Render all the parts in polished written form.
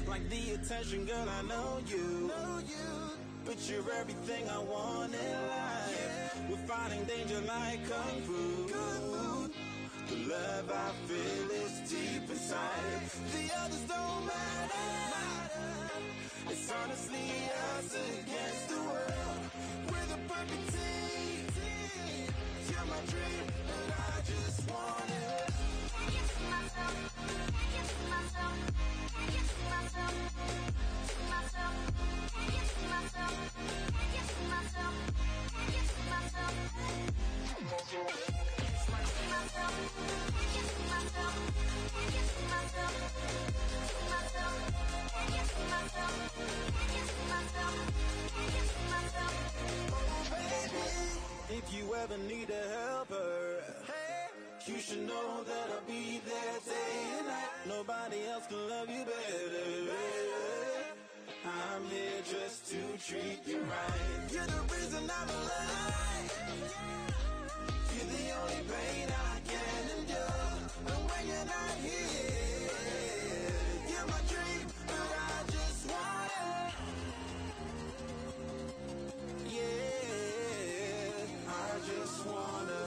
Like the attention, girl, I know you. But you're everything I want in life. We're fighting danger like kung fu. The love I feel is deep inside. The others don't matter. It's honestly us against the world. We're the perfect team. You're my dream, and I just want it. Can you see myself? Can you see myself? Can you see myself? See myself? Can you see myself? Can you see myself? Can you see myself? See myself? Can you see myself? Can you see myself? See myself? Can you see myself? Can you see myself? Can you see myself? Oh baby, if you ever need a helper, you should know that I'll be there day and night. Nobody else can love you better. I'm here just to treat you right. You're the reason I'm alive. You're the only pain I can endure. And when you're not here, you're my dream, but I just want it. Yeah, I just wanna.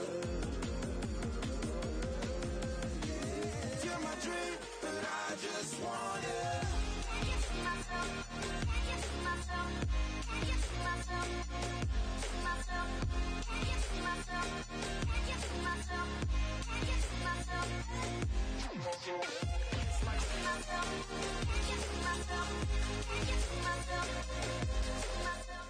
You're my dream, but I just want it. Can you see myself? Can you see myself? Can you see myself? See myself? Can you see myself? Can you see myself? Can you see myself? See myself? Can you see myself? Can you see myself? See myself?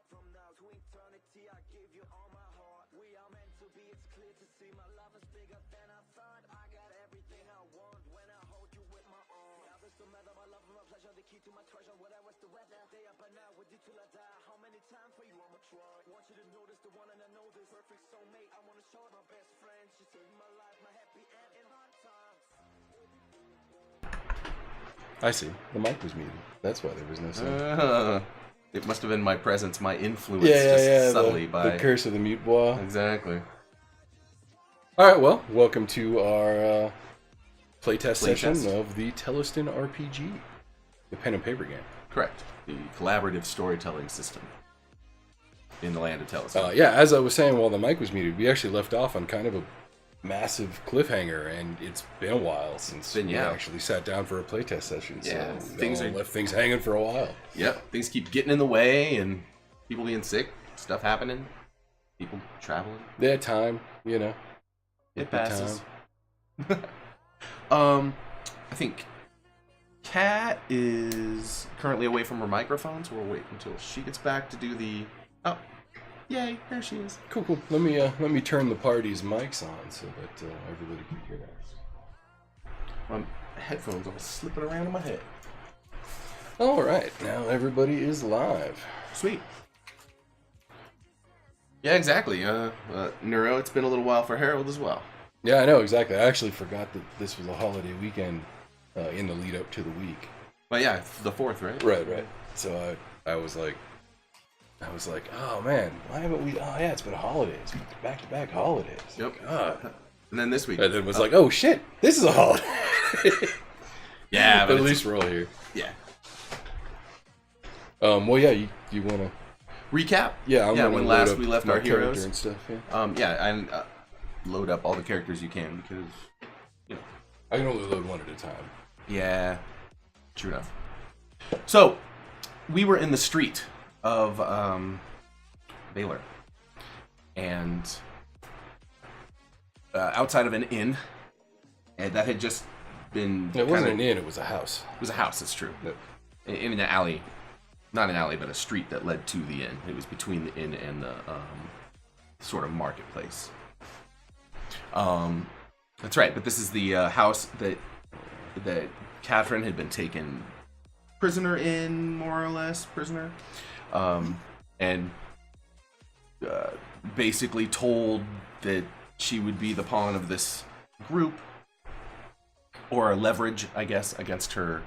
From now to eternity, I give you all my heart. We are meant to be, it's clear to see. My love is bigger than I thought. I got everything I want when I hold you with my arms. Now there's no matter, my love and my pleasure, the key to my treasure. Whatever's the weather, stay up and out with you till I die. How many times for you I'ma try? Want you to notice the one and I know this perfect soulmate. I wanna show my best friend. She saved my life, my happy end in hard times. I see. The mic was muted. That's why there was no sound. It must have been my presence, my influence, just subtly by the curse of the mute bois. Exactly. All right, well, welcome to our playtest session of the Theleston RPG, the pen and paper game. Correct. The collaborative storytelling system in the land of Theleston. Yeah, as I was saying while the mic was muted, we actually left off on kind of a massive cliffhanger, and it's been a while since we actually sat down for a playtest session. Yeah, so things left things hanging for a while. Yep, things keep getting in the way, and people being sick, stuff happening, people traveling. Yeah, time, you know. It passes. I think Kat is currently away from her microphone, so we'll wait until she gets back to do the. Oh, yay! There she is. Cool. Let me turn the party's mics on so that everybody can hear us. My headphones all slipping around in my head. All right, now everybody is live. Sweet. Yeah, exactly. Neuro, it's been a little while for Harold as well. Yeah, I know, exactly. I actually forgot that this was a holiday weekend in the lead up to the week. But yeah, it's the 4th, right? Right. So I was like, oh man, why haven't we? Oh yeah, it's been a holiday. It's back-to-back holidays. Yep. God. And then this week. And then was like, oh shit, this is a holiday. Yeah, but at least we're all here. Yeah. Well, yeah, you want to recap? Yeah, when last we left our heroes and stuff. Yeah. And load up all the characters you can because I can only load one at a time. Yeah, true enough. So we were in the street of Baylor, and outside of an inn, and that had just been. It wasn't an inn; it was a house. It was a house. That's true. Yep. In an alley, not an alley, but a street that led to the inn. It was between the inn and the sort of marketplace. That's right. But this is the house that Catherine had been taken prisoner in, more or less prisoner, and basically told that she would be the pawn of this group, or leverage, I guess, against her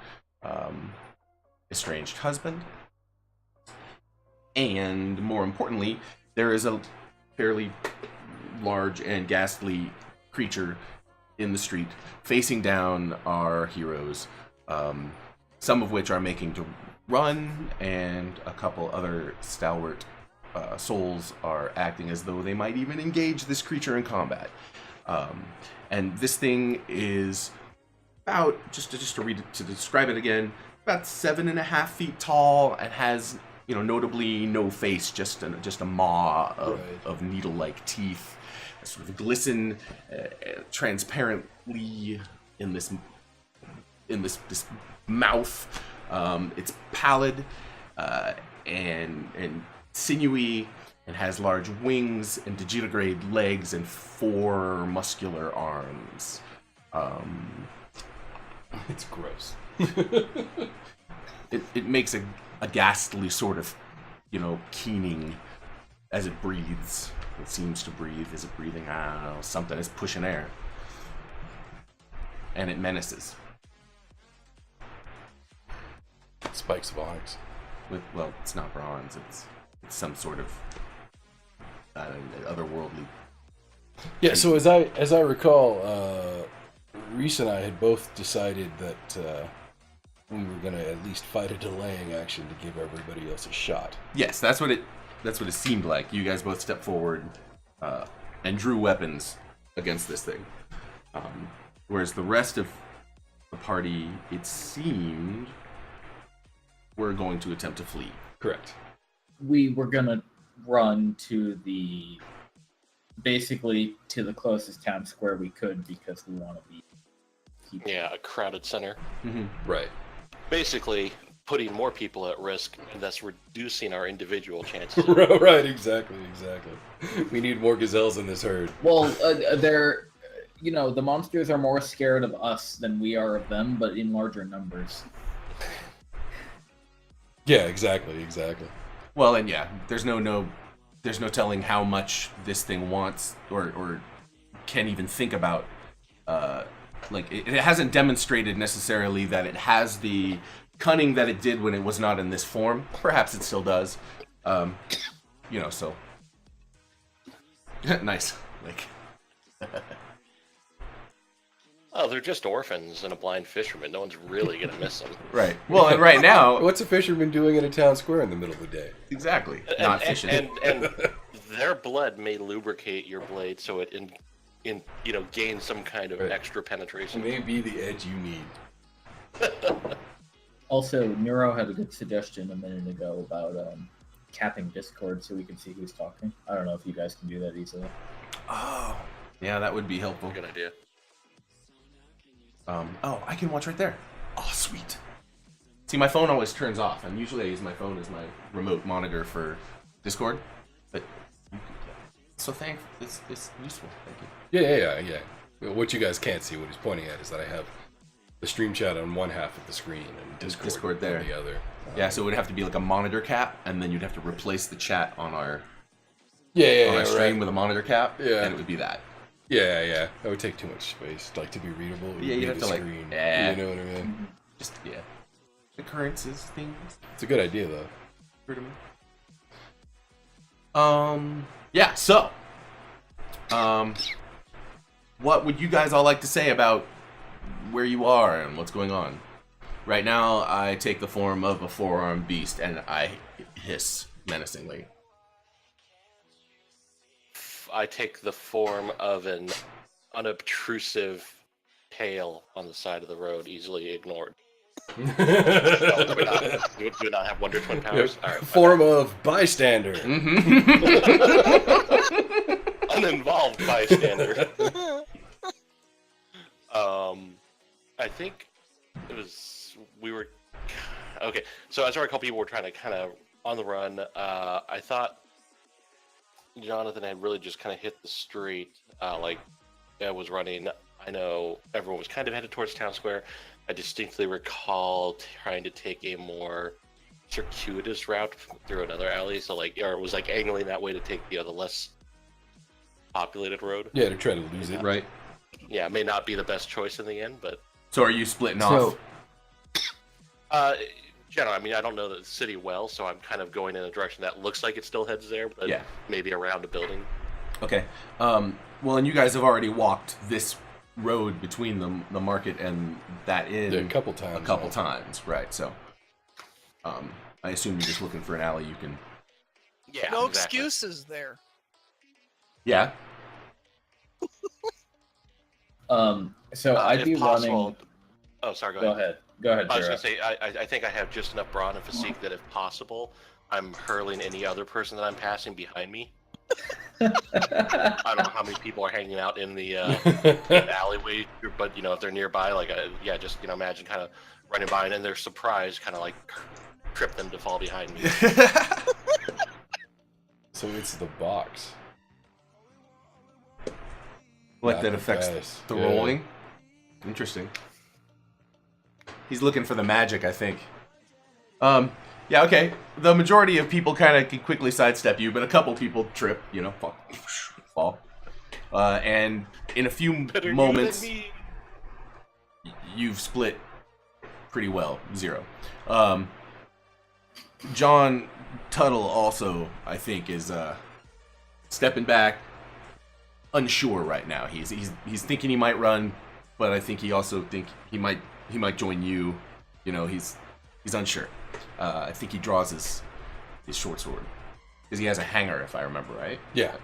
estranged husband. And more importantly, there is a fairly large and ghastly creature in the street facing down our heroes, some of which are making to run, and a couple other stalwart souls are acting as though they might even engage this creature in combat. And this thing is about, just to read it, to describe it again, about 7.5 feet tall, and has, notably no face, just a maw of needle-like teeth, sort of glisten transparently in this mouth. It's pallid and sinewy, and has large wings and digitigrade legs and 4 muscular arms. It's gross. It makes a ghastly sort of, keening as it breathes. It seems to breathe. Is it breathing? I don't know. Something is pushing air. And it menaces. Spikes of onyx. Well, it's not bronze. It's some sort of otherworldly. Yeah. So as I recall, Reese and I had both decided that we were going to at least fight a delaying action to give everybody else a shot. Yes, that's what it seemed like. You guys both stepped forward and drew weapons against this thing. Whereas the rest of the party, it seemed, were going to attempt to flee. Correct. We were going to run basically to the closest town square we could, because we want to be... Yeah, a crowded center. Mm-hmm. Right. Basically, putting more people at risk, and thus reducing our individual chances. Right, exactly. We need more gazelles in this herd. Well, the monsters are more scared of us than we are of them, but in larger numbers. Yeah, exactly. Well, and yeah, there's no telling how much this thing wants or can even think about. It hasn't demonstrated necessarily that it has the cunning that it did when it was not in this form. Perhaps it still does. So nice. Oh, they're just orphans and a blind fisherman. No one's really gonna miss them. Right. Well, and right now, what's a fisherman doing in a town square in the middle of the day? Exactly. Not fishing. And their blood may lubricate your blade, so it gain some kind of extra penetration. It may be the edge you need. Also, Neuro had a good suggestion a minute ago about capping Discord so we can see who's talking. I don't know if you guys can do that easily. Oh, yeah, that would be helpful. Good idea. I can watch right there. Oh, sweet. See, my phone always turns off, and usually I use my phone as my remote monitor for Discord, but so it's useful. Thank you. Yeah. What you guys can't see, what he's pointing at, is that I have the stream chat on one half of the screen and Discord there on the other. Yeah, so it would have to be like a monitor cap, and then you'd have to replace the chat on our stream with a monitor cap, and it would be that. Yeah. That would take too much space, to be readable. Yeah, you have to screen. You know what I mean? Just occurrences, things. It's a good idea though. Pretty much. Yeah. So, what would you guys all like to say about where you are and what's going on? Right now, I take the form of a 4-armed beast, and I hiss menacingly. I take the form of an unobtrusive tail on the side of the road, easily ignored. Do we not have Wonder Twin powers? All right, form of bystander. Uninvolved bystander. I think it was okay. So as I recall, people were trying to kind of on the run. I thought Jonathan had really just kind of hit the street, was running. I know everyone was kind of headed towards town square. I distinctly recall trying to take a more circuitous route through another alley, so or it was angling that way to take the less populated road. Yeah, to try to lose it. Right. Yeah, it may not be the best choice in the end, but So are you splitting So, off? generally, I mean, I don't know the city well, so I'm kind of going in a direction that looks like it still heads there, but Yeah. maybe around a building. Okay. Well, and you guys have already walked this road between the market and that inn Yeah, a couple times. a couple times, right? So, I assume you're just looking for an alley you can. Yeah, No exactly. excuses there. Yeah. So I'd if be possible, running. Oh, sorry. Go ahead. Go ahead, I was Jared. gonna say, I think I have just enough brawn and physique that if possible, I'm hurling any other person that I'm passing behind me. I don't know how many people are hanging out in the alleyway, but if they're nearby, like just imagine kind of running by and they're surprised, kind of like trip them to fall behind me. So it's the box. Like Not that the affects dice. the Yeah. rolling. Interesting. He's looking for the magic, I think. Yeah, okay. The majority of people kind of can quickly sidestep you, but a couple people trip, fall. And in a few Better moments, you than me. you've split pretty well. 0. John Tuttle also, I think, is stepping back, unsure right now. He's thinking he might run, but I think he also think he might join you. He's unsure. I think he draws his short sword because he has a hanger, if I remember right. Yeah.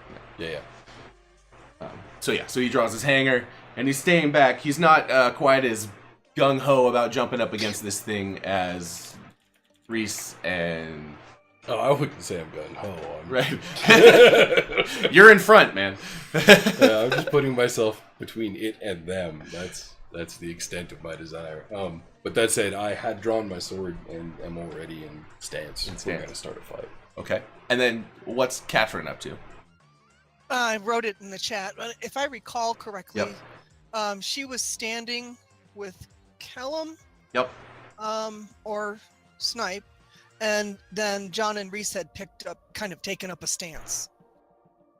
So he draws his hanger and he's staying back. He's not quite as gung ho about jumping up against this thing as Reese and. Oh, I wouldn't say I'm gung ho. Right. You're in front, man. Yeah, I'm just putting myself between it and them. That's the extent of my desire. But that said, I had drawn my sword and am already in stance. We're gonna start a fight. Okay. And then what's Catherine up to? I wrote it in the chat, but if I recall correctly, Yep. she was standing with Kellum, Yep. or Snipe, and then John and Reese had taken up a stance.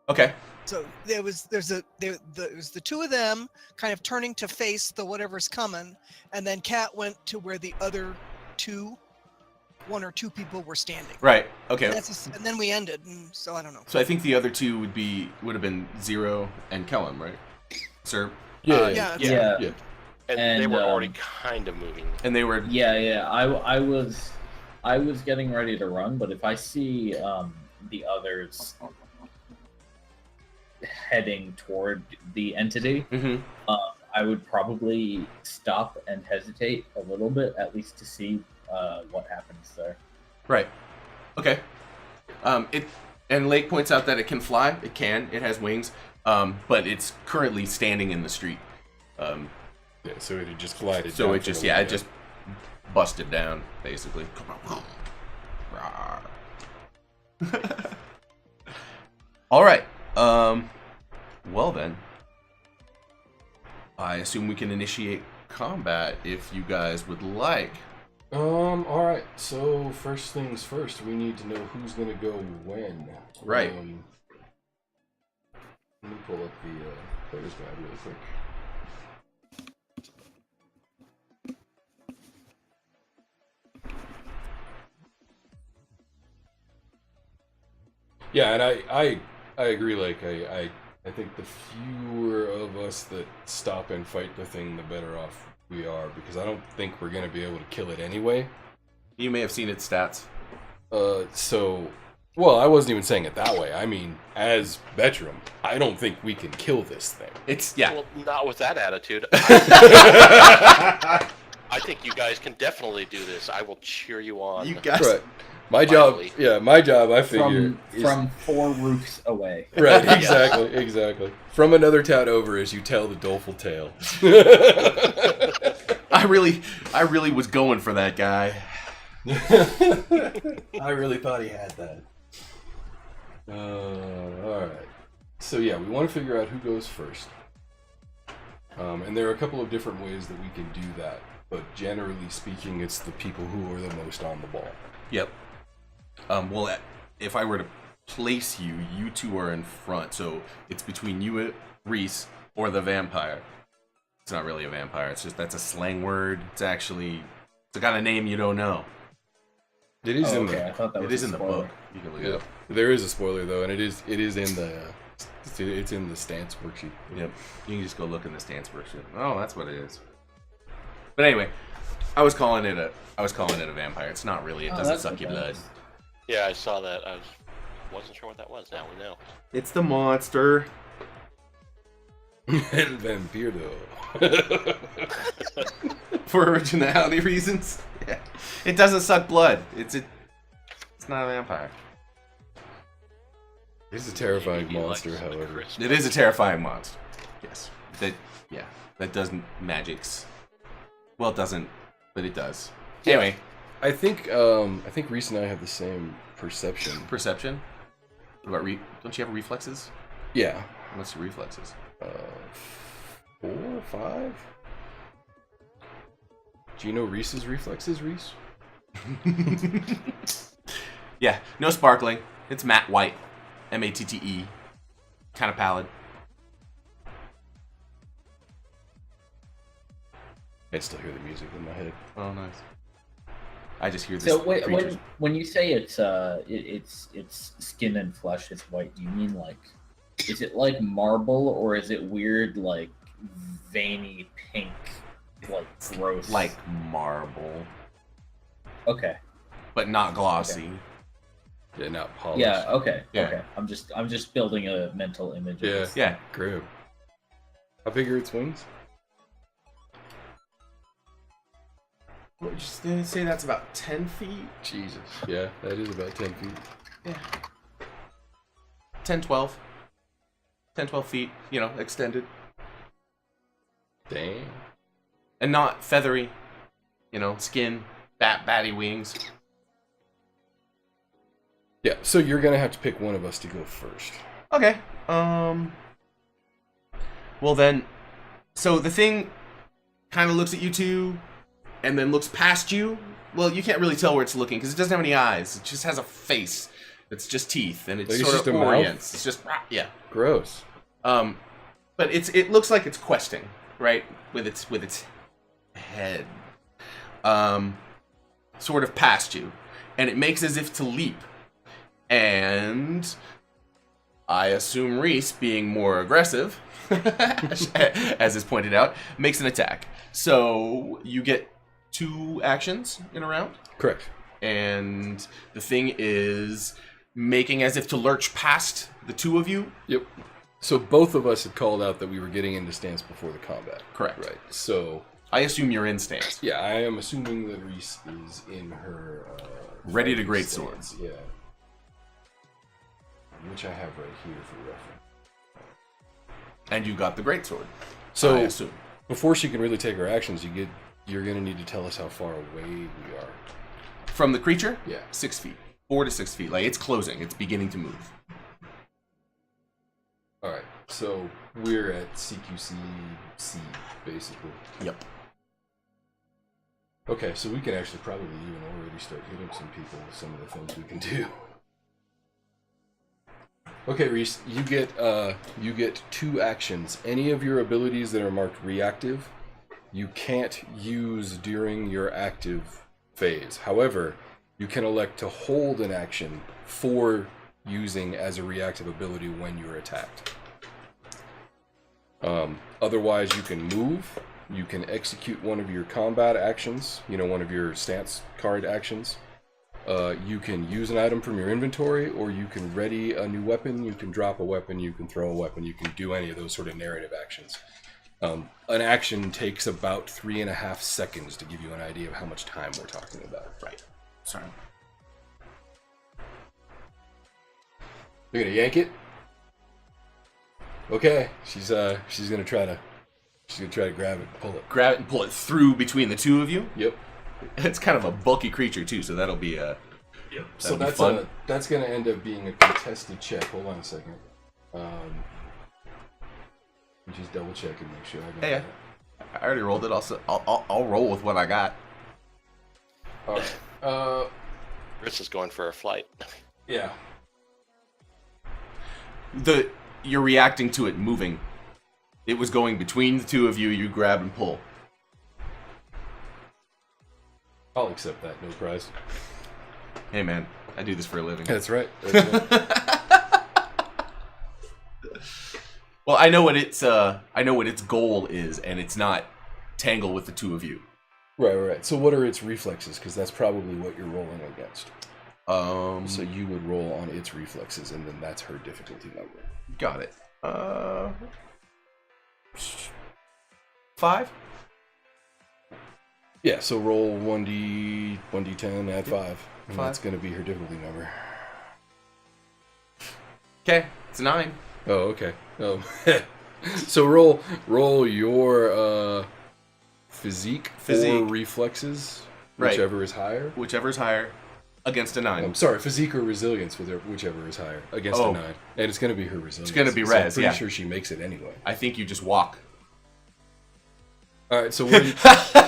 Okay. So there was the two of them kind of turning to face the whatever's coming, and then Kat went to where the other one or two people were standing. Right. Okay. And then we ended, and so I don't know. So I think the other two would have been Zero and Kellum, right? Sir. Yeah. Yeah. And they And, were already kind of moving. And they were. Yeah. I was getting ready to run, but if I see the others heading toward the entity, Mm-hmm. I would probably stop and hesitate a little bit, at least to see what happens there. Right. Okay. And Lake points out that it can fly. It can. It has wings. But it's currently standing in the street. Yeah, so it had just glided. So down it from just the it window. just busted down basically. All right. Well then, I assume we can initiate combat if you guys would like. All right. So first things first, we need to know who's gonna go when. Right. Let me pull up the player's guide really quick. Yeah, and I agree. Like I think the fewer of us that stop and fight the thing, the better off we are, because I don't think we're gonna be able to kill it anyway. You may have seen its stats. Well, I wasn't even saying it that way. I mean, as Betram, I don't think we can kill this thing. Well, not with that attitude. I think you guys can definitely do this. I will cheer you on. You guys. Right. My Finally. job, I figure, From 4 roofs away. Right, exactly. From another town over as you tell the doleful tale. I really was going for that guy. I really thought he had that. Alright. So yeah, we want to figure out who goes first. And there are a couple of different ways that we can do that, but generally speaking, it's the people who are the most on the ball. Yep. Well, if I were to place you, you two are in front. So it's between you, Reese, or the vampire. It's not really a vampire. It's just that's a slang word. It's actually it's got a name you don't know. It is in I thought that It was is a in the spoiler. book. You can look it the. up. There is a spoiler though, and it is in the. It's in the stance worksheet. Yep. You can just go look in the stance worksheet. Oh, that's what it is. But anyway, I was calling it a vampire. It's not really. It Oh, doesn't that's suck what your that blood. is. Yeah, I saw that. Wasn't sure what that was. Now we know. It's the monster. And vampire though. For originality reasons. Yeah. It doesn't suck blood. It's not a vampire. It's a terrifying Maybe he monster, likes the however. crisp. It is a terrifying monster. Yes. That doesn't magics. Well, it doesn't, but it does. Anyway, I think Reese and I have the same perception. perception. What about don't you have reflexes? Yeah. What's your reflexes? 4 or 5. Do you know Reese's reflexes, Reese? Yeah, no sparkling. It's matte white. M-A-T-T-E. Kind of pallid. I still hear the music in my head. Oh, nice. I just hear this. So wait, creature's- when you say it's skin and flesh is white, do you mean like is it like marble or is it weird like veiny pink like gross? like marble, okay, but not glossy. Yeah, not polished. yeah, okay, Yeah. okay. I'm just building a mental image. Of Yeah. this. Yeah. Grim. How big are its wings? What did you say? That's about 10 feet? Jesus. Yeah, that is about 10 feet. Yeah. 10, 12. 10, 12 feet, extended. Dang. And not feathery. Skin, batty wings. Yeah, so you're gonna have to pick one of us to go first. Okay. Well then, so the thing kind of looks at you two, and then looks past you. Well, you can't really tell where it's looking because it doesn't have any eyes. It just has a face. It's just teeth, and it Like it's sort just of a mouth? orients. It's just yeah. Gross. But it looks like it's questing, right? With its head, sort of past you, and it makes as if to leap. And I assume Reese, being more aggressive, as is pointed out, makes an attack. So you get 2 actions in a round, Correct. and the thing is making as if to lurch past the 2 of you. Yep. So both of us had called out that we were getting into stance before the combat. Correct. Right. So I assume you're in stance. yeah, I am assuming that Reese is in her Ready to fighting great stance. Yeah. Which I have right here for reference. And you got the greatsword. So I assume. before she can really take her actions, you're gonna need to tell us how far away we are. From the creature? Yeah. 6 feet. 4 to 6 feet. Like, it's closing. It's beginning to move. All right. So we're at CQC-C, basically. Yep. Okay, so we can actually probably even already start hitting some people with some of the things we can do. Okay, Reese, you get 2 actions. Any of your abilities that are marked reactive, you can't use during your active phase. However, you can elect to hold an action for using as a reactive ability when you're attacked. Otherwise, you can move. You can execute one of your combat actions, one of your stance card actions. You can use an item from your inventory, or you can ready a new weapon, you can drop a weapon, you can throw a weapon, you can do any of those sort of narrative actions. An action takes about 3.5 seconds to give you an idea of how much time we're talking about. Right. Sorry. You're gonna yank it? Okay, she's gonna try to grab it and pull it. Grab it and pull it through between the 2 of you. Yep. It's kind of a bulky creature, too, so that'll be a... Yep. That'll So be that's fun. that's gonna end up being a contested check. Hold on a second. Just double check and make sure I got Yeah. that. I already rolled it. I'll roll with what I got. All right. Chris is going for a flight. Yeah. you're reacting to it moving. It was going between the two of you. You grab and pull. I'll accept that. No prize. Hey man, I do this for a living. That's right. That's right. Well, I know what its goal is, and it's not tangle with the two of you. Right. So what are its reflexes? Because that's probably what you're rolling against. So you would roll on its reflexes, and then that's her difficulty number. Got it. 5? Yeah, so roll 1d10, add 5. And that's going to be her difficulty number. Okay, it's a 9. Oh, okay. Oh. So roll your physique or reflexes, whichever is higher. Whichever is higher, against a 9. I'm sorry, physique or resilience, whichever is higher, against a 9. And it's going to be her resilience. It's going to be so res, I'm pretty sure she makes it anyway. I think you just walk. All right, so what do you...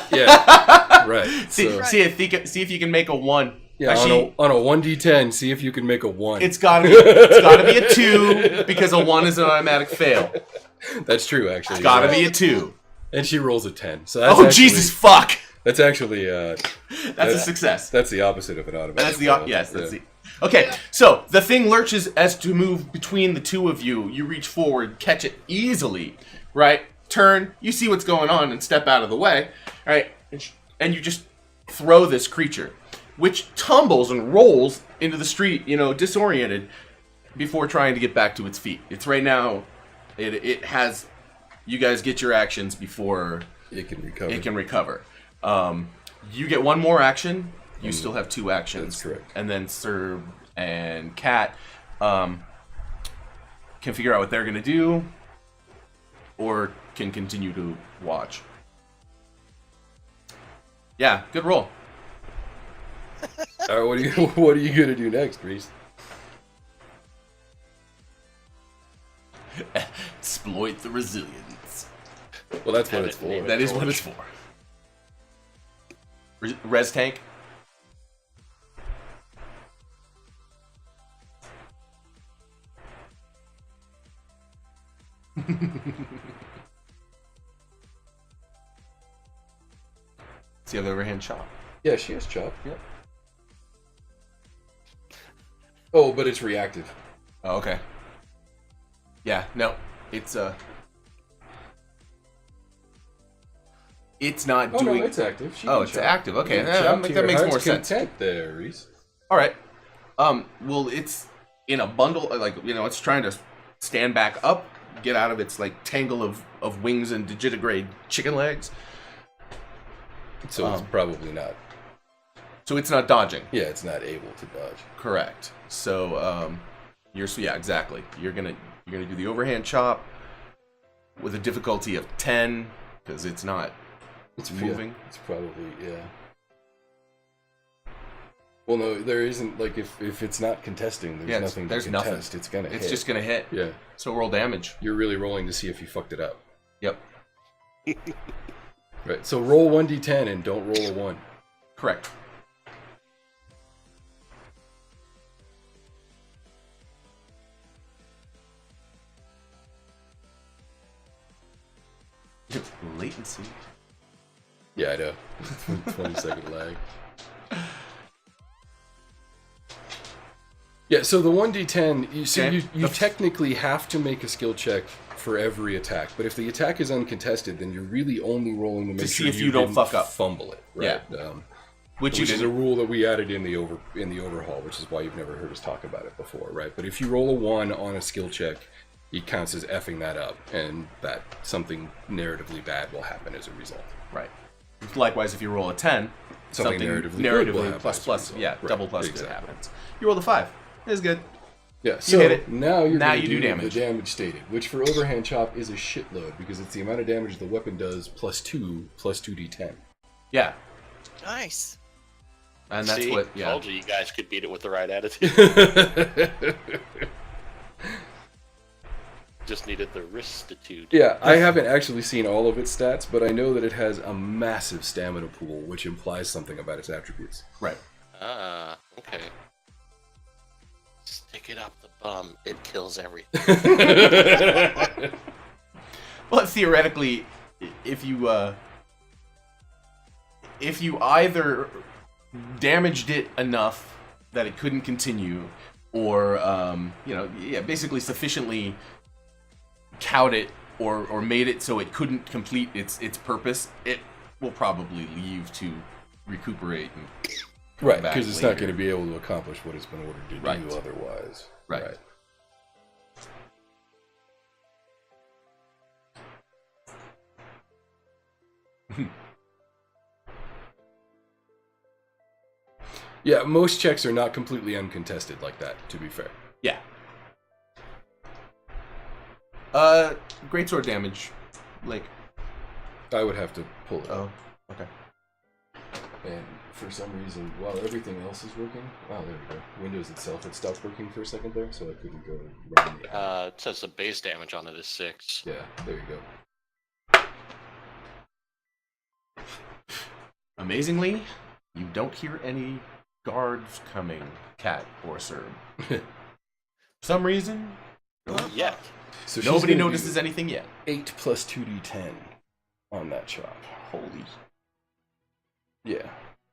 Yeah, right. See if you can make a 1. Yeah, on a 1d10, see if you can make a 1. It's gotta be a 2 because a 1 is an automatic fail. That's true, actually. It's gotta be a 2. And she rolls a 10. So that's Jesus fuck! That's actually that's a success. That's the opposite of an automatic. That's the Okay, so the thing lurches as to move between the two of you. You reach forward, catch it easily, right? Turn, you see what's going on, and step out of the way, right? And you just throw this creature, which tumbles and rolls into the street, disoriented, before trying to get back to its feet. It's right now. It has. You guys get your actions before it can recover. It can recover. You get one more action. You still have 2 actions. That's correct. And then Sir and Cat can figure out what they're gonna do, or can continue to watch. Yeah, good roll. All right, what are you gonna do next, Reese? Exploit the resilience. Well, that's what it's for. That is what it's for. Res tank. Does he have the overhand chop? Yeah, she has chop. Yep. Oh, but it's reactive. Oh, okay. Yeah, no, it's not Oh doing. no, it's active. She Oh, can it's chop. active. Okay, Yeah, chop to that your makes more heart's sense. content there, Reese. All right. Well, it's in a bundle. It's trying to stand back up, get out of its tangle of wings and digitigrade chicken legs. So it's probably not. So it's not dodging. Yeah, it's not able to dodge. Correct. So exactly. You're gonna do the overhand chop with a difficulty of 10 because it's not. It's moving. Yeah, it's probably Well, no, there isn't. If it's not contesting, there's nothing to contest. Nothing. It's gonna hit. It's just gonna hit. Yeah. So roll damage. You're really rolling to see if you fucked it up. Yep. Right. So roll 1d10 and don't roll a 1. Correct. Latency. Yeah, I know. 20-second lag. Yeah, so the 1d10, you technically have to make a skill check for every attack, but if the attack is uncontested, then you're really only rolling to make sure see if you don't fuck up. Fumble it. Right? Yeah. Which is a rule that we added in the overhaul, which is why you've never heard us talk about it before, right? But if you roll a 1 on a skill check, it counts as effing that up, and that something narratively bad will happen as a result. Right. Likewise, if you roll a 10, something narratively good will happen plus, right, double plus exactly. good happens. You roll a 5. It's good. Yeah, so hit it. now you're Now going to you do do damage. the damage stated, which for overhand chop is a shitload, because it's the amount of damage the weapon does plus 2d10. Yeah. Nice. And that's See, what, yeah. Told you guys could beat it with the right attitude. Just needed the wristitude. Yeah, I haven't actually seen all of its stats, but I know that it has a massive stamina pool, which implies something about its attributes. Right. Ah, okay. Stick it up the bum. It kills everything. Well, theoretically, if you either damaged it enough that it couldn't continue, or basically sufficiently cowed it or made it so it couldn't complete its purpose, it will probably leave to recuperate and Right, back because it's later. not going to be able to accomplish what it's been ordered to Right. do otherwise. Right. Yeah, most checks are not completely uncontested like that, to be fair. Yeah. Greatsword damage, like. I would have to pull it up. Oh, okay. And for some reason, while everything else is working... Oh, there we go. Windows itself had stopped working for a second there, so I couldn't go run the app. It says the base damage on it is 6. Yeah, there you go. Amazingly, you don't hear any guards coming, Cat or Serb. For some reason, Yeah. So she's nobody gonna notices do anything yet. 8 plus 2d10 on that chop. Holy. Yeah,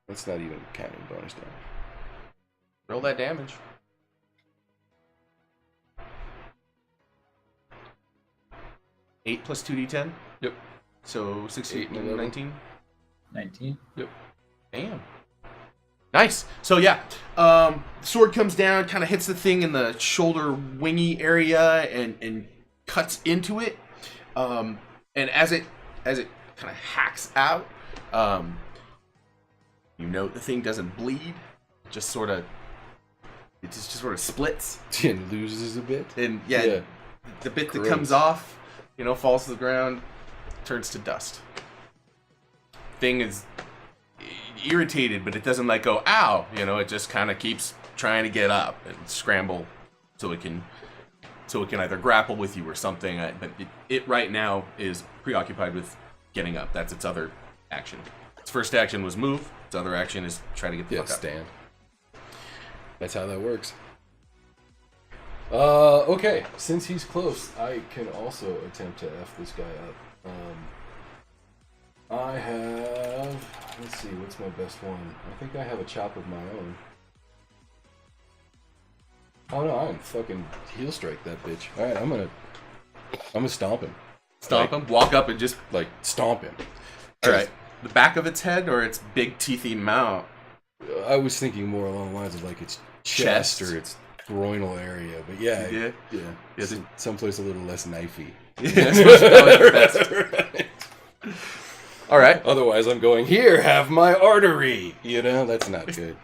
that's not even counting bonus damage. Roll that damage. Eight plus 2d10? Yep. So 16, 8 and 11. 19? 19. Damn. Nice. So yeah, sword comes down, kind of hits the thing in the shoulder wingy area, and cuts into it. And as it kind of hacks out, you note the thing doesn't bleed. It just sort of splits, And loses a bit. and Yeah. the bit that Gross. comes off, falls to the ground, turns to dust. Thing is irritated, but it doesn't like go ow. It just kind of keeps trying to get up and scramble so it can either grapple with you or something. But it right now is preoccupied with getting up. That's its other action. Its first action was move. Its other action is try to get the Yeah, fuck up. stand. That's how that works. Okay, since he's close, I can also attempt to F this guy up. I have... Let's see, what's my best one? I think I have a chop of my own. Oh no, I can fucking heel strike that bitch. Alright, I'm gonna stomp him. Stomp him. Walk up and just Like, stomp him. all right. The back of its head or its big teethy mouth. I was thinking more along the lines of like its chest, Chest. or its groinal area, but yeah, Yeah. yeah, Yes, S- someplace a little less knifey. Yeah, that's the best. All right. Otherwise, I'm going here. Have my artery. That's not good.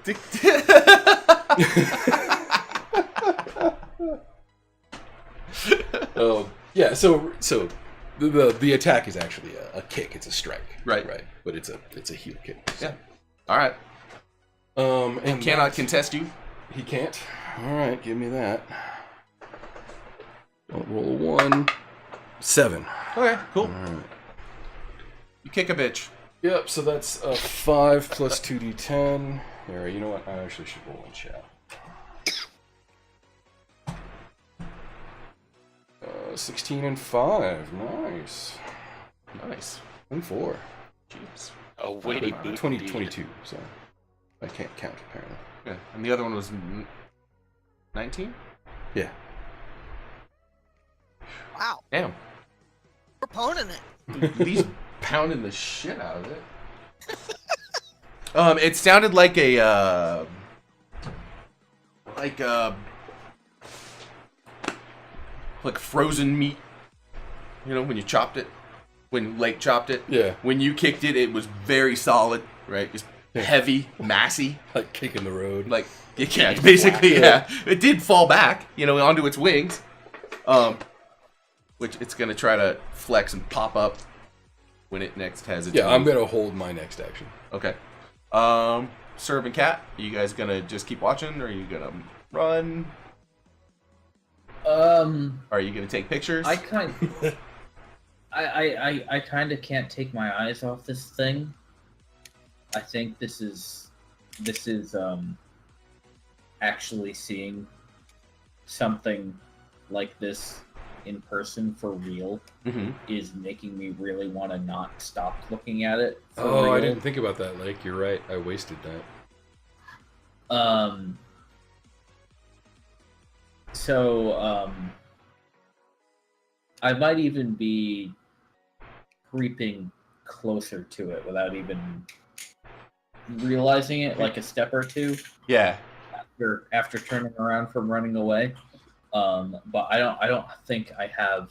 Oh yeah. So the attack is actually a kick. It's a strike. Right. Right. But it's a heel kick. Yeah. All right. And Cannot contest you. He can't. All right. Give me that. Don't roll a 1. 7. Okay. Cool. All right. You kick a bitch. Yep, so that's a 5 plus 2d10. Here, you know what? I actually should roll in chat. 16 and 5. Nice. Nice. And 4. Jeez. A weighty boot. 20, indeed. 22, so I can't count apparently. Yeah. And the other one was 19. Yeah. Wow. Damn. We're poning it. He's pounding the shit out of it. It sounded like like frozen meat. When you chopped it, when Lake chopped it. Yeah. When you kicked it, it was very solid, right? Just heavy, massy. Like kicking the road. Like yeah, basically, yeah. It did fall back, onto its wings, which it's gonna try to flex and pop up when it next has its. Yeah, I'm move. gonna hold my next action. Okay. Serb and Cat, are you guys gonna just keep watching, or are you gonna run? Are you gonna take pictures? I kind of can't take my eyes off this thing. I think this is actually seeing something like this in person for real Mm-hmm. is making me really want to not stop looking at it. For Oh, real. I didn't think about that, Lake. You're right. I wasted that. So I might even be creeping closer to it without even realizing it, like a step or two Yeah. after turning around from running away. But I don't think I have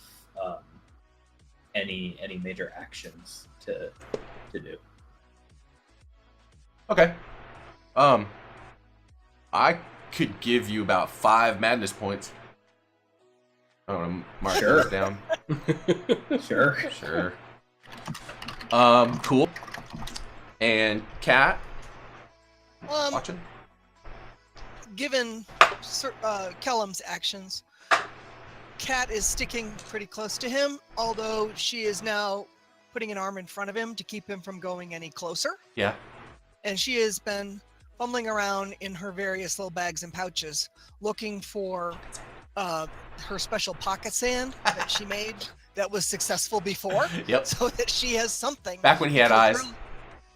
any major actions to do. Okay. I could give you about 5 madness points. I don't know, mark Sure. those down. Sure. Sure. Cool. And Cat, watching? Given Kellum's actions, Kat is sticking pretty close to him, although she is now putting an arm in front of him to keep him from going any closer. Yeah. And she has been fumbling around in her various little bags and pouches, looking for her special pocket sand that she made that was successful before, Yep. so that she has something. Back when he had Because eyes.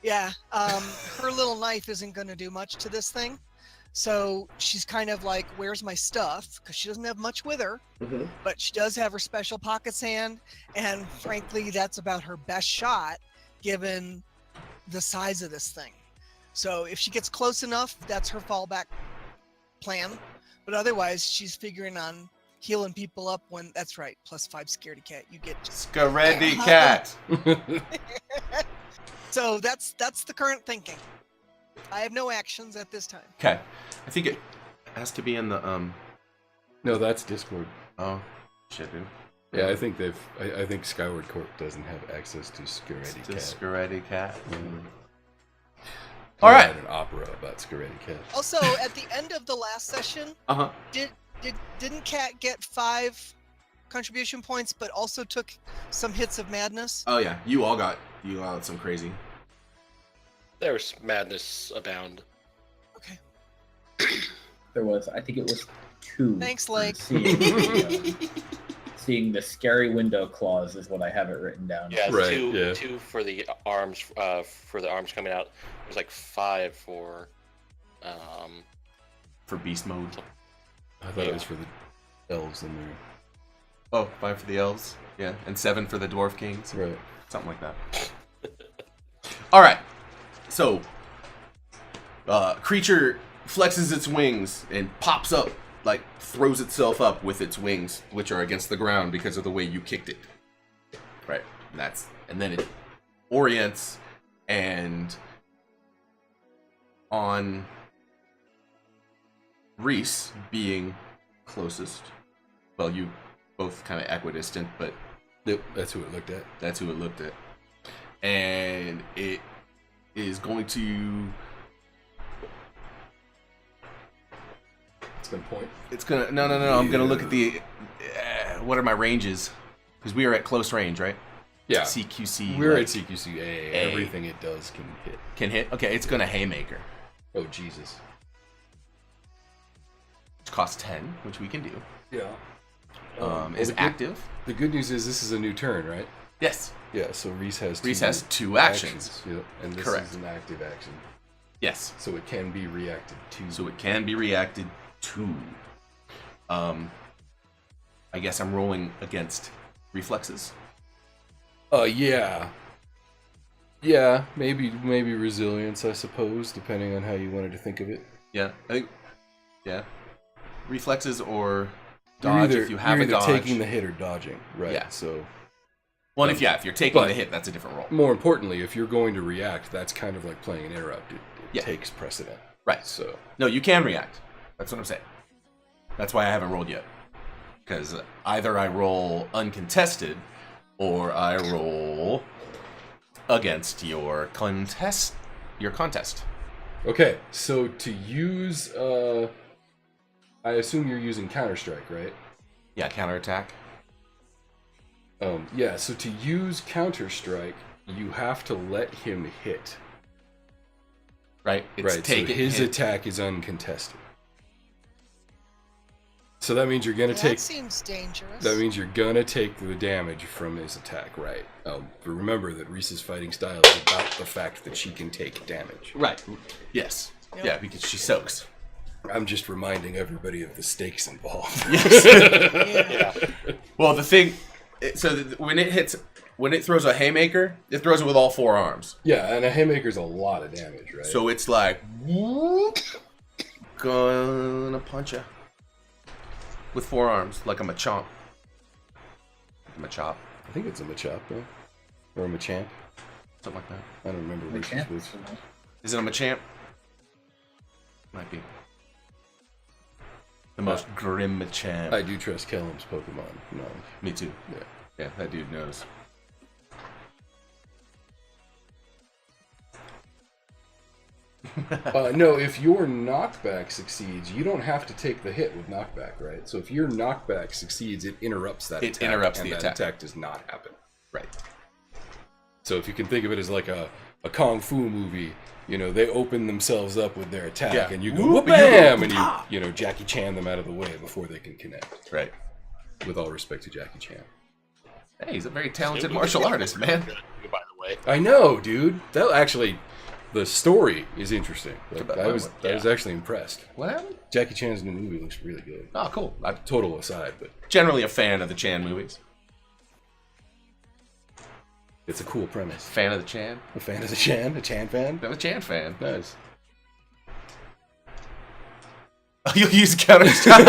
Yeah, her little knife isn't going to do much to this thing. So she's kind of like, where's my stuff? Because she doesn't have much with her, Mhm. but she does have her special pocket sand. And frankly, that's about her best shot given the size of this thing. So if she gets close enough, that's her fallback plan. But otherwise, she's figuring on healing people up when, that's right, +5 scaredy cat. You get Scaredy Cat. So that's the current thinking. I have no actions at this time. Okay. I think it has to be in the No, that's Discord. oh shit, dude. Yeah, I think I think Skyward Corp doesn't have access to Scaredy The Cat. Scaredy Cat. All All right. right. An opera about Scaredy Cat. Also, at the end of the last session, Uh-huh. didn't Cat get 5 contribution points, but also took some hits of madness? Oh yeah, you all got some crazy. There's madness abound. Okay. There was, I think it was 2. Thanks, Lake. Seeing the scary window clause is what I have it written down. Yeah, Right, two, yeah. 2 for the arms. For the arms coming out, there's like 5 for. For beast mode. I thought it was for the elves in there. Oh, 5 for the elves. Yeah, and 7 for the dwarf kings. Right. Something like that. All right. So, creature flexes its wings and pops up, like throws itself up with its wings, which are against the ground because of the way you kicked it. Right. And then it orients and on Reese being closest. Well, you both kind of equidistant, but Yep, that's who it looked at. that's who it looked at. And it is going to... It's gonna point. It's gonna... No. I'm gonna look at the... what are my ranges? Because we are at close range, right? Yeah. CQC. We're like, at CQC. A. Everything it does can hit. Can hit? Okay, it's gonna Haymaker. Oh Jesus. Which costs 10, which we can do. Yeah. Is the active. The good news is this is a new turn, right? Yes. Yeah. So Reese has Reese has 2 actions. Yep. And this Correct. is an active action, Yes. so it can be reacted to. So it can be reacted to. I guess I'm rolling against reflexes. Yeah. Yeah, maybe resilience, I suppose, depending on how you wanted to think of it. Yeah, I think. Yeah, reflexes or You're dodge either, if you have you're a either dodge. taking the hit or dodging, right? Yeah. So, Well, if you're taking but- the hit, that's a different roll. more importantly, if you're going to react, that's kind of like playing an interrupt. It Yeah. takes precedent. Right. So, No, you can react. That's what I'm saying. That's why I haven't rolled yet. Because either I roll uncontested, or I roll against your contest. okay. So to use, I assume you're using Counter-Strike, right? Yeah, counterattack. Yeah. So to use Counter-Strike, you have to let him hit. Right. It's Right. take So it, his hit. attack is uncontested. So that means you're gonna That take. seems dangerous. That means you're gonna take the damage from his attack, right? But remember that Reese's fighting style is about the fact that she can take damage. Right. Yes. Yep. Yeah, because she soaks. I'm just reminding everybody of the stakes involved. Yeah. Well, the thing, when it throws a haymaker, it throws it with all four arms. Yeah, and a haymaker's a lot of damage, right? So it's like, whoop, gonna punch ya with four arms, like a Machamp. Machop, I think it's a Machop, though. Or a Machamp. something like that. I don't remember which Machamp? was. Is it a Machamp? Might be. The most grim Machamp. I do trust Kellum's Pokemon. No. Me too. Yeah. Yeah, that dude knows. No, if your knockback succeeds, you don't have to take the hit with knockback, right? So if your knockback succeeds, it interrupts that It attack. interrupts and the that attack. does not happen. Right. So if you can think of it as like a Kung Fu movie, you know, they open themselves up with their attack, Yeah. and you go, Whoop, bam, and and you Jackie Chan them out of the way before they can connect. Right. With all respect to Jackie Chan. Hey, he's a very talented martial artist, man. By the way, I know, dude. That actually, the story is interesting. Like, But- I was actually impressed. What happened? Jackie Chan's new movie looks really good. Oh, cool. I'm Total aside, but generally a fan of the Chan movies. it's a cool premise. Fan of the Chan. A fan of the Chan? A Chan fan? I'm a Chan fan. Nice. You'll use Counter Strike.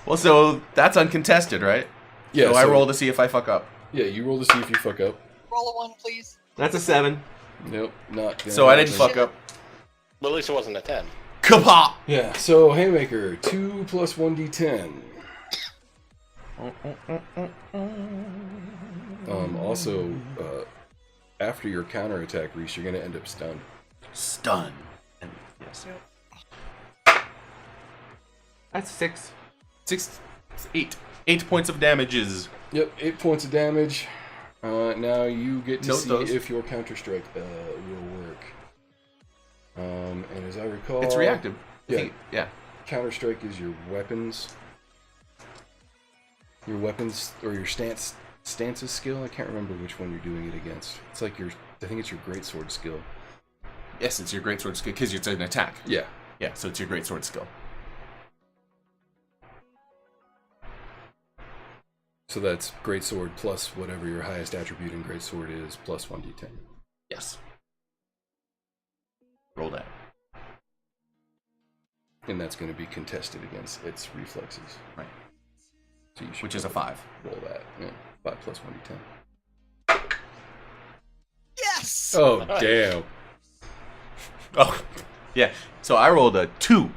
Well, so that's uncontested, right? Yeah, So I roll to see if I fuck up. Yeah, you roll to see if you fuck up. Roll a 1, please. That's a 7. Nope, not gonna So I didn't happen. fuck up. but at least it wasn't a 10. Kapop! Yeah, so Haymaker, 2 plus 1d10. Also, after your counterattack, Reese, you're going to end up stunned. Stun. And yes. That's 6. 8. 8 points of damages. Yep, 8 points of damage. Now you get to Note see those. if your counter-strike will work. And as I recall... It's reactive. I Yeah. think- yeah. Counter-strike is your weapons. Your weapons, or your stances skill? I can't remember which one you're doing it against. It's like I think it's your greatsword skill. Yes, it's your greatsword skill because it's an attack. Yeah. Yeah, so it's your greatsword skill. So that's greatsword plus whatever your highest attribute in greatsword is, plus 1d10. Yes. Roll that. And that's going to be contested against its reflexes. Right. So you should Which is a 5. roll that. Yeah. 5 plus 1d10. Yes! Oh, damn. Oh, yeah. So I rolled a 2.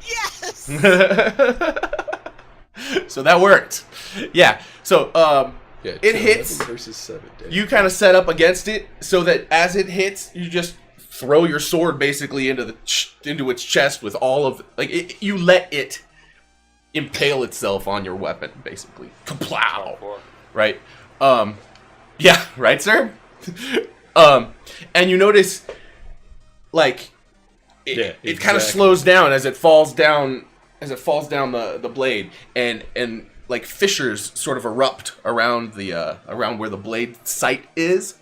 Yes! So that worked. Yeah. So Yeah, It 2 hits. 11 versus 7. Damn. you kind of set up against it so that as it hits, you just throw your sword basically into its chest with all of you let it impale itself on your weapon basically. Kaplow. Right? Yeah, right, sir? And you notice like it kind of exactly. slows down as it falls down the blade and like fissures sort of erupt around around where the blade sight is.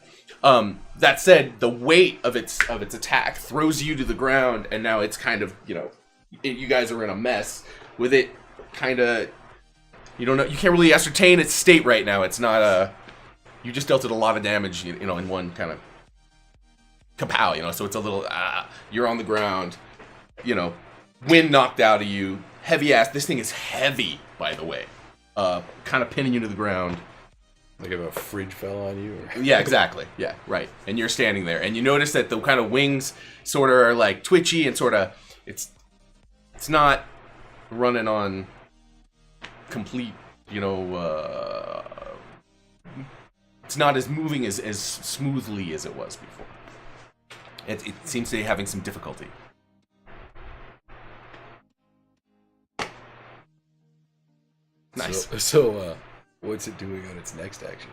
That said, the weight of its attack throws you to the ground, and now it's kind of, you guys are in a mess with it. Kind of, you don't know, you can't really ascertain its state right now. It's not you just dealt it a lot of damage, in one kind of kapow, so it's a little you're on the ground, wind knocked out of you, heavy ass. This thing is heavy, by the way, kind of pinning you to the ground. Like if a fridge fell on you? Or... Yeah, exactly. Yeah, right. And you're standing there, and you notice that the kind of wings sort of are like twitchy and sort of it's not running on complete, it's not as moving as smoothly as it was before. It seems to be having some difficulty. Nice. So, what's it doing on its next action?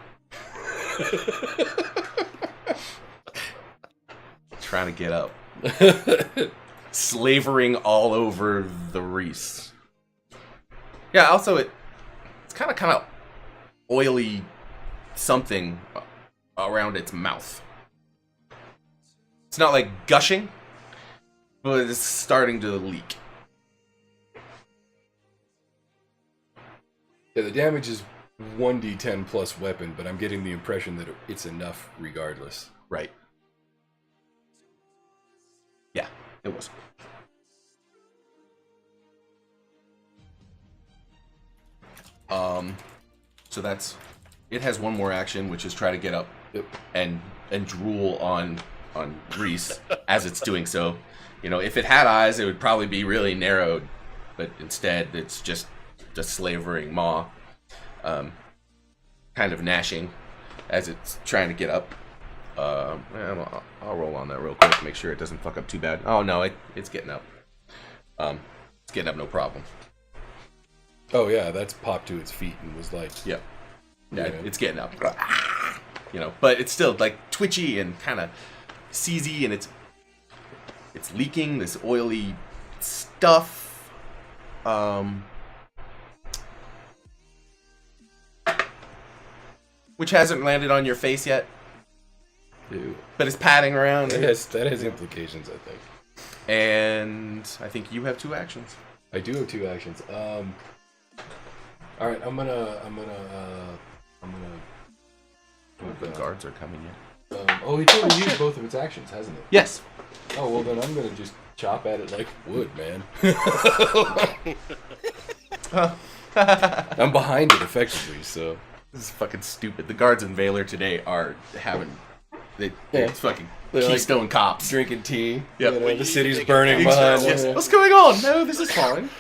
Trying to get up. slavering all over the Reese. Yeah, also it's kind of oily something around its mouth. It's not like gushing, but it's starting to leak. Yeah, the damage is 1d10 plus weapon, but I'm getting the impression that it's enough regardless. Right. Yeah, it was. So that's it. Has one more action, which is try to get up and drool on Reese as it's doing so. You know, if it had eyes, it would probably be really narrowed, but instead it's just slavering maw, kind of gnashing as it's trying to get up. I'll roll on that real quick to make sure it doesn't fuck up too bad. Oh no, it's getting up. It's getting up no problem. Oh yeah, that's popped to its feet and was like, Yeah, Yeah. it's getting up. You know, but it's still like twitchy and kind of seezy, and it's leaking this oily stuff. Which hasn't landed on your face yet, ew. but it's padding around. That has implications, I think. And I think you have 2 actions. I do have 2 actions. All right, I'm gonna. The guards are coming in. Oh, it's already used both of its actions, hasn't it? Yes. Oh well, then I'm gonna just chop at it like wood, man. I'm behind it effectively, so. This is fucking stupid. The guards in Valor today are having... It's fucking They're like Keystone Cops. Drinking tea. Yep. You know, the city's Take burning a- behind. Yes. them. What's going on? No, this is fine.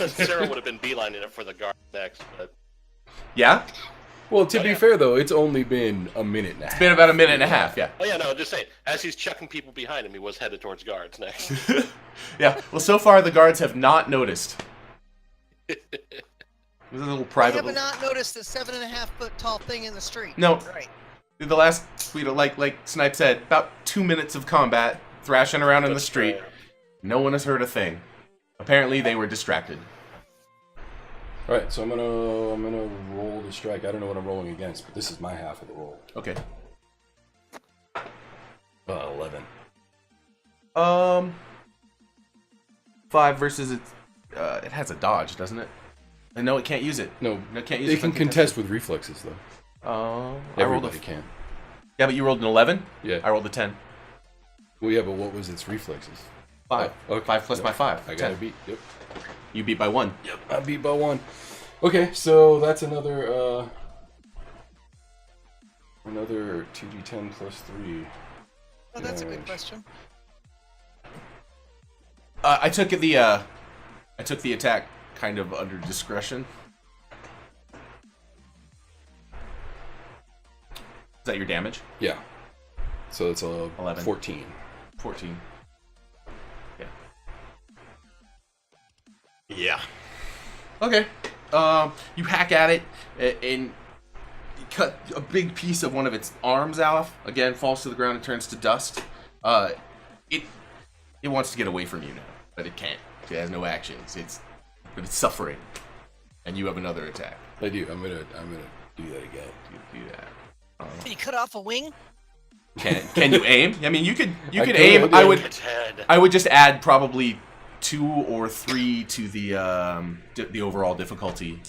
Sarah would have been beelining it for the guard next, but Yeah? Well, to Oh, be yeah. fair though, it's only been a minute and a half. It's been about a minute and a half, yeah. oh yeah, no, just saying. As he's chucking people behind him, he was headed towards guards next. Yeah. Well, so far the guards have not noticed. There's a little I private... have not noticed the 7.5-foot tall thing in the street. No. Right. The last, like Snipe said, about 2 minutes of combat, thrashing around in the street. No one has heard a thing. Apparently, they were distracted. All right, so I'm gonna roll the strike. I don't know what I'm rolling against, but this is my half of the roll. Okay. 11. 5 versus it. It has a dodge, doesn't it? And no, it can't use it. No, it can't use they it. can contest with reflexes though. I rolled Everybody can. Yeah, but you rolled an 11. Yeah. I rolled a 10. Well, yeah, but what was its reflexes? 5. Oh, okay. 5 plus Yep. my 5. I 10. got beat. Yep. You beat by 1. Yep. I beat by 1. Okay, so that's another 2d10 plus 3. Oh, that's a good Damage. question. I took the attack kind of under discretion. Is that your damage? Yeah. So it's a 11. 14. 14. Yeah. Yeah. Okay. You hack at it and you cut a big piece of one of its arms off. Again, falls to the ground and turns to dust. It wants to get away from you now, but it can't. It has no actions. But it's suffering. And you have another attack. I do. I'm gonna do that again. You do that. Can you cut off a wing? Can you aim? I mean, you could could, aim. yeah. Its head. I would just add probably 2 or 3 to the overall difficulty.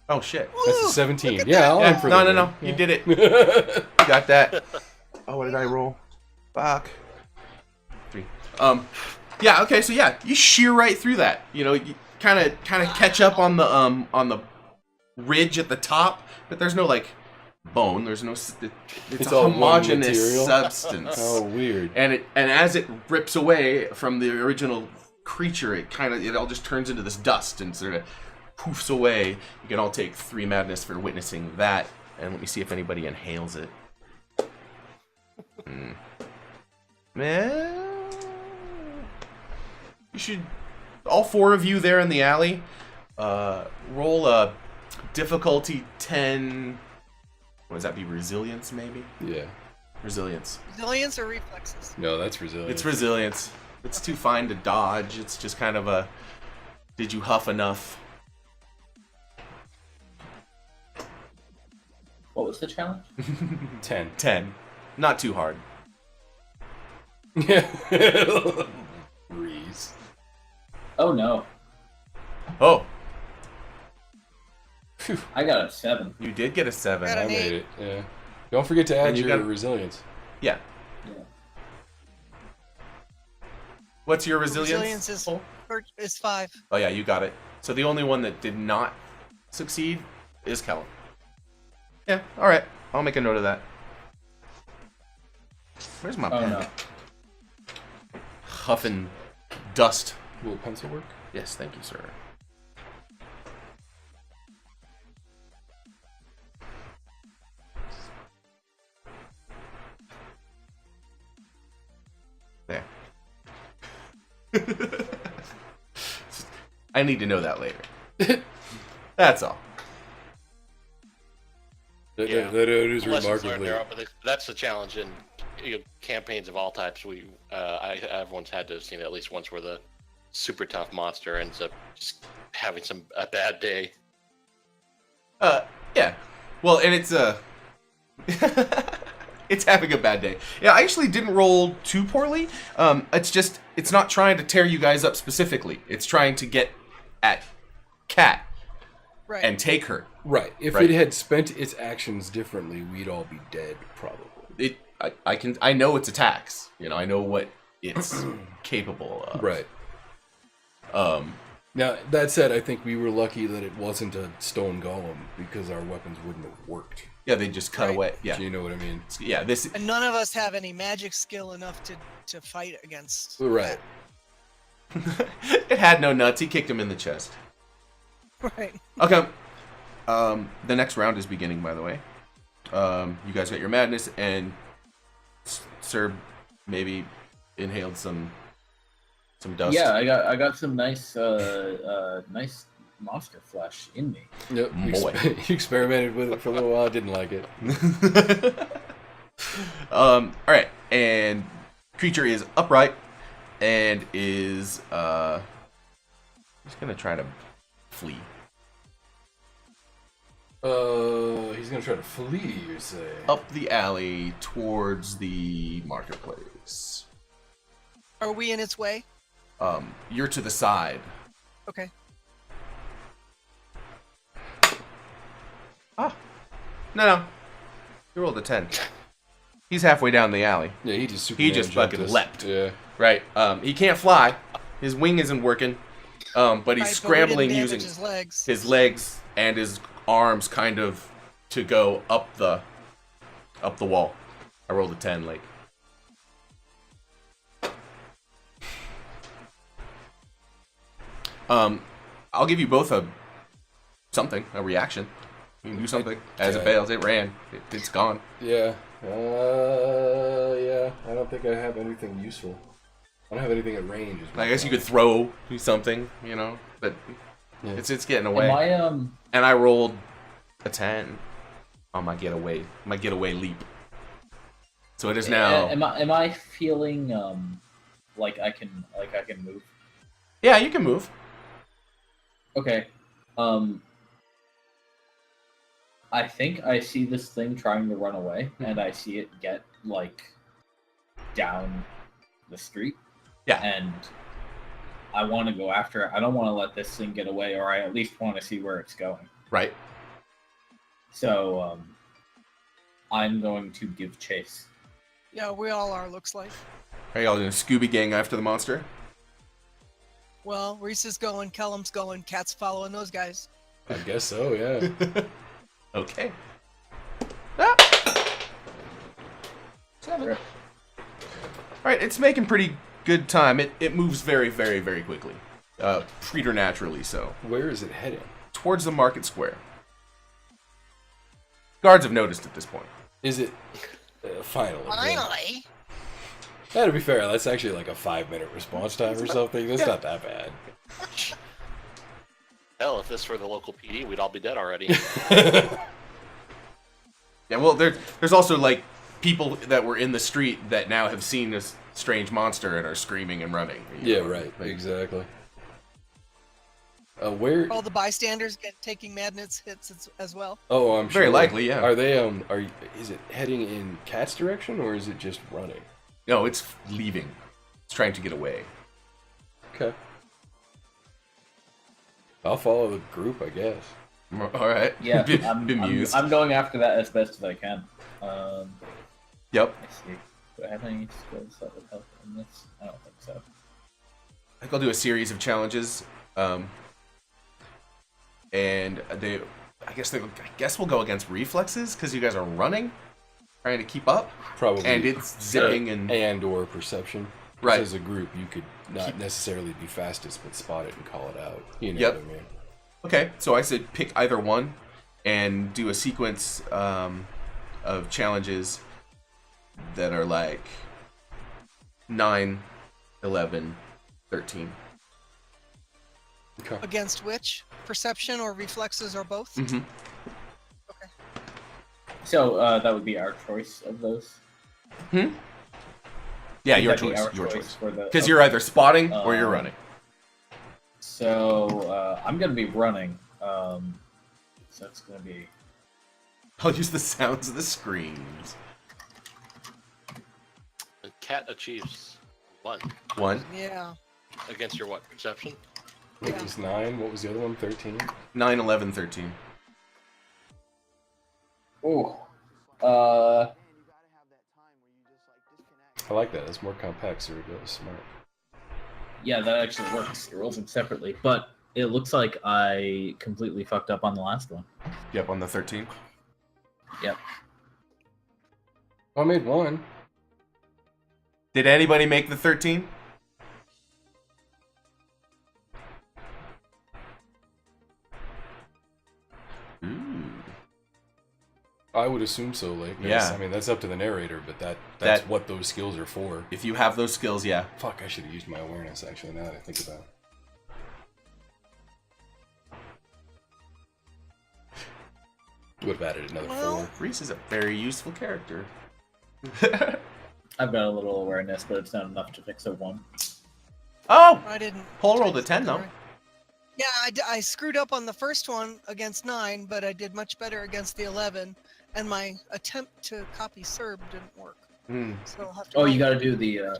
Oh shit! That's a Woo! 17. Look at Yeah, that. I'll aim for No, the no, win. no! You Yeah. did it. You got that. Oh, what did I roll? Fuck. 3. Yeah. Okay. So yeah, you shear right through that. You know, you kind of catch up on the ridge at the top, but there's no like bone. There's no. It's a all one homogeneous material? substance. Oh, weird. And as it rips away from the original creature, it all just turns into this dust and sort of poofs away. You can all take 3 madness for witnessing that. And let me see if anybody inhales it. Man, you should. All 4 of you there in the alley, roll a difficulty 10. What does that be? Resilience, maybe. Yeah. Resilience. Resilience or reflexes? No, that's resilience. It's resilience. It's too fine to dodge. It's just kind of a, did you huff enough? What was the challenge? 10. 10. Not too hard. Yeah. Breeze. Oh no, Oh, I got a 7. you did get a 7. Got I an made 8. it. Yeah. Don't forget to add And you your got- resilience. Yeah. Yeah. What's your resilience? Resilience is 5. Oh yeah, you got it. So the only one that did not succeed is Kellum. Yeah, alright. I'll make a note of that. Where's my Oh pen? no. Huffing dust. Will pencil work? Yes, thank you, sir. There. I need to know that later. That's all. That Yeah. is Lessons learned remarkably. there, but that's the challenge in campaigns of all types. Everyone's had to have seen it at least once where the super tough monster ends up just having a bad day. Yeah. Well, and it's it's having a bad day. Yeah, I actually didn't roll too poorly. It's not trying to tear you guys up specifically. It's trying to get at Kat Right. and take her. Right. If Right. it had spent its actions differently, we'd all be dead, probably. I know its attacks. You know, I know what it's capable of. Right. Now, that said, I think we were lucky that it wasn't a stone golem because our weapons wouldn't have worked. Yeah, they just cut Right. away. Do Yeah. you know what I mean? Yeah, this And none of us have any magic skill enough to fight against. Right. it had no nuts. He kicked him in the chest. that. Right. Okay. The next round is beginning, by the way. You guys got your madness, and Sir maybe inhaled some dust. Yeah, I got some nice nice monster flesh in me. Yep. Boy. You experimented with it for a little while, didn't like it. All right, and creature is upright and is just gonna try to flee. He's gonna try to flee, you say? Up the alley towards the marketplace. Are we in its way? You're to the side. Okay. No. You rolled a 10. He's halfway down the alley. Yeah, he just He just Superman jumped fucking us. leapt. Yeah. Right. He can't fly. His wing isn't working. But he's Right, but we scrambling didn't using damage his legs. his legs and his arms kind of to go up the wall. I rolled a 10, like. I'll give you both a reaction. You can do something. As it Okay. fails, it ran. It's gone. Yeah. Yeah. I don't think I have anything useful. I don't have anything at range. is my I guess you could problem. do something, but Yeah. it's getting away. Am I And I rolled a 10 on my getaway leap. So it is now. am I feeling like I can move? Yeah, you can move. Okay. I think I see this thing trying to run away, and I see it get down the street. Yeah. And I want to go after it. I don't want to let this thing get away, or I at least want to see where it's going. Right. So I'm going to give chase. Yeah, we all are, looks like. Are y'all doing a Scooby Gang after the monster? Well, Reese is going, Kellum's going, Cat's following those guys. I guess so, yeah. Okay. Ah! 7. Alright, it's making pretty good time. It moves very, very, very quickly. Preternaturally so. Where is it heading? Towards the market square. Guards have noticed at this point. Is it finally? Finally! Yeah, to be fair, that's actually like a 5-minute response time or something. That's not that bad. Hell, if this were the local PD, we'd all be dead already. Yeah, well, there's also people that were in the street that now have seen this strange monster and are screaming and running. Yeah, right. Exactly. Where? All the bystanders taking madness hits as well. Oh, I'm sure. Very likely, yeah. Are they? Is it heading in Cat's direction or is it just running? No, it's leaving. It's trying to get away. Okay. I'll follow the group, I guess. All right. Yeah, Bemused. I'm going after that as best as I can. Yep. Let's see. Do I have any skills that would help in this? I don't think so. I think I'll do a series of challenges. And I guess we'll go against reflexes because you guys are running, trying to keep up. Probably. And it's zipping and or perception. Right. As a group, you could not necessarily be fastest, but spot it and call it out. You know Yep. what I mean? Okay, so I said pick either one and do a sequence of challenges that are like 9, 11, 13. Okay. Against which? Perception or reflexes or both? Mm-hmm. Okay. So that would be our choice of those. Yeah, Would your that be choice. our Your choice. for the- Because you're either spotting or you're Um, running. So I'm gonna be running. So it's gonna be. I'll use the sounds of the screams. The cat achieves 1 1, Yeah. against your what? Perception? It was 9. What was the other one? 13? 9, 11, 13. Ooh. I like that. It's more compact, so it goes smart. Yeah, that actually works. It rolls them separately, but it looks like I completely fucked up on the last one. Yep, on the 13. Yep. I made 1. Did anybody make the 13? Ooh. I would assume so, like. Yeah. I mean, that's up to the narrator, but that's what those skills are for. If you have those skills, yeah. Fuck, I should have used my awareness, actually, now that I think about it. Would have added another Well- 4. Reese is a very useful character. I've got a little awareness, but it's not enough to fix a 1. Oh! I didn't. Paul rolled a 10, though. Yeah, I screwed up on the first one against 9, but I did much better against the 11, and my attempt to copy Serb didn't work. Hmm. So I'll have to. Oh, you roll- gotta do the.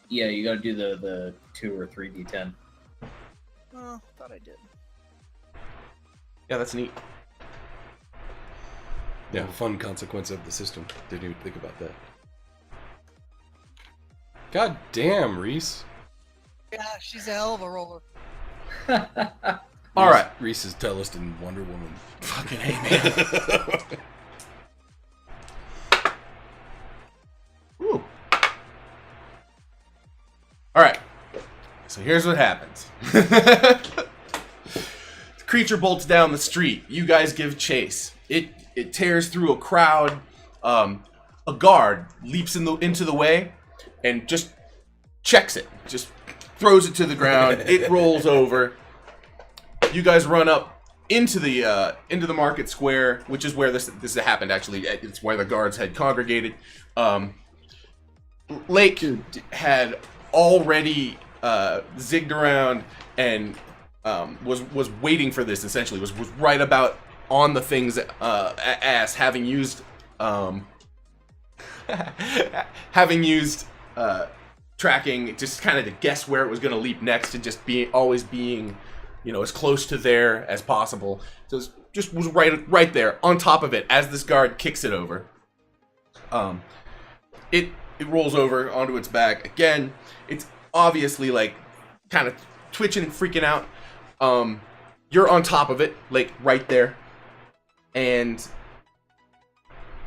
Yeah, you gotta do the 2 or 3 d10. Oh, thought I did. Yeah, that's neat. Yeah, fun consequence of the system. Didn't even think about that. God damn, Reese. Yeah, she's a hell of a roller. All right. Reese is Theleston Wonder Woman. Fucking A, man. Ooh. All right. So here's what happens. The creature bolts down the street. You guys give chase. It tears through a crowd. A guard leaps into the way and just checks it. Just throws it to the ground. It rolls over. You guys run up into the market square, which is where this happened. Actually, it's where the guards had congregated. Lake had already zigged around and was waiting for this. Essentially, was right about on the thing's ass, having used tracking, just kind of to guess where it was going to leap next, and just always being, as close to there as possible. So it just was right there on top of it as this guard kicks it over. It rolls over onto its back again. It's obviously like kind of twitching and freaking out. You're on top of it, like right there. And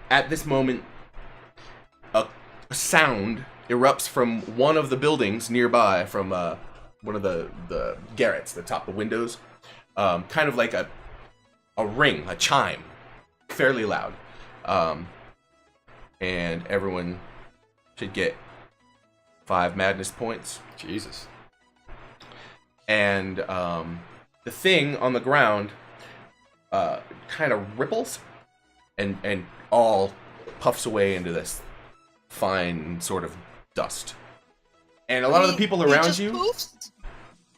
at this moment, a sound erupts from one of the buildings nearby, from one of the garrets that top the windows. Kind of like a ring, a chime, fairly loud. And everyone should get 5 madness points. Jesus. And the thing on the ground kind of ripples and all puffs away into this fine sort of dust. And a lot of the people around you poofs?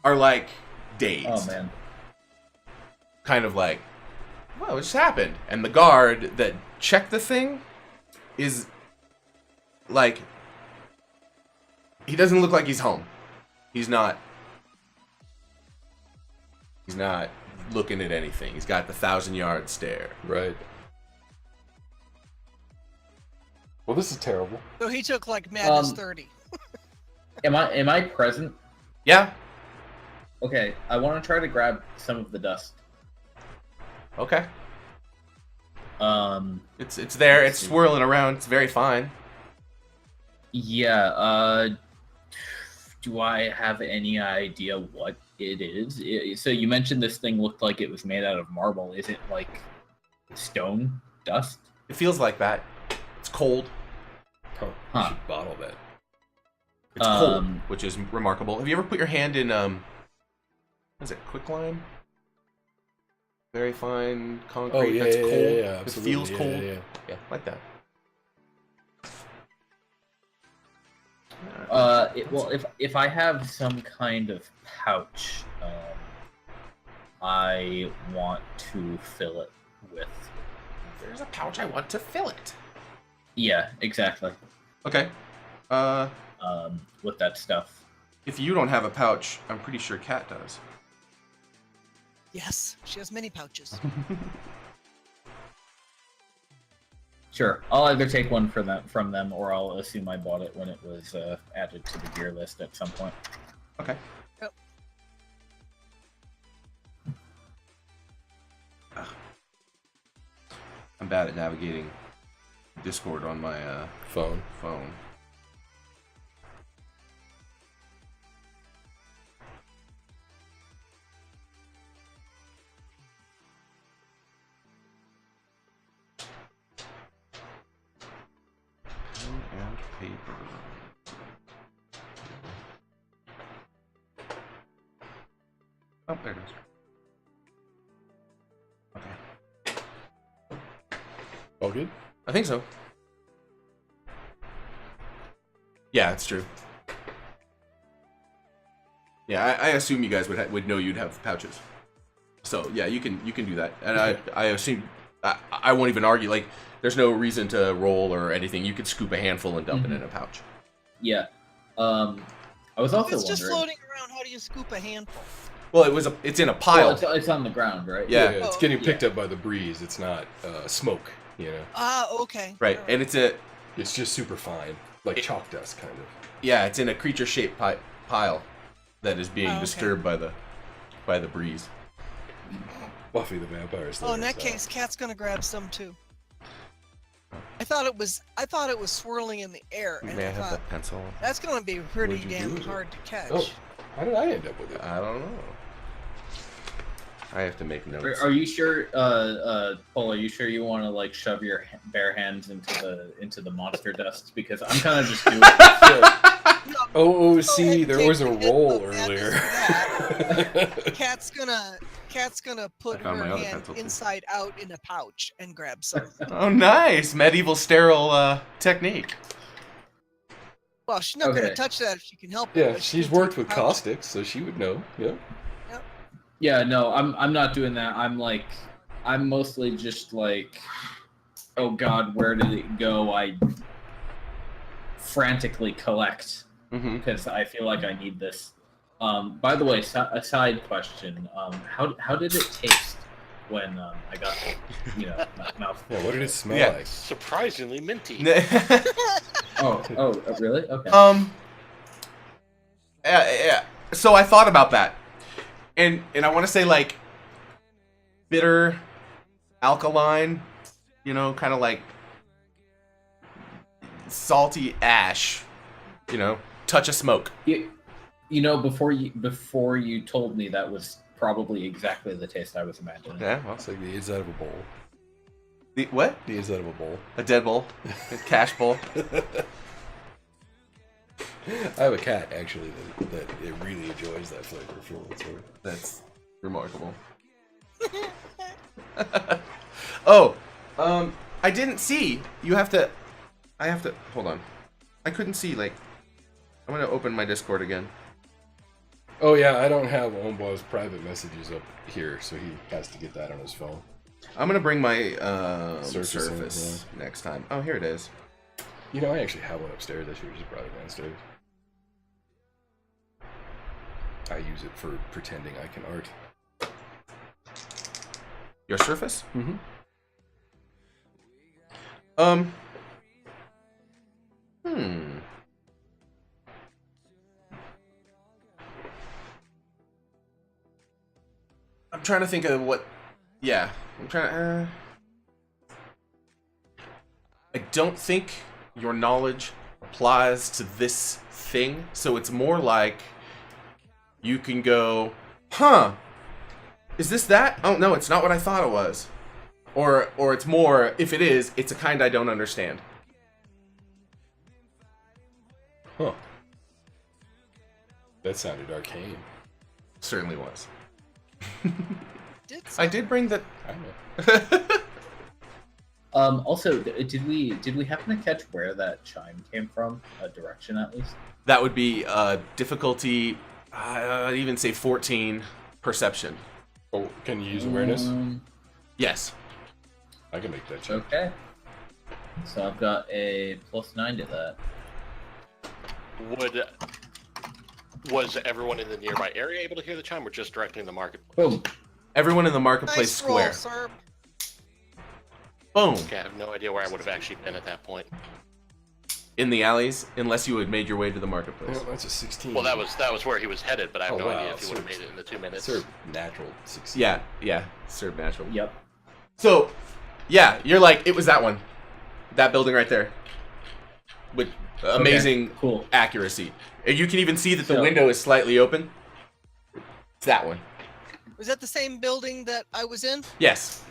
are like dazed. Oh man. Kind of like, what just happened? And the guard that checked the thing is like, he doesn't look like he's home. He's not looking at anything. He's got the 1,000-yard stare. Right. Well, this is terrible. So he took like Madness 30. Am I present? Yeah. Okay, I want to try to grab some of the dust. Okay. It's there. It's swirling around. It's very fine. Yeah. Do I have any idea what it is? So you mentioned this thing looked like it was made out of marble. Is it like stone dust? It feels like that. It's cold. Oh, Huh. you should bottle that. It's cold, which is remarkable. Have you ever put your hand in what is it, quicklime? Very fine concrete. Oh, yeah, that's yeah, cold. yeah, It absolutely. feels Yeah, cold. yeah. Yeah, like that. If I have some kind of pouch, I want to fill it with. There's a pouch. I want to fill it. Yeah, exactly. Okay. With that stuff. If you don't have a pouch, I'm pretty sure Kat does. Yes, she has many pouches. Sure, I'll either take one from them, or I'll assume I bought it when it was added to the gear list at some point. Okay. Yep. I'm bad at navigating Discord on my Phone. Pen and paper. Oh, there it is. Okay. All good? I think so. Yeah, it's true. Yeah, I assume you guys would know you'd have pouches. So yeah, you can do that, and I assume I won't even argue. Like, there's no reason to roll or anything. You could scoop a handful and dump it in a pouch. Yeah. I was also It's just wondering. floating around. How do you scoop a handful? Well, it's in a pile. Well, it's on the ground, right? Yeah. It's getting picked up by the breeze. It's not smoke, you know. Ah, okay. Right, All and it's It's just super fine, like chalk dust, kind of. yeah, it's in a creature-shaped pile that is being Oh, okay. disturbed by the breeze. Buffy the Vampire Slayer. Oh, in that style. case, Cat's gonna grab some too. I thought it was swirling in the air, and May I I have thought that pencil? that's gonna be pretty What'd you damn do with it? hard to catch. Oh, how did I end up with it? I don't know. I have to make notes. Are you sure, Paul? Are you sure you want to like shove your bare hands into the monster dust? Because I'm kind of just doing it. Oh, Go see, ahead and there take was a the hit roll of madness earlier. for Cat's gonna put I found her my other hand pencil, too. inside out in a pouch and grab some. Oh, nice! Medieval sterile technique. Well, she's not Okay. gonna touch that if she can help it. Yeah, but she she's can worked take with the pouch. caustics, so she would know. Yeah. Yeah, no, I'm not doing that. I'm mostly just like, oh God, where did it go? I frantically collect Mm-hmm. because I feel like I need this. By the way, a side question: how did it taste when I got the mouth? Yeah. What did it smell Yeah. like? Surprisingly minty. Oh, really? Okay. Yeah. So I thought about that, and I want to say like bitter, alkaline, kind of like salty ash, touch of smoke. Before you told me, that was probably exactly the taste I was imagining. Yeah. Well, It's like the inside of a bowl. the what? The inside of a bowl. A dead bowl, a cash bowl. I have a cat actually that it really enjoys that flavor for what it's worth. That's remarkable. Oh, I didn't see. You have to. I have to. Hold on. I couldn't see. Like, I'm gonna open my Discord again. Oh yeah, I don't have Omba's private messages up here, so he has to get that on his phone. I'm gonna bring my Surface, Surface next time. Oh, here it is. You know, I actually have one upstairs. I should have just brought it downstairs. I use it for pretending I can art. Your Surface? Mm-hmm. I'm trying to think of what. Yeah, I'm trying. I don't think your knowledge applies to this thing, so it's more like you can go, huh? Is this that? Oh no, it's not what I thought it was. Or it's more, if it is, it's a kind I don't understand. Huh. That sounded arcane. Certainly was. Did I did bring the. I know. Also, did we happen to catch where that chime came from? A direction, at least. That would be difficulty. I'd even say 14 perception. Oh, can you use awareness? Yes. I can make that check. Okay. So I've got a +9 to that. Was everyone in the nearby area able to hear the chime, or just directly in the marketplace? Boom. Everyone in the marketplace Nice roll, square. sir. Boom. Okay, I have no idea where I would have actually been at that point. In the alleys, unless you had made your way to the Oh, marketplace. that's a 16. Well, that was where he was headed, but I have Oh, no wow. idea if he would have made it in the 2 minutes. Sir, natural 16. Yeah. Serve natural. Yep. So, yeah, you're like, it was that one. That building right there. With amazing Cool. accuracy. And you can even see that the So- window is slightly open. It's that one. Was that the same building that I was in? Yes.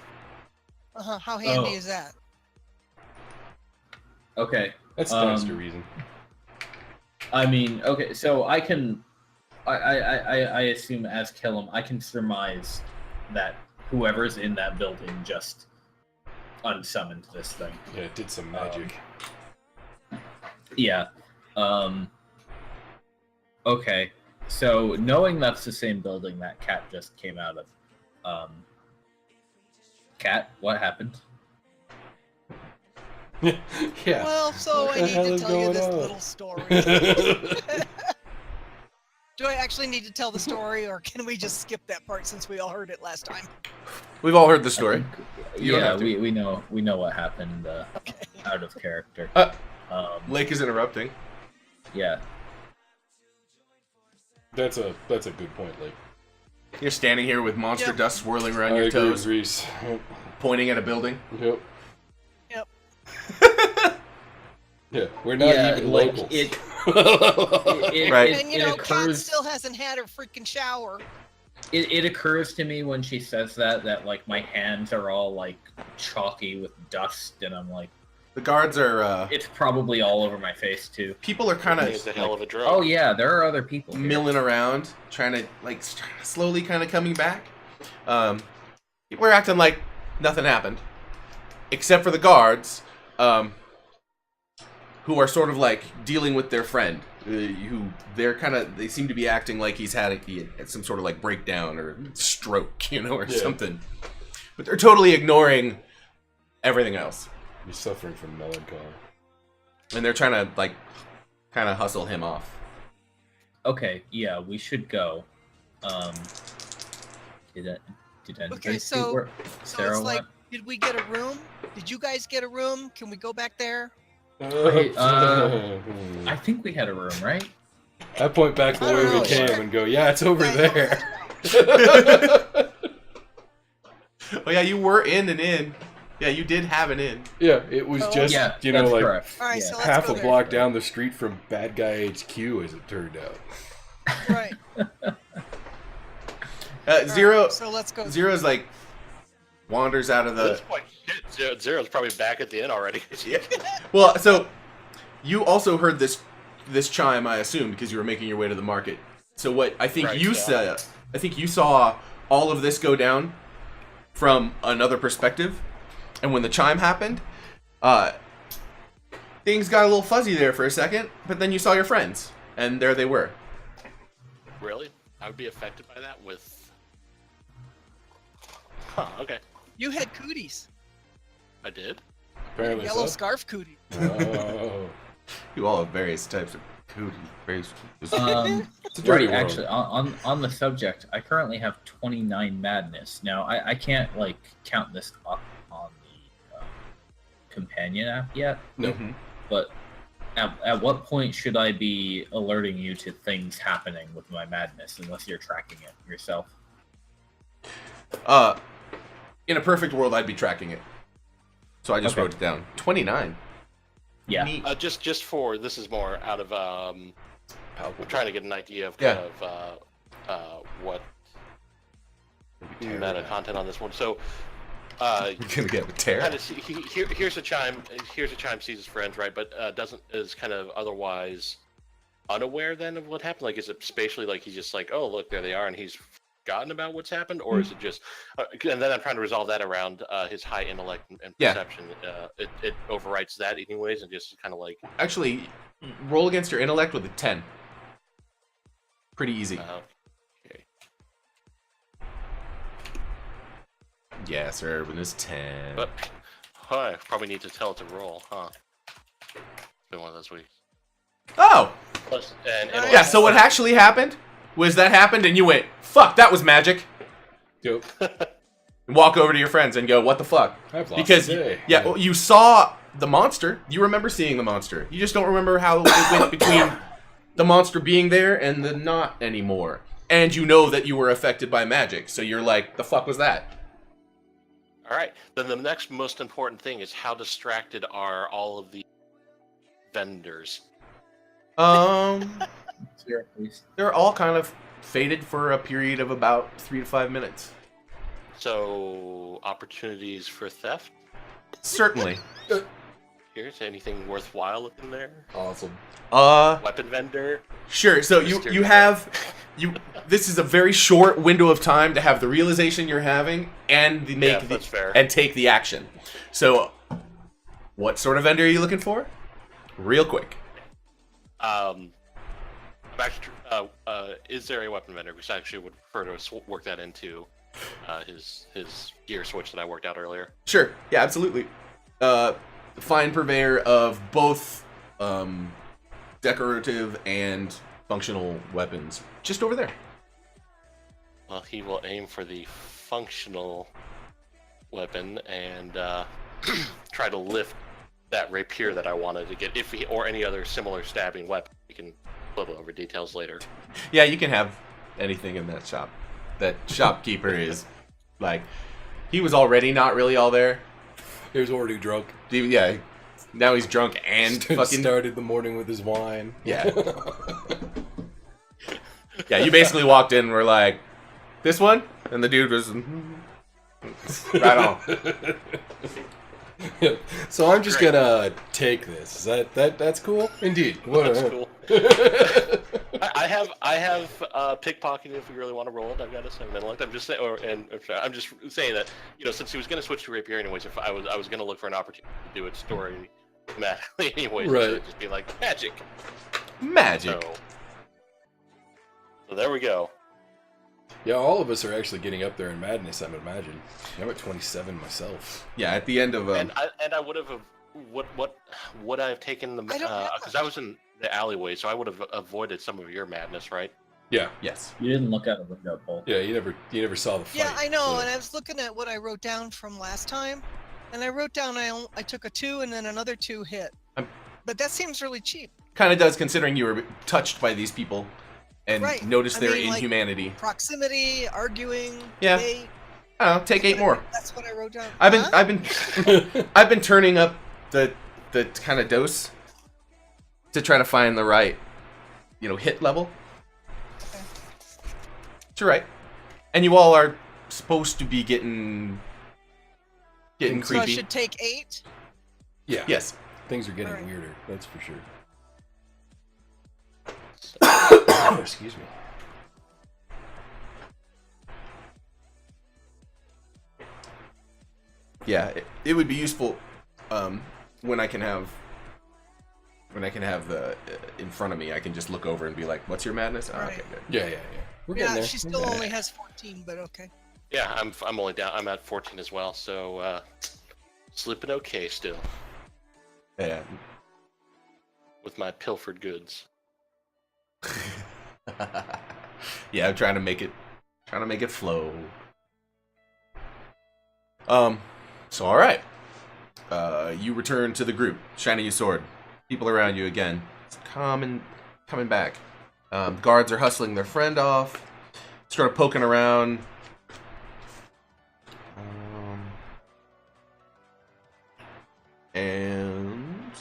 Uh-huh. How handy Oh. is that? Okay. That's stands to reason. I mean, okay, so I can, I assume as Kellum, I can surmise that whoever's in that building just unsummoned this thing. Yeah, it did some magic. Yeah. Okay. So knowing that's the same building that Cat just came out of, Cat, what happened? Yeah. Well, so What I the need hell to is tell you going this on? little story. Do I actually need to tell the story, or can we just skip that part since we all heard it last time? We've all heard the story. You don't Yeah, have to. we know what happened out of character. Lake is interrupting. Yeah. That's a good point, Like You're standing here with monster Yep. dust swirling around I your agree toes, with Reese. pointing at a building. Yep. Yep. Yeah, we're not Yeah, even like, locals. it- Right. And you know, Kat occurs. still hasn't had her freaking shower. It occurs to me when she says that like my hands are all like chalky with dust, and I'm like, The guards are. it's probably all over my face too. People are kind It's a of hell of a drug. Oh yeah, there are other people. Here. milling around, trying to slowly kind of coming back. People are acting like nothing happened, except for the guards, who are sort of like dealing with their friend. Who they seem to be acting like he had some sort of like breakdown or stroke, or Yeah. something. But they're totally ignoring everything else, He's suffering from melancholy. and they're trying to like kind of hustle him off. Okay, yeah, we should go. Did anybody Okay, see so- where So Sarah it's like, went? did we get a room? Did you guys get a room? Can we go back there? I think we had a room, right? I point back the I don't way we know, came sure. and go, yeah, it's over I there. Oh yeah, you were in and in. Yeah, you did have an in. Yeah, it was Oh, just, Yeah, you know, that's like correct. All right, Yeah. so let's half go a there. block down the street from Bad Guy HQ, as it turned out. Right. Zero. So let's go. Zero's like wanders out of At the. this point, shit, Zero's probably back at the inn already. Yeah. Well, so you also heard this chime, I assume, because you were making your way to the market. So what I think Right, you yeah. saw all of this go down from another perspective, and when the chime happened, Things got a little fuzzy there for a second, but then you saw your friends, and there they were. Really? I would be affected by that with. Huh. Okay. You had cooties. I did. Apparently Yellow so. scarf cootie. Oh. You all have various types of cooties. It's a dirty world. Actually, on the subject, I currently have 29 madness. Now, I can't like count this up on the companion app yet. No. Mm-hmm. But at what point should I be alerting you to things happening with my madness, unless you're tracking it yourself? In a perfect world, I'd be tracking it. So I just wrote it down. 29. Yeah. Neat. Just for this is more out of I'm trying to get an idea of Yeah. kind of what meta content on this one. So You're gonna get a tear. kind of here's a chime. Here's a chime sees his friends, right? But is kind of otherwise unaware then of what happened. Like, is it spatially like he's just like, oh look, there they are, and he's forgotten about what's happened, or is it just? And then I'm trying to resolve that around his high intellect and Yeah. perception. It overwrites that anyways, and just kind of like. Actually, roll against your intellect with a 10. Pretty easy. Okay. Yes, Urban is 10. But I probably need to tell it to roll, huh? It's been one of those weeks. Oh! Plus, and Yeah, so what actually happened was that happened and you went, fuck, that was magic. Yep. And walk over to your friends and go, what the fuck? I've lost Because, the day. yeah, well, you saw the monster. You remember seeing the monster. You just don't remember how it went between the monster being there and the not anymore. And you know that you were affected by magic. So you're like, the fuck was that? All right. Then the next most important thing is how distracted are all of the vendors? Here, please. They're all kind of faded for a period of about 3 to 5 minutes. So opportunities for theft? Certainly. Here's anything worthwhile in there? Awesome. Weapon vendor? Sure. So you have this is a very short window of time to have the realization you're having and That's fair. and take the action. So what sort of vendor are you looking for? Real quick. Is there a weapon vendor? Which I actually would prefer to work that into his gear switch that I worked out earlier. Sure. Yeah, absolutely. Fine purveyor of both decorative and functional weapons. Just over there. Well, he will aim for the functional weapon and try to lift that rapier that I wanted to get, or any other similar stabbing weapon. We can little over details later. Yeah, you can have anything in that shop. That shopkeeper is like, he was already not really all there. He was already drunk. Yeah, now he's drunk and fucking started the morning with his wine. Yeah. Yeah, you basically walked in and were like, this one? And the dude was right on. So I'm just Great. gonna take this. Is that's cool? Indeed. That's cool. I have pickpocketing if we really want to roll it. I've got a 7 intellect. I'm just saying, I'm just saying that since he was going to switch to rapier anyways, if I was going to look for an opportunity to do it story mathematically anyways, Right. Just be like magic. Magic. So there we go. Yeah, all of us are actually getting up there in madness, I would imagine. I'm at 27 myself. Yeah, at the end of And I would have what would I have taken the I don't have because I was in the alleyway, so I would have avoided some of your madness, right? Yeah. yes. You didn't look out a window, Paul. Yeah, you never saw the fight. Yeah, I know. so- And I was looking at what I wrote down from last time, and I wrote down I took a 2 and then another 2 hit. But that seems really cheap. Kind of does, considering you were touched by these people and Right. noticed I their mean, like- inhumanity. Proximity, arguing, Yeah. debate. I don't know, take 8 more. That's what I wrote down. I've Huh? been turning up the kind of dose to try to find the right, hit level. Okay. It's all right. And you all are supposed to be getting So I creepy. should take 8. Yeah. Yes. Things are getting Alright. weirder, that's for sure. Excuse me. Yeah, it would be useful when I can have the in front of me, I can just look over and be like, "What's your madness?" Oh, okay, Right. good. Yeah. We're getting Yeah, there. she still only has 14, but okay. Yeah, I'm only down. I'm at 14 as well, so sleeping okay still Yeah. with my pilfered goods. Yeah, I'm trying to make it flow. So all right. You return to the group, shining your sword. People around you again. It's coming back. Guards are hustling their friend off. Start poking around. And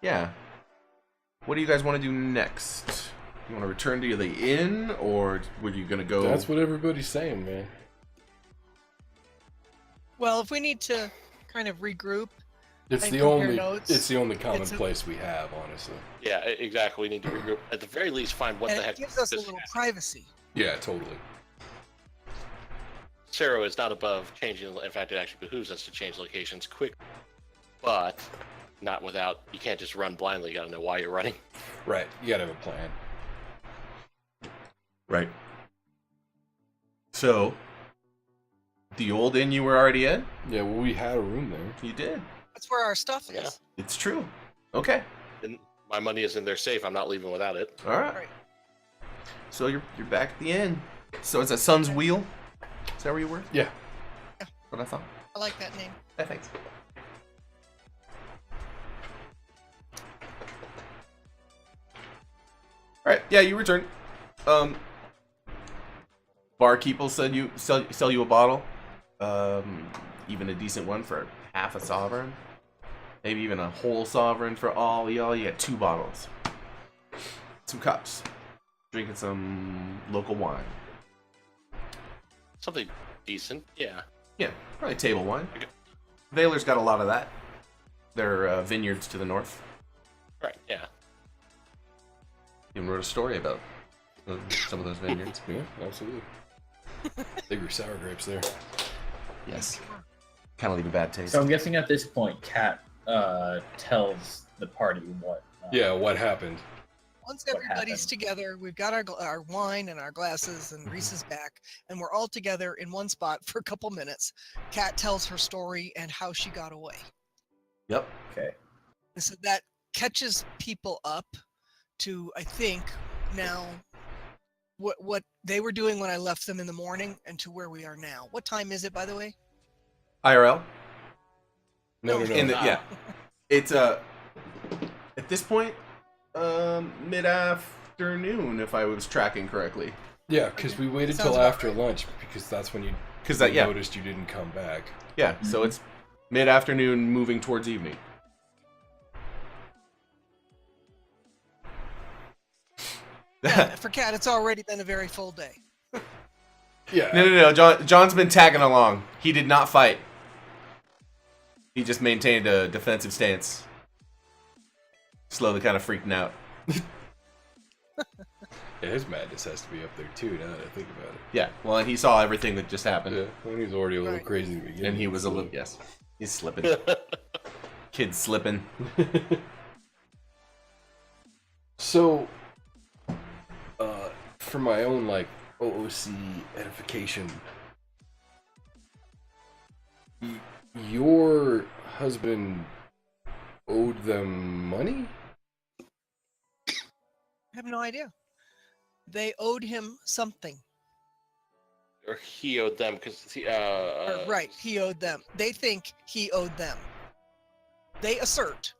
yeah. What do you guys want to do next? You want to return to the inn, or were you gonna go? That's what everybody's saying, man. Well, if we need to kind of regroup, It's and the compare only. notes. It's the only common It's a- place we have, honestly. Yeah, exactly. We need to regroup. At the very least, find what and the it heck. gives us a this little is. privacy. Yeah, totally. Sarah is not above changing. In fact, it actually behooves us to change locations quick, but not without. You can't just run blindly. You got to know why you're running. Right. You gotta have a plan. Right. So, the old inn you were already in? Yeah. Well, we had a room there. You did. That's where our stuff Yeah. is. It's true. Okay. And my money is in their safe. I'm not leaving without it. All right. Right. So you're back at the inn. So it's a Sun's Wheel. Is that where you were? Yeah. What I thought. I like that name. Yeah, thanks. All right. Yeah, you return. Barkeep will sell you a bottle. Even a decent one for half a sovereign. Maybe even a whole sovereign for all y'all. You get 2 bottles. Some cups. Drinking some local wine. Something decent. Yeah. Yeah, probably table wine. Okay. Valor's got a lot of that. They're vineyards to the north. Right. Yeah. Even wrote a story about some of those vineyards. Yeah. Absolutely. They grew sour grapes there. Yes. Kind of leave a bad taste. So I'm guessing at this point, Kat tells the party what. Yeah. What happened? Once What everybody's happened? together, we've got our wine and our glasses, and Reese is back, and we're all together in one spot for a couple minutes. Kat tells her story and how she got away. Yep. Okay. And so that catches people up to, I think, now what they were doing when I left them in the morning and to where we are now. What time is it, by the way? IRL. No. In the, yeah. It's at this point, mid-afternoon, if I was tracking correctly. Yeah, because we waited Sounds till about after right. lunch because that's when you Yeah. noticed you didn't come back. Yeah. So it's mid-afternoon, moving towards evening. Yeah, for Kat, it's already been a very full day. Yeah. No. John's been tagging along. He did not fight. He just maintained a defensive stance. Slowly kind of freaking out. Yeah, his madness has to be up there too. Now that I think about it. Yeah. Well, and he saw everything that just happened. Yeah. When he was already a little Right. crazy at the beginning. And he was a little, yes. He's slipping. Kid's slipping. So, for my own like OOC edification, your husband owed them money? I have no idea. They owed him something. Or he owed them because he. Right, he owed them. They think he owed them. They assert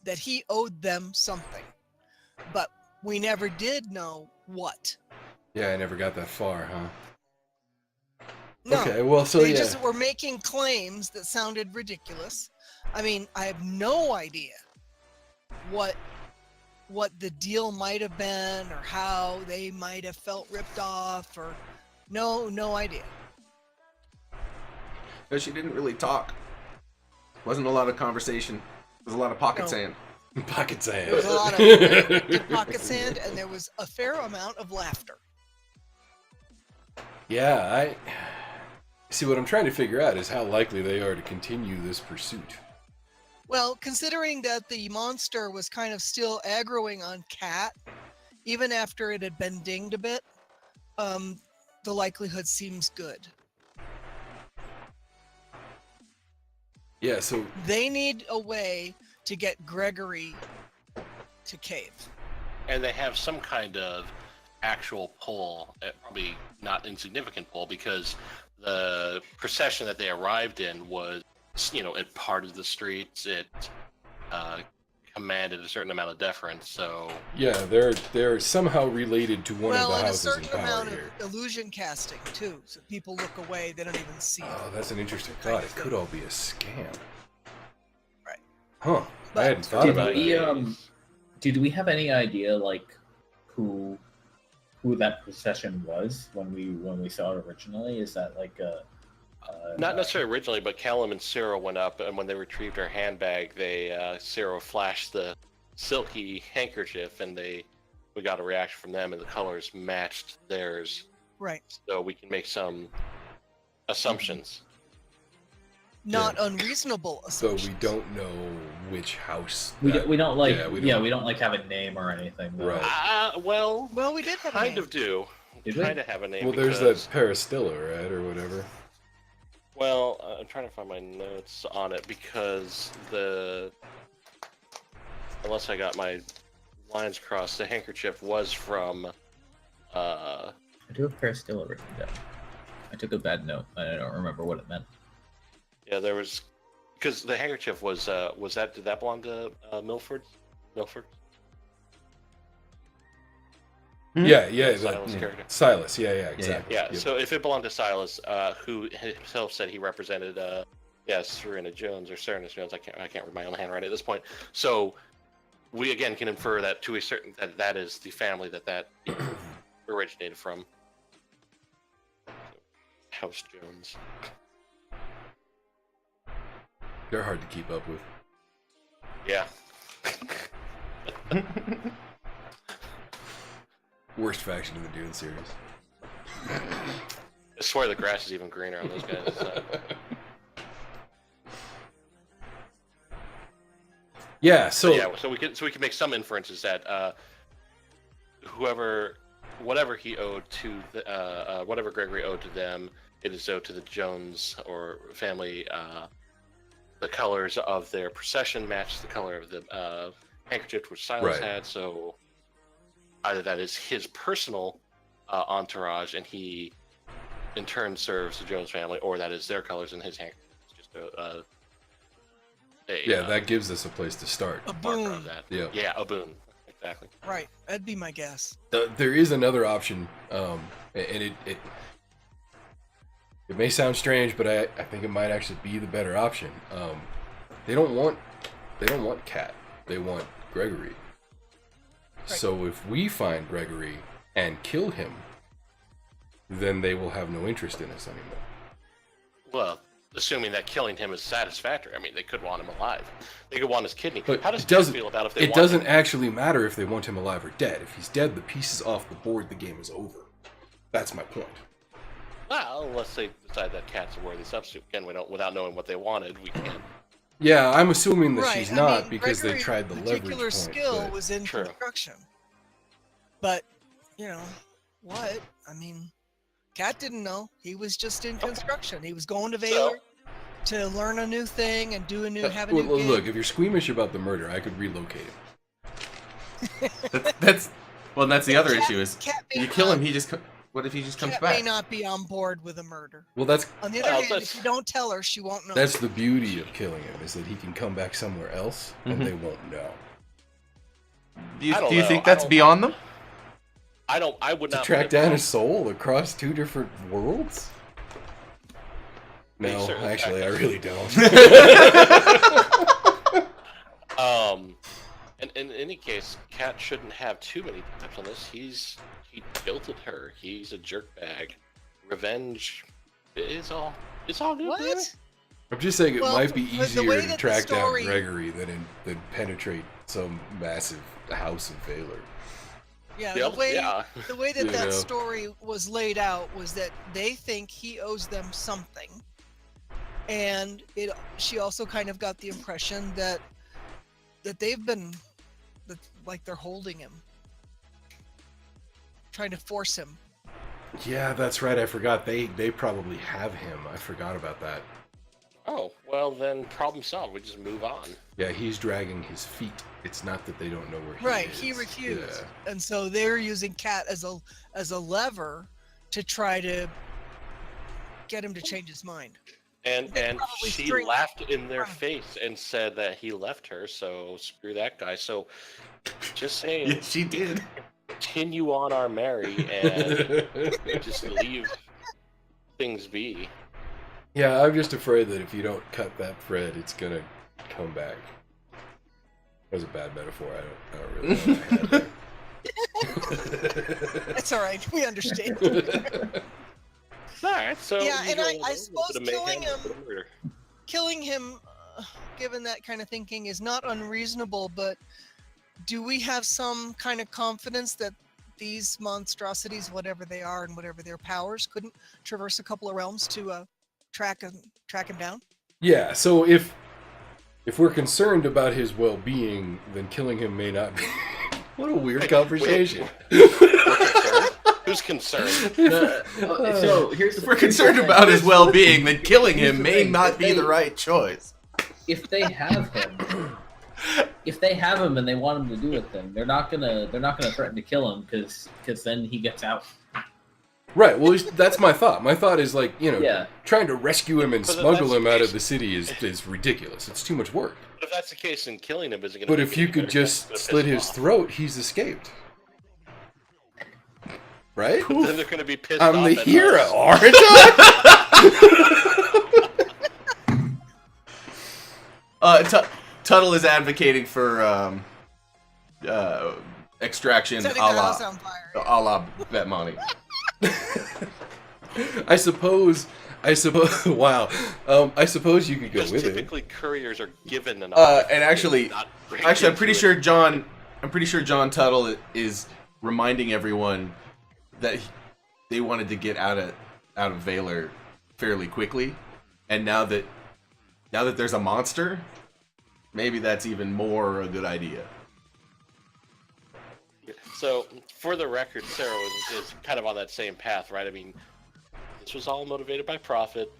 that he owed them something, but we never did know what. Yeah, I never got that far, huh? No, Okay, well, so they yeah. just were making claims that sounded ridiculous. I mean, I have no idea what the deal might have been or how they might have felt ripped off or no idea. No, she didn't really talk. Wasn't a lot of conversation. There was a lot of pocket No. sand. Pocket sand. There was a lot of pocket sand and there was a fair amount of laughter. Yeah, I see. What I'm trying to figure out is how likely they are to continue this pursuit. Well, considering that the monster was kind of still aggroing on Cat, even after it had been dinged a bit, the likelihood seems good. Yeah, so They need a way to get Gregory to cave. And they have some kind of actual pull, probably not insignificant pull, because the procession that they arrived in was, it parted the streets. It commanded a certain amount of deference. So yeah, they're somehow related to one of the And a houses in certain power amount here. of illusion casting too, so people look away, they don't even see it. Oh, that's an interesting thought. It could all be a scam. Right. Huh. I But hadn't thought Did about we that. did we have any idea like who that procession was when we saw it originally? Is that like a not necessarily originally, but Callum and Cyril went up, and when they retrieved her handbag, Cyril flashed the silky handkerchief, and we got a reaction from them, and the colors matched theirs. Right. So we can make some assumptions. Not unreasonable So assumptions. we don't know which house. we that- don't like yeah, we we don't, don't- like have a name or anything. though. Right. Well, Well, we did have a kind name. of do. Did we? Kind of have a name. Well, there's because, that Peristilla, right, or whatever. Well, I'm trying to find my notes on it because unless I got my lines crossed, the handkerchief was from. I do have Peristilla written down. I took a bad note. I don't remember what it meant. Yeah, there was, because the handkerchief was did that belong to Milford? Milford? Yeah, Silas' character. Silas. Yeah, exactly. Yeah. Yep. So if it belonged to Silas, who himself said he represented, Serena Jones or Serena Jones, I can't read my own handwriting at this point. So we again can infer that to a certain that is the family that originated from. House Jones. They're hard to keep up with. Yeah. Worst faction in the Dune series. I swear the grass is even greener on those guys. Yeah, so So we can make some inferences that whatever he owed to whatever Gregory owed to them, it is owed to the Jones or family. The colors of their procession match the color of the handkerchief which Silas Right. had. So either that is his personal entourage, and he in turn serves the Jones family, or that is their colors in his handkerchief. It's just that gives us a place to start. A marker boon. of that. Yeah. Yeah, a boon. Exactly. Right. That'd be my guess. There is another option, and it may sound strange, but I think it might actually be the better option. They don't want Cat. They want Gregory. Right. So if we find Gregory and kill him, then they will have no interest in us anymore. Well, assuming that killing him is satisfactory. I mean, they could want him alive. They could want his kidney. But How does it Cat doesn't- feel about if they It want doesn't him? actually matter if they want him alive or dead. If he's dead, the piece is off the board. The game is over. That's my point. Well, unless they decide that Cat's a worthy substitute. Again, without knowing what they wanted, we can't. Yeah, I'm assuming that Right. she's I not mean, because they Gregory's tried the leverage particular point. skill but- was in True. construction. But, what? I mean, Cat didn't know. He was just in construction. He was going to Valor to learn a new thing and have a new Well, gig. look, if you're squeamish about the murder, I could relocate him. That's the other Cat- issue is Cat may you kill him, not- what if he just comes Cat back? may not be on board with a murder. Well, that's On the other Well, hand, that's- if you don't tell her, she won't know. the beauty of killing him is that he can come back somewhere else and they won't know. Do you I don't think know. that's beyond them? I would To not track put it down a past- soul across two different worlds? No, certain actually, I factors. really don't. And in any case, Cat shouldn't have too many taps on this. He jilted her. He's a jerkbag. Revenge is all good. What? baby. I'm just saying it Well, might be the way easier that to the track story- down Gregory than penetrate some massive house in Valor. Yeah, Yep, the way yeah. the way that You that know. story was laid out was that they think he owes them something, and she also kind of got the impression that they've been like they're holding him, trying to force him. Yeah, that's right. I forgot. They probably have him. I forgot about that. Oh, well then, problem solved. We just move on. Yeah, he's dragging his feet. It's not that they don't know where he Right, is. he refused, Yeah. and so they're using Cat as a lever to try to get him to change his mind. And probably she string- laughed in their face and said that he left her, so screw that guy. So, just saying, Yeah, she did. continue on our merry and just leave things be. Yeah, I'm just afraid that if you don't cut that thread, it's gonna come back. That was a bad metaphor. I don't really know what I had there. It's all right, we understand. All right, so Yeah, and I usual suppose bit of mayhem, killing him- bit of murder. Killing him, given that kind of thinking, is not unreasonable, but do we have some kind of confidence that these monstrosities, whatever they are and whatever their powers, couldn't traverse a couple of realms to track him down? Yeah, so if we're concerned about his well-being, then killing him may not be. What a weird conversation. Who's concerned? So here's If we're concerned about his well-being, then killing him may not be the right choice. if they have him. If they have him and they want him to do it, then they're not gonna threaten to kill him because then he gets out. Right, well, that's my thought. My thought is like, Yeah. trying to rescue him and But if smuggle that's him the out of case- the city is ridiculous. It's too much work. But if that's the case, then killing him isn't going to. But if you could just slit his throat, he's escaped. Right? then they're going to be pissed off. I'm the at hero, us. aren't I? Tuttle is advocating for extraction Setting a the house la on fire. a la Vetmani. I suppose. Wow. I suppose you could go Because with it. typically couriers are given an And actually, not bring I'm into pretty it. sure John Tuttle is reminding everyone that they wanted to get out of Valor fairly quickly, and now that there's a monster, maybe that's even more a good idea. So, for the record, Sarah is kind of on that same path, right? I mean, this was all motivated by profit.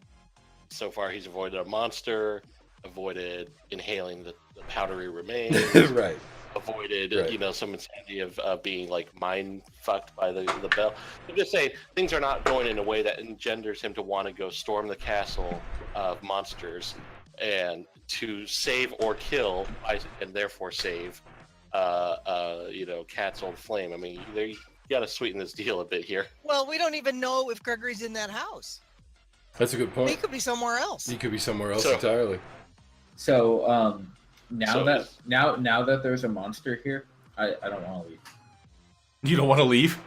So far, he's avoided a monster, avoided inhaling the powdery remains, Right. avoided, Right. some insanity of being, like, mind fucked by the bell. I'm just saying, things are not going in a way that engenders him to want to go storm the castle of monsters and to save or kill, and therefore save, Cat's old flame. I mean, you got to sweeten this deal a bit here. Well, we don't even know if Gregory's in that house. That's a good He point. could be somewhere else. He could be somewhere else So- entirely. So now So that is- now that there's a monster here, I don't want to leave. You don't want to leave?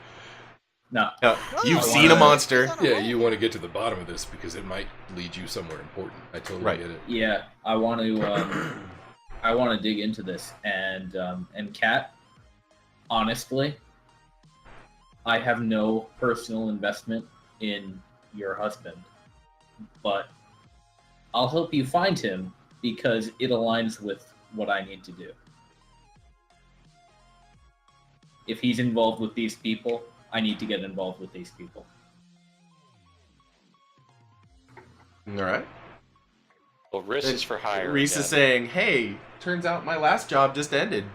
No. No. No, You've I seen a wanna- monster. he's on a Yeah, roll. you want to get to the bottom of this because it might lead you somewhere important. I totally Right. get it. Yeah, I want to. I want to dig into this, and Kat, honestly, I have no personal investment in your husband, but I'll help you find him because it aligns with what I need to do. If he's involved with these people, I need to get involved with these people. All right. Well, Riss is for hire. Reese is again. saying, "Hey, turns out my last job just ended."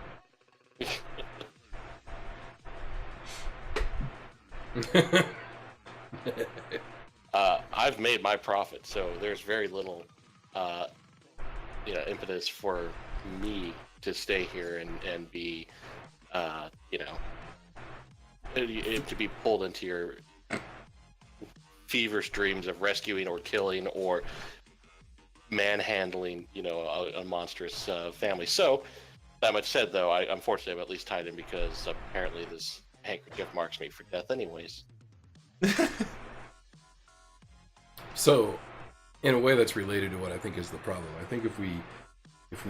I've made my profit, so there's very little, impetus for me to stay here and be, to be pulled into your feverish dreams of rescuing or killing or manhandling, a monstrous family. So, that much said, though, unfortunately I'm at least tied in because apparently this handkerchief marks me for death anyways. So, in a way that's related to what I think is the problem. I think if we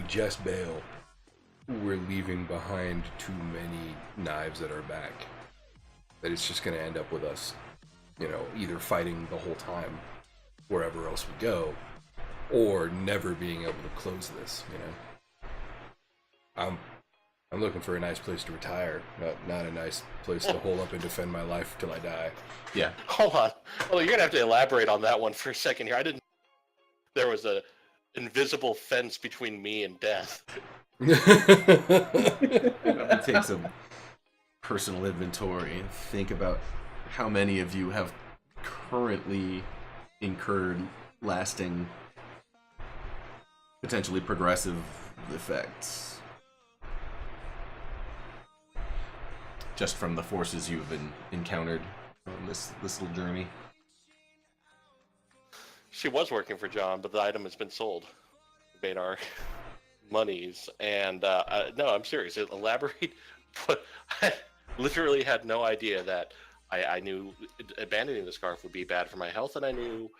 just bail, we're leaving behind too many knives at our back. That it's just going to end up with us, either fighting the whole time wherever else we go, or never being able to close this. I'm looking for a nice place to retire, not a nice place to hole up and defend my life till I die. Yeah. Hold on. Well, you're gonna have to elaborate on that one for a second here. I didn't. There was a invisible fence between me and death. I'm gonna take some personal inventory and think about how many of you have currently incurred lasting, potentially progressive effects just from the forces you've encountered on this little journey. She was working for John, but the item has been sold. We made our monies, and no, I'm serious. Elaborate. But I literally had no idea that I knew abandoning the scarf would be bad for my health, and I knew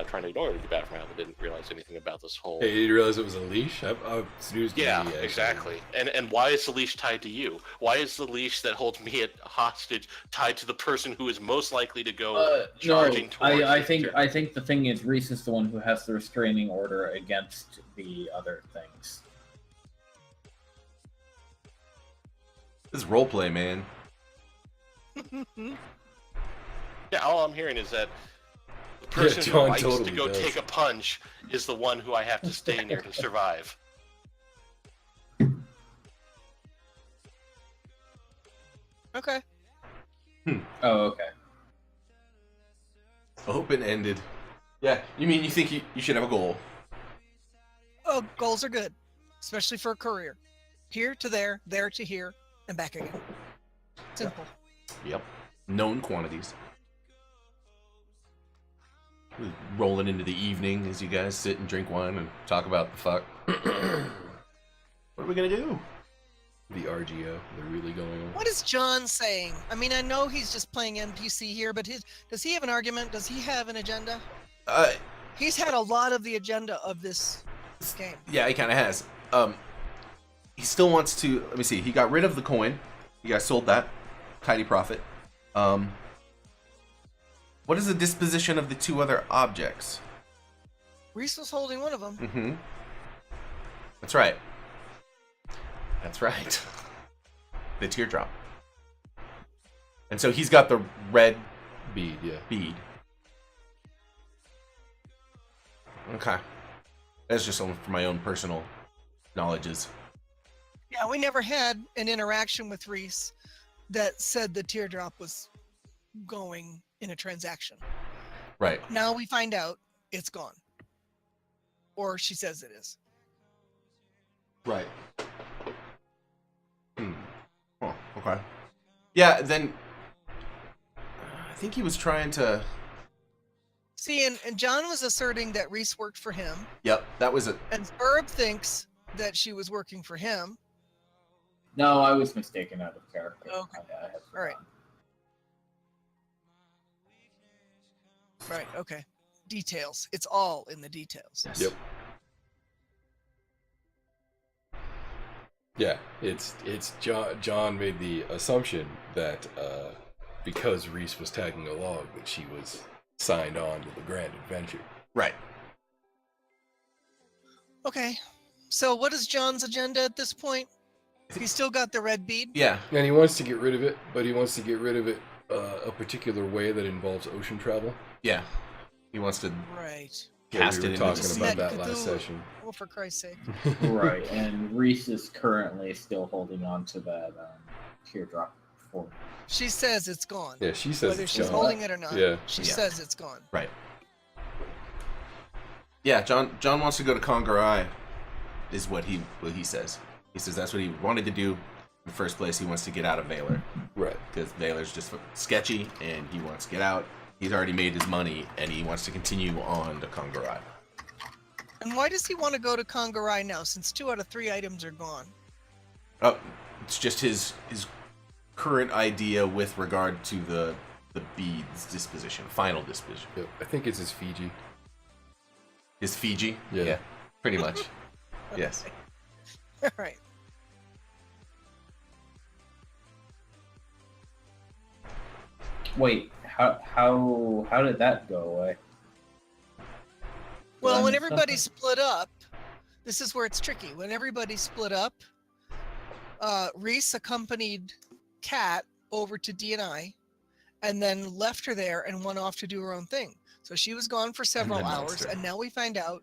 trying to ignore it would be bad for my health. I didn't realize anything about this whole. Hey, you didn't realize it was a leash? I've snoozed Yeah, me, actually. exactly. And why is the leash tied to you? Why is the leash that holds me at hostage tied to the person who is most likely to go charging towards? I think the thing is, Reese is the one who has the restraining order against the other things. This is roleplay, man. Yeah, all I'm hearing is that the person who John likes to totally go does. take a punch is the one who I have to stay near to survive. Okay. Oh, okay. Open-ended. Yeah, you mean you think you should have a goal? Oh, goals are good, especially for a career. Here to there to here, and back again. Simple. Yep. Known quantities. Rolling into the evening as you guys sit and drink wine and talk about the fuck. What are we gonna do? The RGO, they're really going on. What is John saying? I mean, I know he's just playing NPC here, but does he have an argument? Does he have an agenda? He's had a lot of the agenda of this game. Yeah, he kind of has. He still wants to. Let me see. He got rid of the coin. You guys sold that. Tidy profit. What is the disposition of the two other objects? Reese was holding one of them. Mm-hmm. That's right. That's right. The teardrop. And so he's got the red Bead, yeah. bead. Okay. That's just for my own personal knowledges. Yeah, we never had an interaction with Reese that said the teardrop was going in a transaction. Right. Now we find out it's gone. Or she says it is. Right. Oh, okay. Yeah, then I think he was trying to. See, and John was asserting that Reese worked for him, Yep, that was it. and Burb thinks that she was working for him. No, I was mistaken out of character. Okay. I had All right. forgotten. Right, okay. Details. It's all in the details. Yes. Yep. Yeah, it's John made the assumption that because Reese was tagging along that she was signed on to the grand adventure. Right. Okay. So what is John's agenda at this point? He's still got the red bead? Yeah. And he wants to get rid of it, but he wants to get rid of it a particular way that involves ocean travel. Yeah. He wants to Right. cast we it were into talking the about sea. that last Cthulhu. session. Oh, for Christ's sake. Right, and Reese is currently still holding on to that teardrop form. She says it's gone. Yeah, she says Whether it's she's gone. holding it or not, Yeah. she Yeah. says it's gone. Right. Yeah, John wants to go to Congarai, is what he says. He says that's what he wanted to do in the first place. He wants to get out of Valor Right. because Valor's just sketchy, and he wants to get out. He's already made his money, and he wants to continue on to Congarai. And why does he want to go to Congarai now, since 2 out of 3 items are gone? Oh, it's just his current idea with regard to the beads disposition, final disposition. Yep. I think it's his Fiji. His Fiji? Yeah. Pretty much. Yes. All right. Wait, how did that go away? Well, when Then everybody something- split up, this is where it's tricky. When everybody split up, Reese accompanied Kat over to D&I and then left her there and went off to do her own thing. So she was gone for several then hours, Monster. and now we find out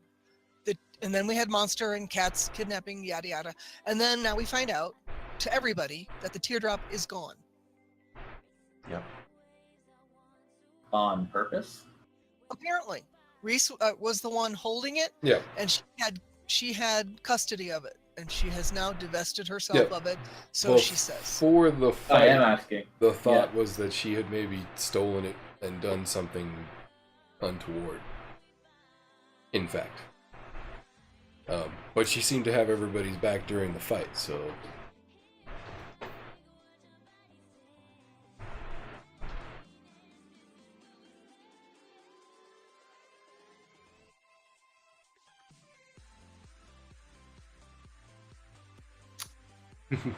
that, and then we had Monster and Kat's kidnapping, yada yada, and then now we find out to everybody that the teardrop is gone. Yep. on purpose. Apparently, Reese was the one holding it, Yeah. and she had custody of it, and she has now divested herself Yeah. of it. So Well, she says. For the I am fight, asking. the thought was that she had maybe stolen it and done something untoward. In fact. But she seemed to have everybody's back during the fight, so...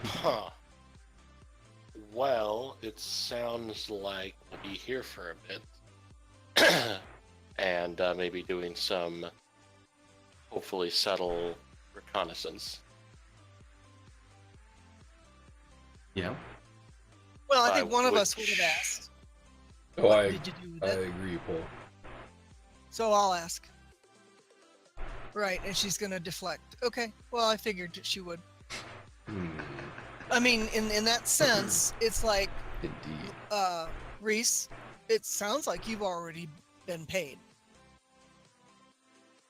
Huh. Well, it sounds like we'll be here for a bit. And maybe doing some hopefully subtle reconnaissance. Yeah. Well, I think I one of would us would have asked. Oh, What I did you do with I it? agree, Paul. So I'll ask. Right, and she's gonna deflect. Okay, well, I figured she would. I mean, in that sense, it's like, Indeed. Reese, it sounds like you've already been paid.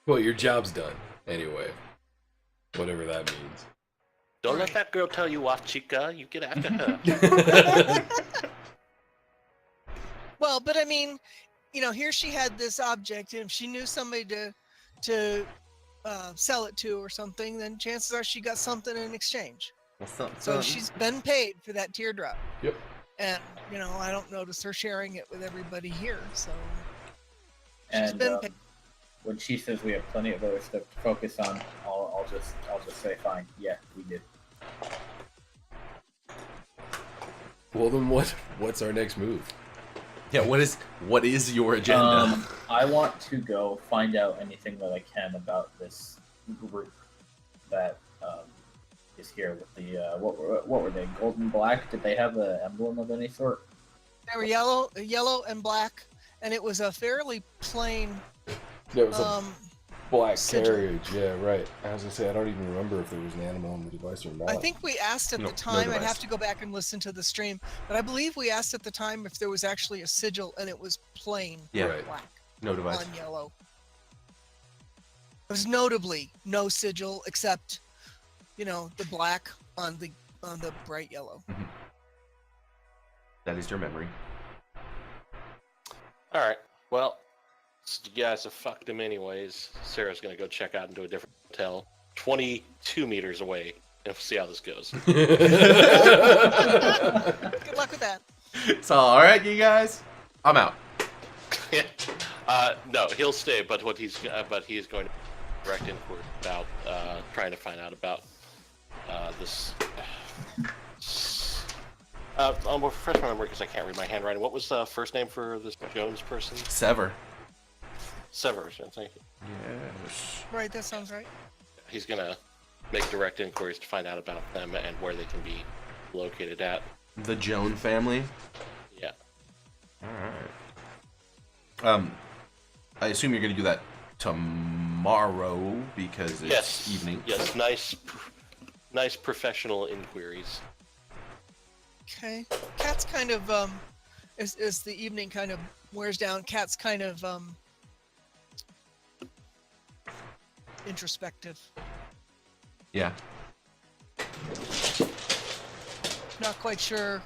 Well, your job's done, anyway. Whatever that means. Don't let that girl tell you off, chica. You get after her. Well, but I mean, you know, here she had this object, and if she knew somebody to sell it to or something, then chances are she got something in exchange. So she's been paid for that teardrop. Yep. And, you know, I don't notice her sharing it with everybody here, so she's And been paid. when she says we have plenty of other stuff to focus on, I'll just say fine. Yeah, we did. Well, then what's our next move? Yeah. What is your agenda? I want to go find out anything that I can about this group that is here with the what were they? Gold and black? Did they have an emblem of any sort? They were yellow and black, and it was a fairly plain There was a black sigil. carriage, yeah, right. I was gonna say, I don't even remember if there was an animal on the device or not. I think we asked at No- the no time, I'd device. have to go back and listen to the stream, but I believe we asked at the time if there was actually a sigil, and it was plain Yeah. Right. black No device. on yellow. There was notably no sigil except, you know, the black on the bright yellow. That is your memory. All right. Well, since you guys have fucked him anyways, Sarah's gonna go check out into a different hotel, 22 meters away, and see how this goes. Good luck with that. It's all right, you guys. I'm out. No, he'll stay, but he's going to direct inquiry about trying to find out about this. I'll refresh my memory because I can't read my handwriting. What was the first name for this Jones person? Sever. Severus. Thank you. Yes. Right, that sounds right. He's gonna make direct inquiries to find out about them and where they can be located at. The Joan family. Yeah. All right. I assume you're gonna do that tomorrow because it's Yes. evening. Yes. Nice professional inquiries. Okay. Cat's kind of as the evening kind of wears down, Cat's kind of introspective. Yeah. Not quite sure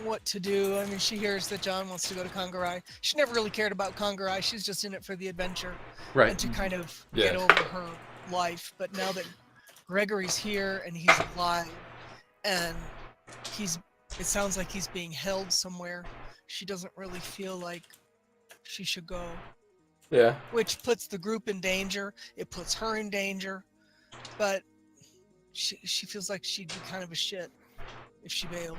what to do. I mean, she hears that John wants to go to Kongarai. She never really cared about Kongarai. She's just in it for the adventure and Right. to kind of Yeah. get over her life. But now that Gregory's here and he's alive and it sounds like he's being held somewhere, she doesn't really feel like she should go, Yeah. which puts the group in danger. It puts her in danger, but she feels like she'd be kind of a shit if she bailed.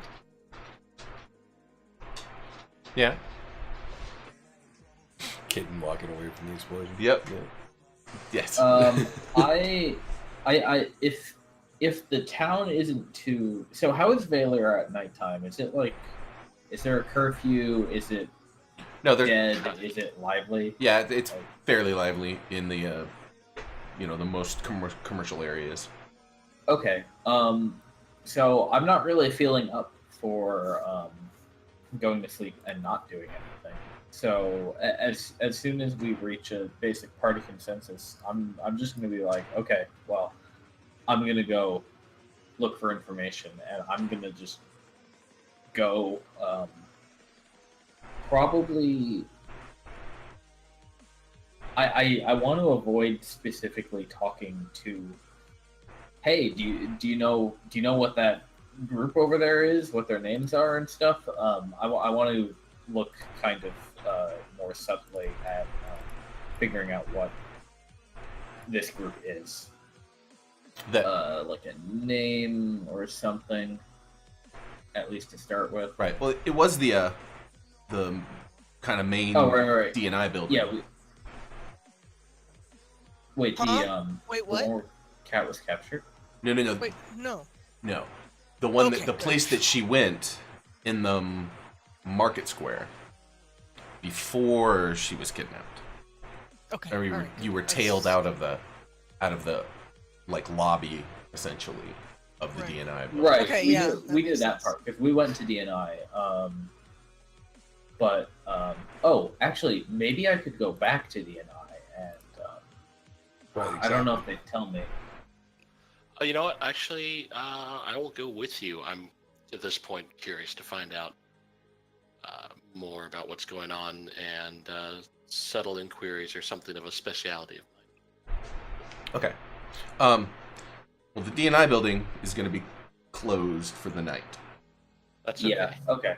Yeah. Kitten walking away from the explosion. Yep. Yeah. Yes. If the town isn't too, so how is Valor at nighttime? Is it like, is there a curfew? Is it No, they're dead? Is it lively? yeah, it's Like, fairly lively in the the most commercial areas. okay. So I'm not really feeling up for going to sleep and not doing anything. So as soon as we reach a basic party consensus, I'm just gonna be like, okay, well, I'm gonna go look for information, and I'm gonna just go. Probably, I want to avoid specifically talking to. Hey, do you know what that group over there is? What their names are and stuff? I want to look kind of more subtly at figuring out what this group is. That Like a name or something, at least to start with. right. Well, it was the kind of main Right. D&I building. Yeah. Wait, Huh? Wait, the what? one where Cat was captured. No. Wait, no. No. The one Okay, the good. place that she went in the market square before she was kidnapped. Okay. Or all right, you were good. tailed out of the like lobby essentially of the Right. D&I building. Right. Okay, we yeah, did, that we makes did that sense. part because we went to DNI. Actually, maybe I could go back to DNI and Right, I don't know if they'd tell me. You know what? Actually, I will go with you. I'm at this point curious to find out more about what's going on, and subtle inquiries are something of a speciality of mine. Okay. Well, the D&I building is going to be closed for the night. That's okay. Yeah. Okay.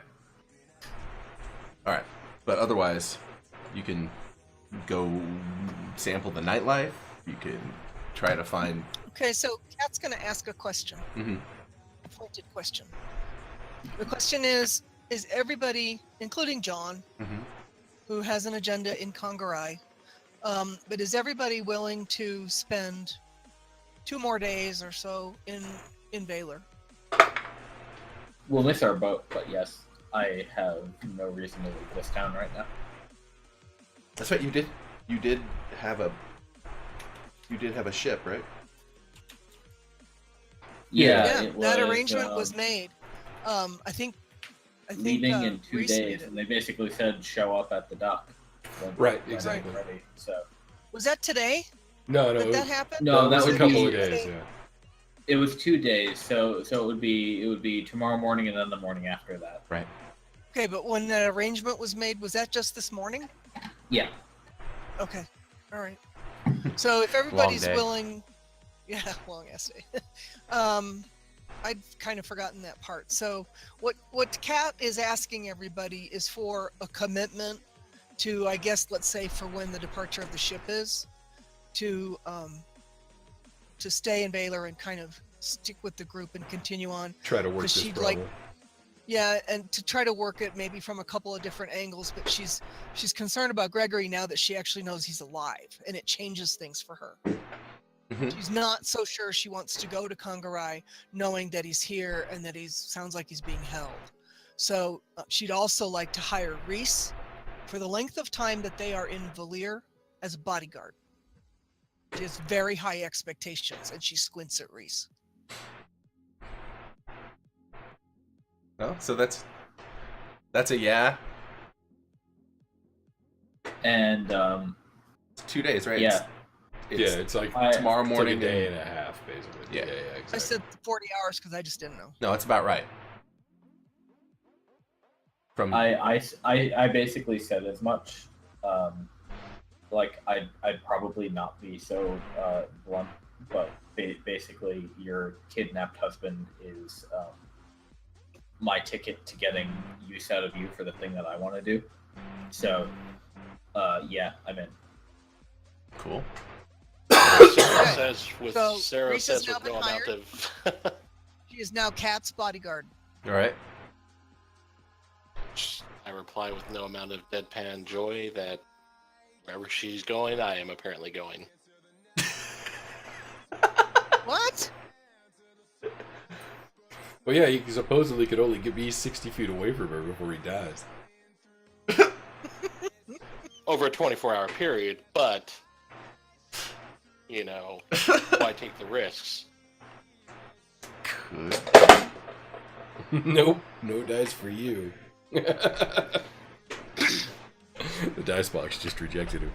All right. But otherwise, you can go sample the nightlife. You can try to find. Okay, so Kat's gonna ask a question. Mhm. A pointed question. The question is everybody, including John, Mhm. who has an agenda in Kongarai, but is everybody willing to spend 2 more days or so in Valor? We'll miss our boat, but yes, I have no reason to leave this town right now. That's right. You did have a ship, right? Yeah, Yeah, it that was, arrangement was made. I think leaving in 2 Reese made days, it. and they basically said show up at the dock. Right, when exactly. it's ready. So Was that today No, that it that was, happened? no, that was a would couple be. of days. Yeah. It was 2 days, so it would be tomorrow morning and then the morning after that. Right. Okay, but when that arrangement was made, was that just this morning? Yeah. Okay, all right. So if everybody's day. willing, yeah, long essay. I'd kind of forgotten that part. So what Kat is asking everybody is for a commitment to, I guess, let's say for when the departure of the ship is, to stay in Valor and kind of stick with the group and continue on. Try to work Because this she'd problem. like- Yeah, and to try to work it maybe from a couple of different angles, but she's concerned about Gregory now that she actually knows he's alive, and it changes things for her. Mhm. She's not so sure she wants to go to Kongarai knowing that he's here and that sounds like he's being held. So she'd also like to hire Reese for the length of time that they are in Valir as a bodyguard. She has very high expectations, and she squints at Reese. Oh, so that's a yeah. And It's 2 days, right? yeah, It's like tomorrow it's like morning. a day and- and a half, basically. Yeah. Exactly. I said 40 hours because I just didn't know. No, it's about right. From I basically said as much. Like I'd probably not be so blunt, but basically your kidnapped husband is my ticket to getting use out of you for the thing that I want to do. So yeah, I'm in. cool. Sarah Okay. says with So, Sarah Reese has says now with no been amount hired? of She is now Kat's bodyguard. All right. I reply with no amount of deadpan joy that Wherever she's going, I am apparently going. What? Well, yeah, he supposedly could only be 60 feet away from her before he dies. Over a 24-hour period, but, you know, why take the risks? Could. Nope, no dice for you. The dice box just rejected him.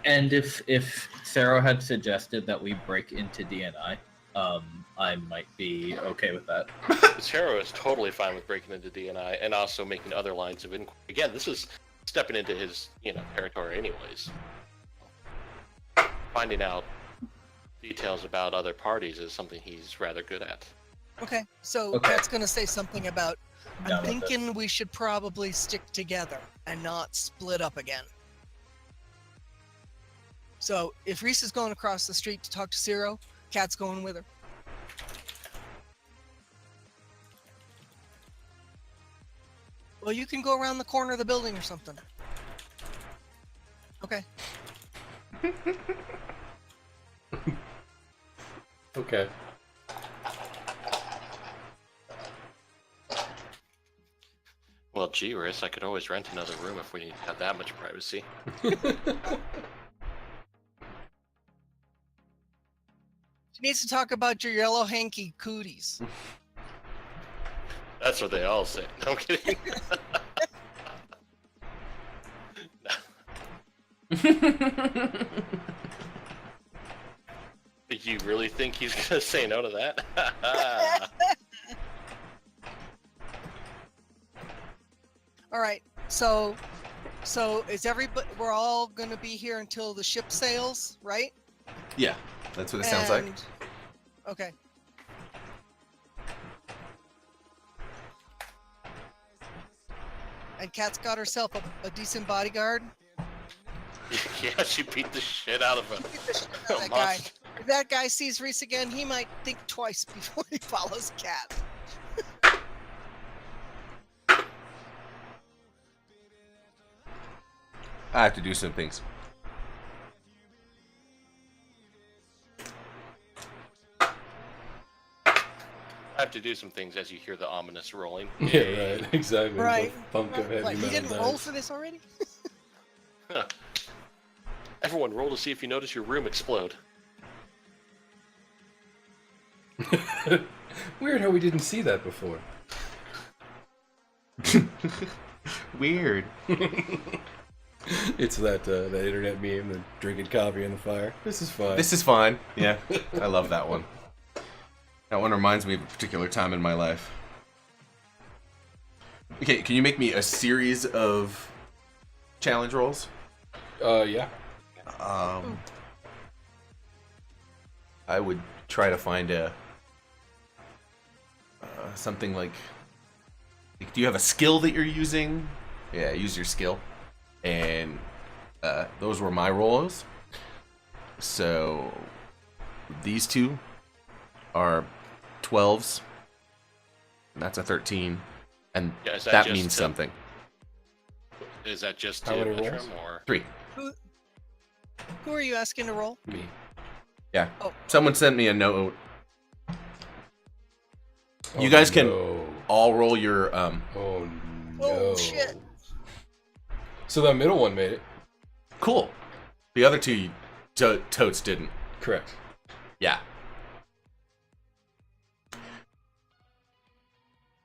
And if Sarah had suggested that we break into DNI, I might be okay with that. Sarah is totally fine with breaking into DNI and also making other lines of inquiry. Again, this is stepping into his, territory anyways. Finding out details about other parties is something he's rather good at. Okay, so Okay. that's going to say something about, Down I'm with it. thinking we should probably stick together and not split up again. So if Reese is going across the street to talk to Zero, Kat's going with her. Well, you can go around the corner of the building or something. Okay. Okay. Well, gee, Riss, I could always rent another room if we need to have that much privacy. She needs to talk about your yellow hanky cooties. That's what they all say. No, I'm kidding. You really think he's gonna say no to that? All right. So is everybody? We're all gonna be here until the ship sails, right? Yeah, that's what it sounds like. And- Okay. And Kat's got herself a decent bodyguard. Yeah, she beat the shit out of him. Get the shit out of that guy. If that guy sees Reese again, he might think twice before he follows Kat. I have to do some things. I have to do some things as you hear the ominous rolling. Yeah, right. Exactly. Right. Thunk of heavy What, you metal didn't dice. roll for this already? Everyone, roll to see if you notice your room explode. Weird how we didn't see that before. Weird. It's that internet meme, the drinking coffee in the fire. This is fun. This is fine. Yeah, I love that one. That one reminds me of a particular time in my life. Okay, can you make me a series of challenge rolls? Yeah. I would try to find a something like, do you have a skill that you're using? Yeah, use your skill. And those were my rolls. So these two are 12s, and that's a 13, and Yeah, is that just means something. Is that just How to many Metrum, rolls? or 3. Who are you asking to roll? Me. Yeah. Oh. Someone sent me a note. You Oh, guys can no. all roll your Oh no. Oh, shit. So that middle one made it. cool. The other two totes didn't. Correct. Yeah.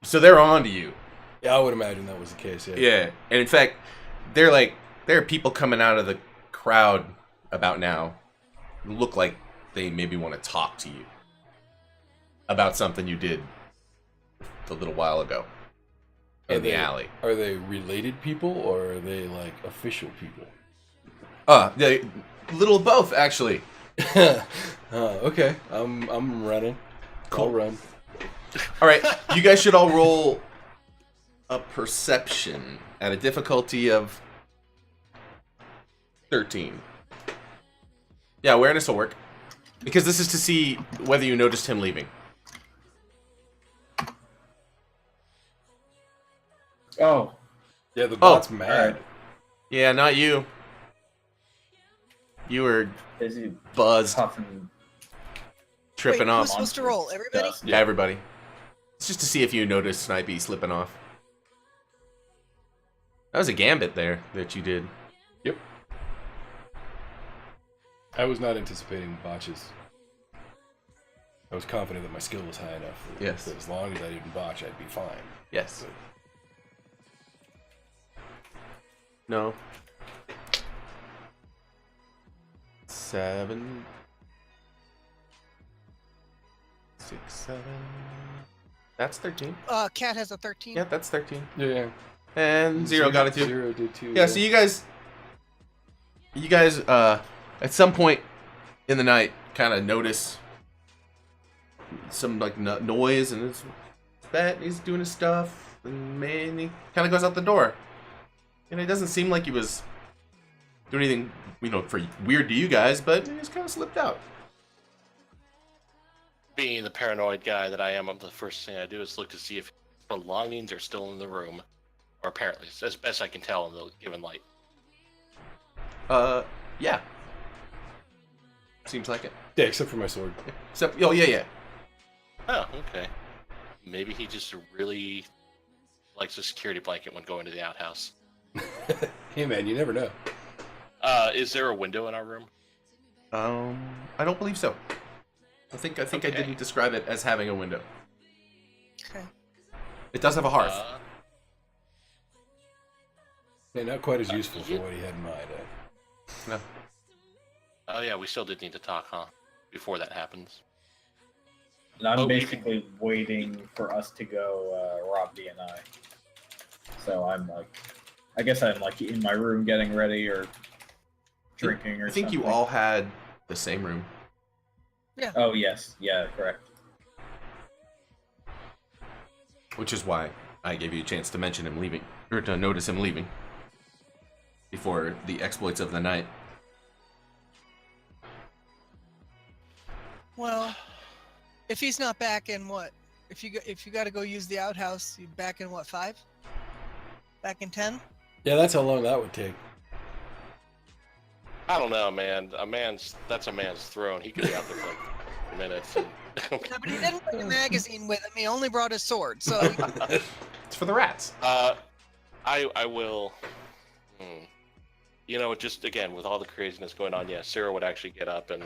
So they're on to you. Yeah, I would imagine that was the case. Yeah. Yeah. And in fact, there are people coming out of the crowd about now who look like they maybe want to talk to you about something you did a little while ago in the alley. Are they related people or are they like official people? They little of both actually. Okay. I'm running. Cool. I'll run. All right, you guys should all roll a perception at a difficulty of 13. Yeah, awareness will work. Because this is to see whether you noticed him leaving. Oh, Yeah, the bot's mad. alright. Yeah, not you. You were Busy buzzed, puffing. tripping Wait, off. who's supposed to roll? Everybody? Dust. Yeah, everybody. It's just to see if you noticed Snipey slipping off. That was a gambit there that you did. Yep. I was not anticipating botches. I was confident that my skill was high enough. Yes. That as long as I didn't botch, I'd be fine. Yes. No. 7, 6, 7. That's 13. Cat has a 13. Yeah, that's 13. Yeah. And 0 got it too. 0 did too. Yeah, so you guys at some point in the night kind of notice some like noise, and it's that he's doing his stuff, and man, he kind of goes out the door, and it doesn't seem like he was doing anything, for weird to you guys, but he just kind of slipped out. Being the paranoid guy that I am, the first thing I do is look to see if belongings are still in the room, or apparently, as best I can tell in the given light. Yeah. Seems like it. Yeah, except for my sword. Except, oh yeah. Oh, okay. Maybe he just really likes a security blanket when going to the outhouse. Hey man, you never know. Is there a window in our room? I don't believe so. I think I Okay. didn't describe it as having a window. Okay. It does have a hearth. Yeah, not quite as useful yeah. for what he had in mind. No. Oh yeah, we still did need to talk, huh? Before that happens. And I'm Oh, we basically waiting for us to go, Robbie and I. So I'm like, I guess I'm like in my room getting ready or drinking or I think something. you all had the same room. Oh, yes. Yeah, correct. Which is why I gave you a chance to mention him leaving, or to notice him leaving before the exploits of the night. Well, if he's not back in what? If you got to go use the outhouse, you back in what, 5? Back in 10? Yeah, that's how long that would take. I don't know, man. That's a man's throne. He could be out there for like minutes. And... Yeah, but he didn't bring a magazine with him. He only brought his sword. So It's for the rats. I will. Just again with all the craziness going on, yeah, Sarah would actually get up and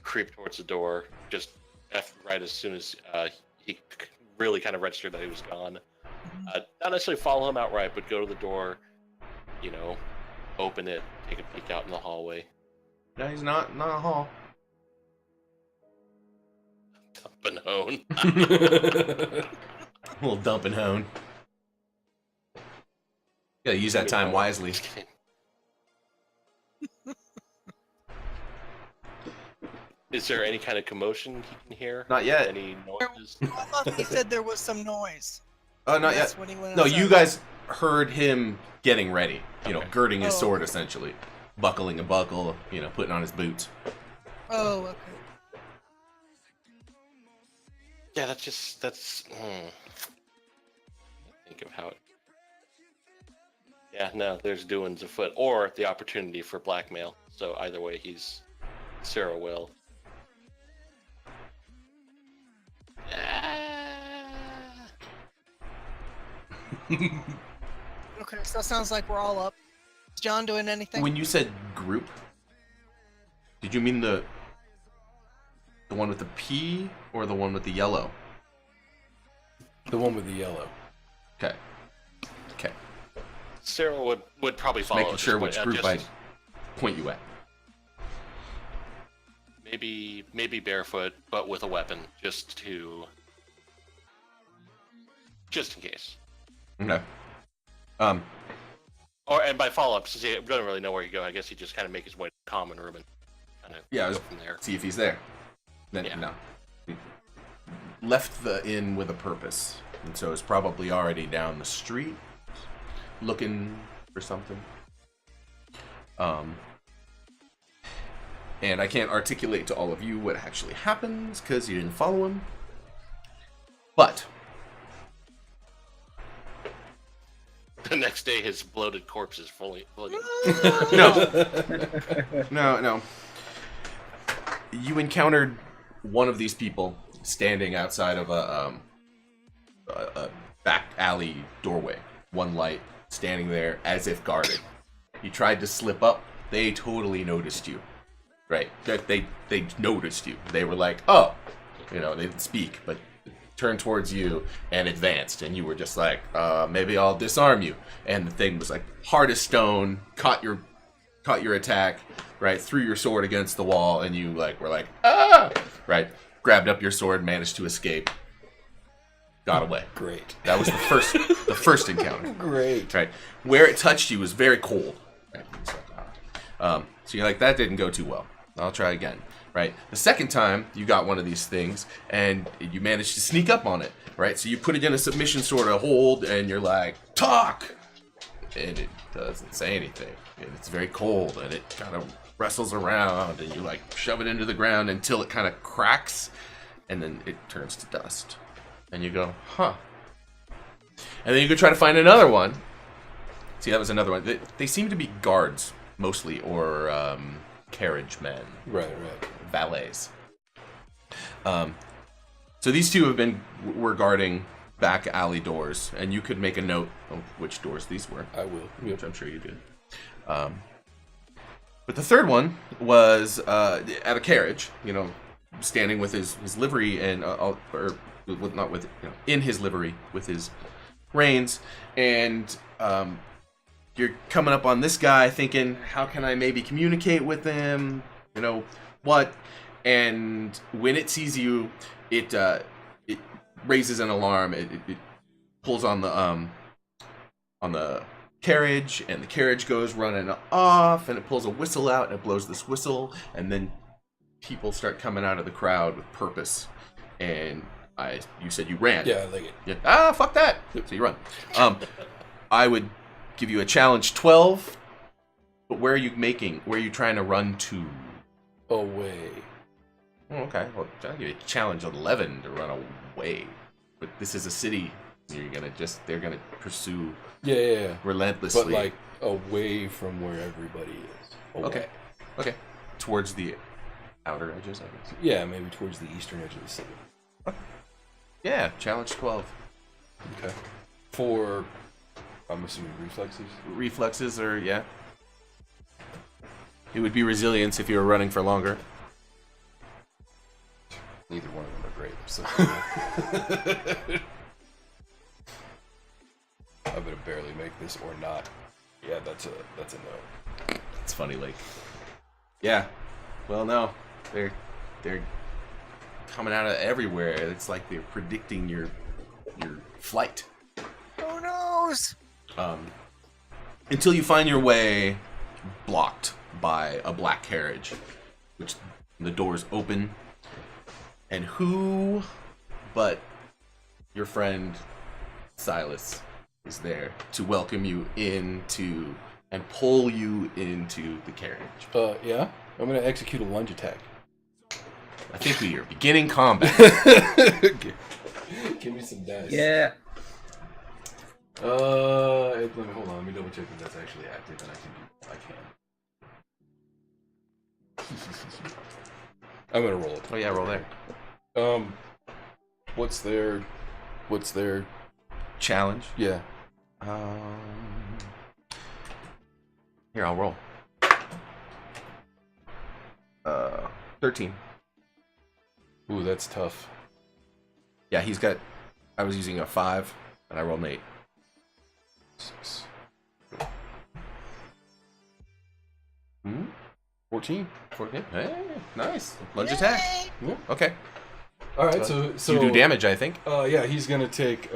creep towards the door, just right as soon as he really kind of registered that he was gone. Not necessarily follow him outright, but go to the door, open it, take a peek out in the hallway. No, he's not in the hall. Banone. A little dump and hone. Gotta use that time wisely. Just kidding. Is there any kind of commotion he can hear? Not yet. Any noises? I thought he said there was some noise. Oh, not That's yet. when he went No, outside. you guys heard him getting ready. Okay. Girding his Oh, sword okay. essentially, buckling a buckle. Putting on his boots. Oh, okay. Yeah, that's. Think of how it. Yeah, no, there's doings afoot, or the opportunity for blackmail. So either way, Sarah will. Okay, so it sounds like we're all up. Is John doing anything? When you said group, did you mean the one with the P or the one with the yellow? The one with the yellow. Okay. Sarah would probably Just follow. making at sure this which point. group I Just point you at. maybe barefoot, but with a weapon, just in case. Okay. And by follow-up, since he doesn't really know where you go, I guess he just kind of make his way to the common room and kind of Yeah, I go was- from there. See if he's there. Then Yeah. no. He left the inn with a purpose, and so is probably already down the street, looking for something. And I can't articulate to all of you what actually happens because you didn't follow him. But the next day, his bloated corpse is fully. No. You encountered one of these people standing outside of a back alley doorway. One light, standing there as if guarded. You tried to slip up. They totally noticed you. Right. They noticed you. They were like, oh. They didn't speak, but turned towards you and advanced. And you were just like, maybe I'll disarm you. And the thing was like hard as stone, caught your attack, right, threw your sword against the wall, and you were like, ah! Right. Grabbed up your sword, managed to escape. Got away. Great. That was the first encounter. Great. Right. Where it touched you was very cold. Right. So you're like, that didn't go too well. I'll try again. Right. The second time you got one of these things and you managed to sneak up on it. Right. So you put it in a submission sort of hold and you're like, talk! And it doesn't say anything. And it's very cold and it kind of wrestles around and you shove it into the ground until it kind of cracks and then it turns to dust. And you go, huh. And then you go try to find another one. See, that was another one. They seem to be guards, mostly, or carriage men. Right. Valets. So these two were guarding back alley doors, and you could make a note of which doors these were. I will. Which I'm sure you did. But the third one was at a carriage, standing with his livery and in his livery with his reins, and you're coming up on this guy thinking, how can I maybe communicate with him? What? And when it sees you, it raises an alarm. It pulls on the carriage, and the carriage goes running off, and it pulls a whistle out, and it blows this whistle, and then people start coming out of the crowd with purpose. And you said you ran. Yeah, I like it. Yeah. Fuck that. So you run. I would give you a challenge 12, but where are you trying to run to? Away. Oh, okay. Well, I'll give you a challenge 11 to run away. But this is a city. They're gonna pursue Yeah. relentlessly. But away from where everybody is. Away. Okay. Towards the outer edges, I guess. Yeah, maybe towards the eastern edge of the city. Yeah, challenge 12. Okay. For, I'm assuming reflexes? Reflexes are, yeah. It would be resilience if you were running for longer. Neither one of them are great, so. I'm gonna barely make this or not. Yeah, that's a no. It's funny, yeah. Well, no, they're coming out of everywhere. It's like they're predicting your flight. Who knows? Until you find your way blocked by a black carriage, which the doors open, and who but your friend Silas is there to welcome you into and pull you into the carriage. Yeah? I'm gonna execute a lunge attack. I think we are beginning combat. Give me some dice. Yeah. Hold on, let me double check if that's actually active and I can. I'm gonna roll it. Oh yeah, roll there. What's their Challenge? yeah. Here, I'll roll. 13. Ooh, that's tough. Yeah, I was using a 5, and I rolled an 8. 6. 14. 14. Hey, nice. Lunge attack. Yeah. Okay. All right, so You do damage, I think. Yeah, he's gonna take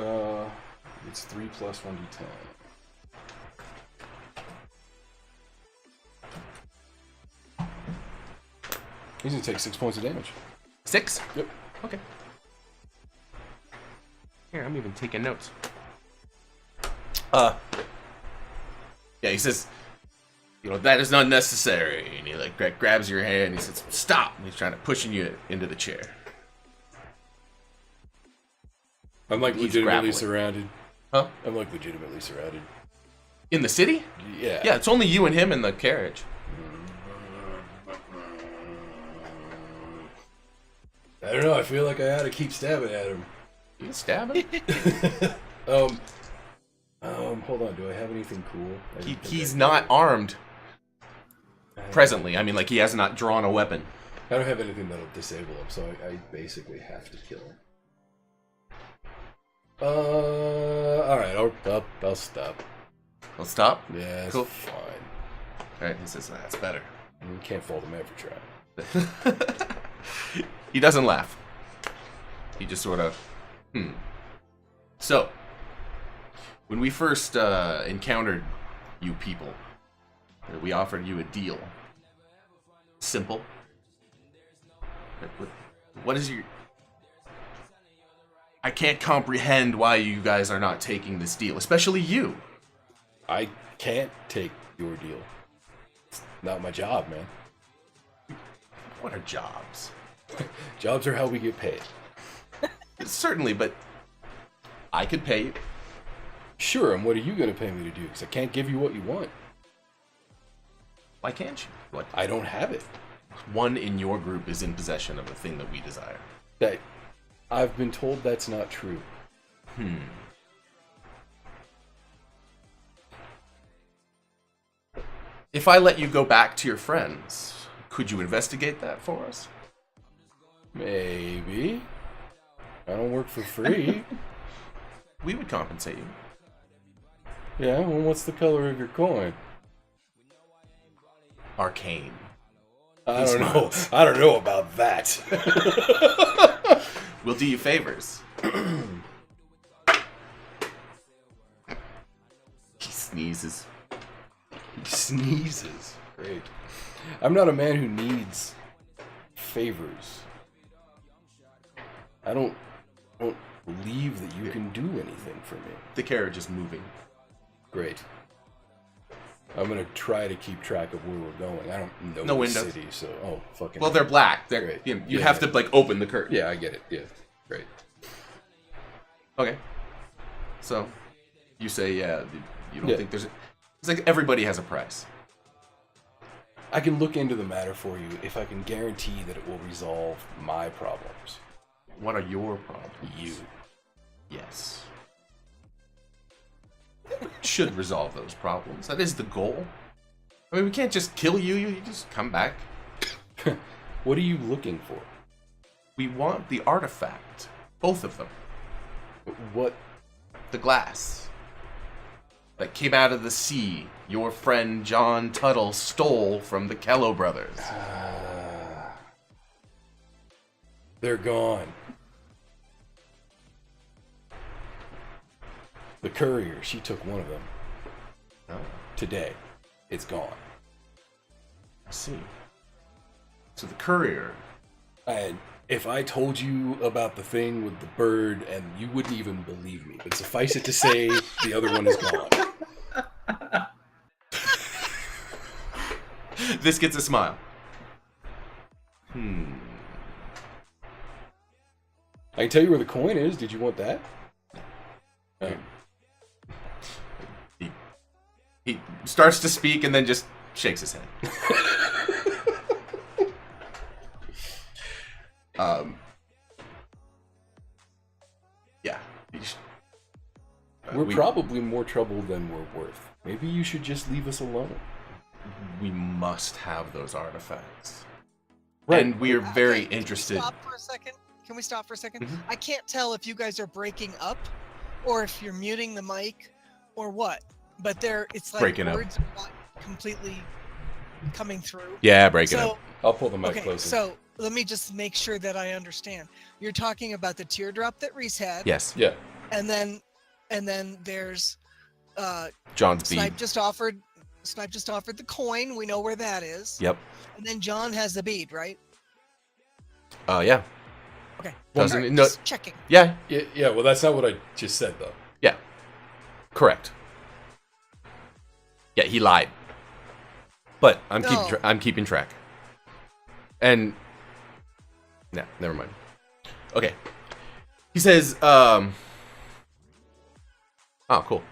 it's 3 plus 1d10. He's gonna take 6 points of damage. 6? Yep. Okay. Here, I'm even taking notes. Yeah, he says, that is not necessary. And he grabs your hand and he says, stop. And he's trying to push you into the chair. I'm He's legitimately grappling. surrounded. Huh? I'm legitimately surrounded. In the city? Yeah. Yeah, it's only you and him in the carriage. I don't know. I feel like I ought to keep stabbing at him. You can stab him? Hold on. Do I have anything cool? He's not armed. Presently. I mean, like, he has not drawn a weapon. I don't have anything that'll disable him, so I basically have to kill him. Alright, I'll stop. I'll stop? Yeah, it's Cool. fine. Alright, he says that's better. You can't fault him every try. He doesn't laugh. He just sort of, So, when we first encountered you people, we offered you a deal. Simple. What is your... I can't comprehend why you guys are not taking this deal, especially you. I can't take your deal. It's not my job, man. What are jobs? Jobs are how we get paid. Certainly, but I could pay you. Sure, and what are you going to pay me to do? Because I can't give you what you want. Why can't you? What? I don't have it. One in your group is in possession of the thing that we desire. I've been told that's not true. If I let you go back to your friends, could you investigate that for us? Maybe. I don't work for free. We would compensate you. Yeah, well, what's the color of your coin? Arcane. I don't know about that. We'll do you favors. He sneezes. Great. I'm not a man who needs favors. I don't believe that you can do anything for me. The carriage is moving. Great. I'm gonna try to keep track of where we're going. I don't know No the windows. city, so fucking. Well, they're black. They're Great. you Yeah, have yeah. to like open the curtain. Yeah, I get it. Yeah, great. Okay. So, you say you don't Yeah. think there's. It's like everybody has a price. I can look into the matter for you if I can guarantee that it will resolve my problems. What are your problems? You. Yes. Should resolve those problems. That is the goal. I mean, we can't just kill you. You just come back. What are you looking for? We want the artifact. Both of them. What? The glass. That came out of the sea. Your friend John Tuttle stole from the Kello brothers. They're gone. The courier, she took one of them. Oh, Today. It's gone. I see. So the courier. And if I told you about the thing with the bird, and you wouldn't even believe me, but suffice it to say, the other one is gone. This gets a smile. I can tell you where the coin is. Did you want that? He starts to speak and then just shakes his head. Yeah. We're probably more trouble than we're worth. Maybe you should just leave us alone. We must have those artifacts. Right. And we are very Okay, interested. Can we stop for a second? Mhm. I can't tell if you guys are breaking up or if you're muting the mic or what. But it's like Breaking up. words are not completely coming through. Yeah, breaking So, up. I'll pull the mic okay, closer. so let me just make sure that I understand. You're talking about the teardrop that Reese had. Yes. Yeah. And then there's John's bead. Snipe just offered the coin. We know where that is. Yep. And then John has the bead, right? Yeah. Okay. Doesn't Alright, no, just checking. yeah. Yeah, well, that's not what I just said, though. Yeah. Correct. Yeah, he lied. But I'm No. I'm keeping track. And no, never mind. Okay. He says, oh, cool.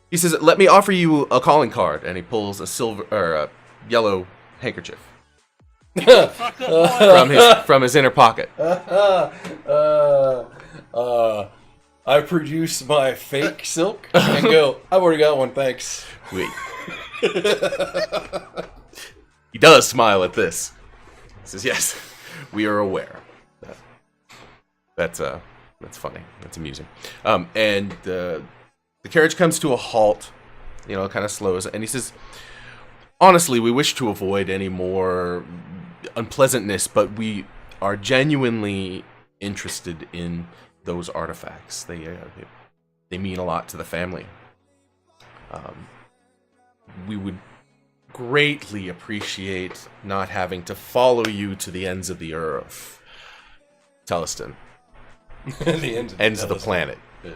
He says, "Let me offer you a calling card," and he pulls a silver or a yellow handkerchief from his inner pocket. I produce my fake silk and go, I've already got one, thanks. Wait. He does smile at this. He says, "Yes, we are aware." That's funny. That's amusing. And the carriage comes to a halt. Kind of slows, and he says, "Honestly, we wish to avoid any more unpleasantness, but we are genuinely interested in those artifacts. They mean a lot to the family. We would greatly appreciate not having to follow you to the ends of the earth. Theleston. The ends of the planet. Yes.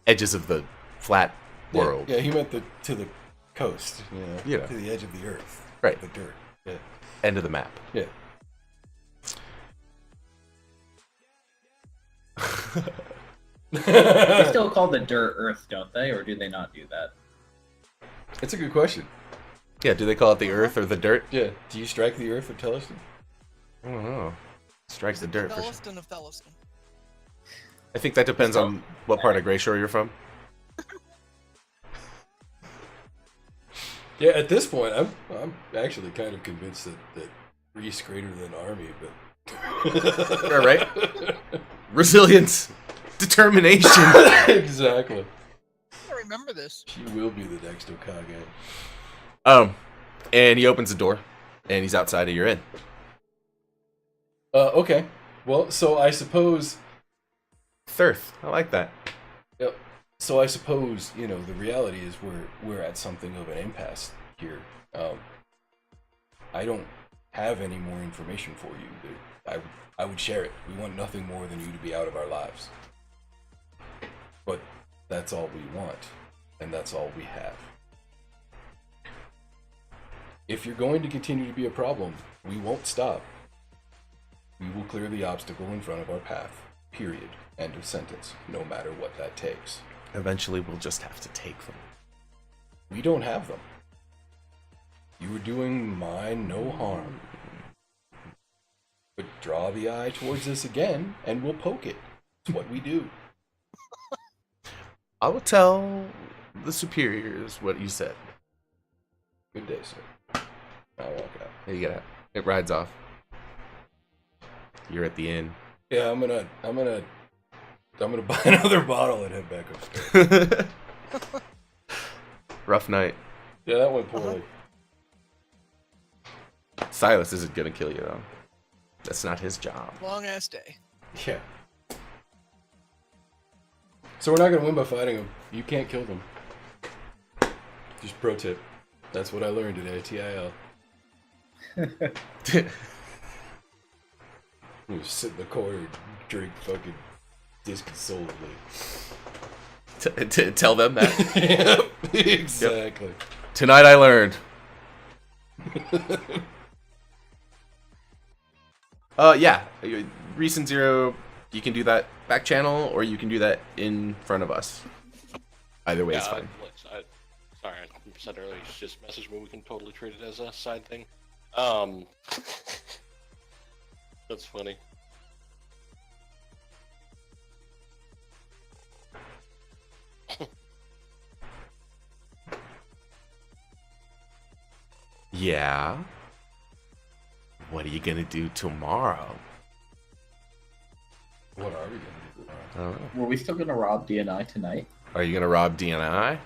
Edges of the flat world." Yeah, he meant to the coast, Yeah. to the edge of the earth. Right. The dirt. Yeah. End of the map. Yeah. They still call the dirt Earth, don't they? Or do they not do that? It's a good question. Yeah, do they call it the earth or the dirt? Yeah. Do you strike the earth with Theleston? I don't know. Strikes the dirt for sure. Theleston of Theleston. I think that depends on what part of Greyshore you're from. Yeah, at this point, I'm actually kind of convinced that Reese greater than Army, but All right. Resilience. Determination. Exactly. I remember this. She will be the next Okage. And he opens the door, and he's outside of your inn. Okay. Well, so I suppose. Thirth. I like that. Yep. So I suppose the reality is we're at something of an impasse here. I don't have any more information for you. I would share it. We want nothing more than you to be out of our lives. But that's all we want, and that's all we have. If you're going to continue to be a problem, we won't stop. We will clear the obstacle in front of our path. Period. End of sentence. No matter what that takes. Eventually, we'll just have to take them. We don't have them. You were doing mine no harm. But draw the eye towards us again, and we'll poke it. It's what we do. I will tell the superiors what you said. Good day, sir. I'll walk out. There you get it. It rides off. You're at the inn. Yeah, I'm gonna buy another bottle and head back upstairs. Rough night. Yeah, that went poorly. Silas isn't gonna kill you though. That's not his job. Long ass day. Yeah. So we're not gonna win by fighting them. You can't kill them. Just pro tip. That's what I learned today. TIL. You sit in the corner and drink fucking disconsolately. Tell them that. Yep, exactly. Yep. Tonight I learned. Yeah. Reese and Zero, you can do that back channel, or you can do that in front of us. Either way is fine. Sorry, I said earlier, just message me. We can totally treat it as a side thing. That's funny. Yeah. What are you gonna do tomorrow? What are we gonna do tomorrow? I don't know. Were we still gonna rob DNI tonight? Are you gonna rob DNI?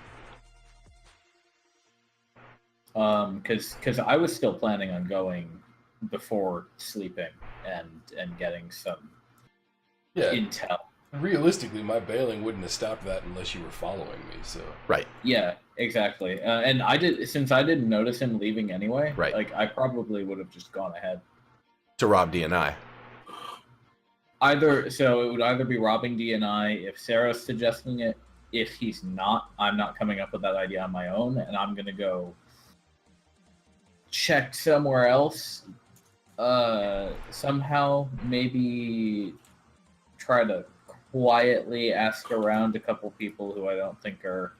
Because I was still planning on going before sleeping and getting some Yeah. intel. Realistically, my bailing wouldn't have stopped that unless you were following me. So. Right. Yeah, exactly. And I didn't notice him leaving anyway. Right. Like I probably would have just gone ahead. To rob DNI. So it would either be robbing DNI if Sarah's suggesting it. If he's not, I'm not coming up with that idea on my own, and I'm gonna go check somewhere else. Somehow, maybe try to quietly ask around a couple people who I don't think are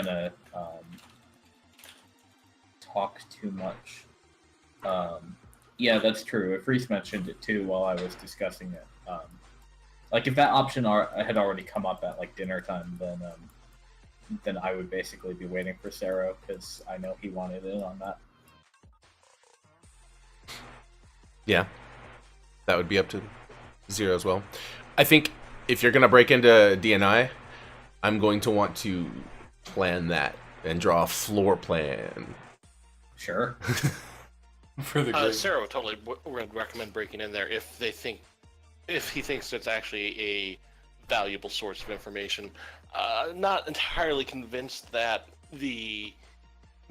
gonna talk too much. Yeah, that's true. If Reese mentioned it too while I was discussing it, like if that option had already come up at like dinner time, then I would basically be waiting for Sarah because I know he wanted in on that. Yeah, that would be up to Zero as well. I think if you're gonna break into DNI, I'm going to want to plan that and draw a floor plan. Sure. For the Sarah would totally would recommend breaking in there if he thinks it's actually a valuable source of information. Not entirely convinced that the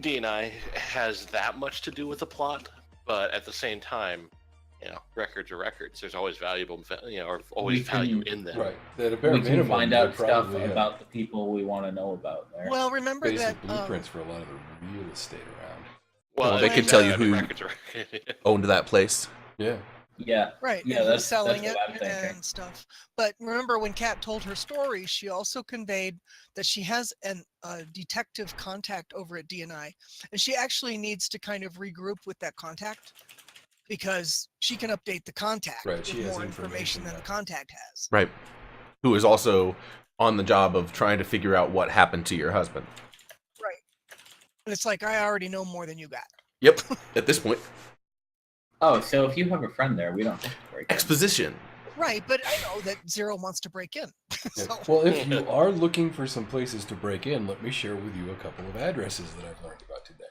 DNI has that much to do with the plot, but at the same time, records are records. There's always valuable, or always value in them. Right. That at bare We can minimum, find they out stuff probably have about the people we want to know about there. Well, remember basic that blueprints for a lot of the real estate around. Well, they I could mean, tell you I mean, who records are owned that place. Yeah. Yeah. right, Yeah, and that's selling what it I'm thinking. and stuff. But remember when Kat told her story, she also conveyed that she has a detective contact over at DNI, and she actually needs to kind of regroup with that contact because she can update the contact Right, with she has more information information than now. the contact has. Right. Who is also on the job of trying to figure out what happened to your husband. Right. And it's like, I already know more than you got. Yep. At this point, Oh, so if you have a friend there, we don't have to break in. exposition. Right, but I know that Zero wants to break in. Yeah. So, Well, if you are looking for some places to break in, let me share with you a couple of addresses that I've learned about today.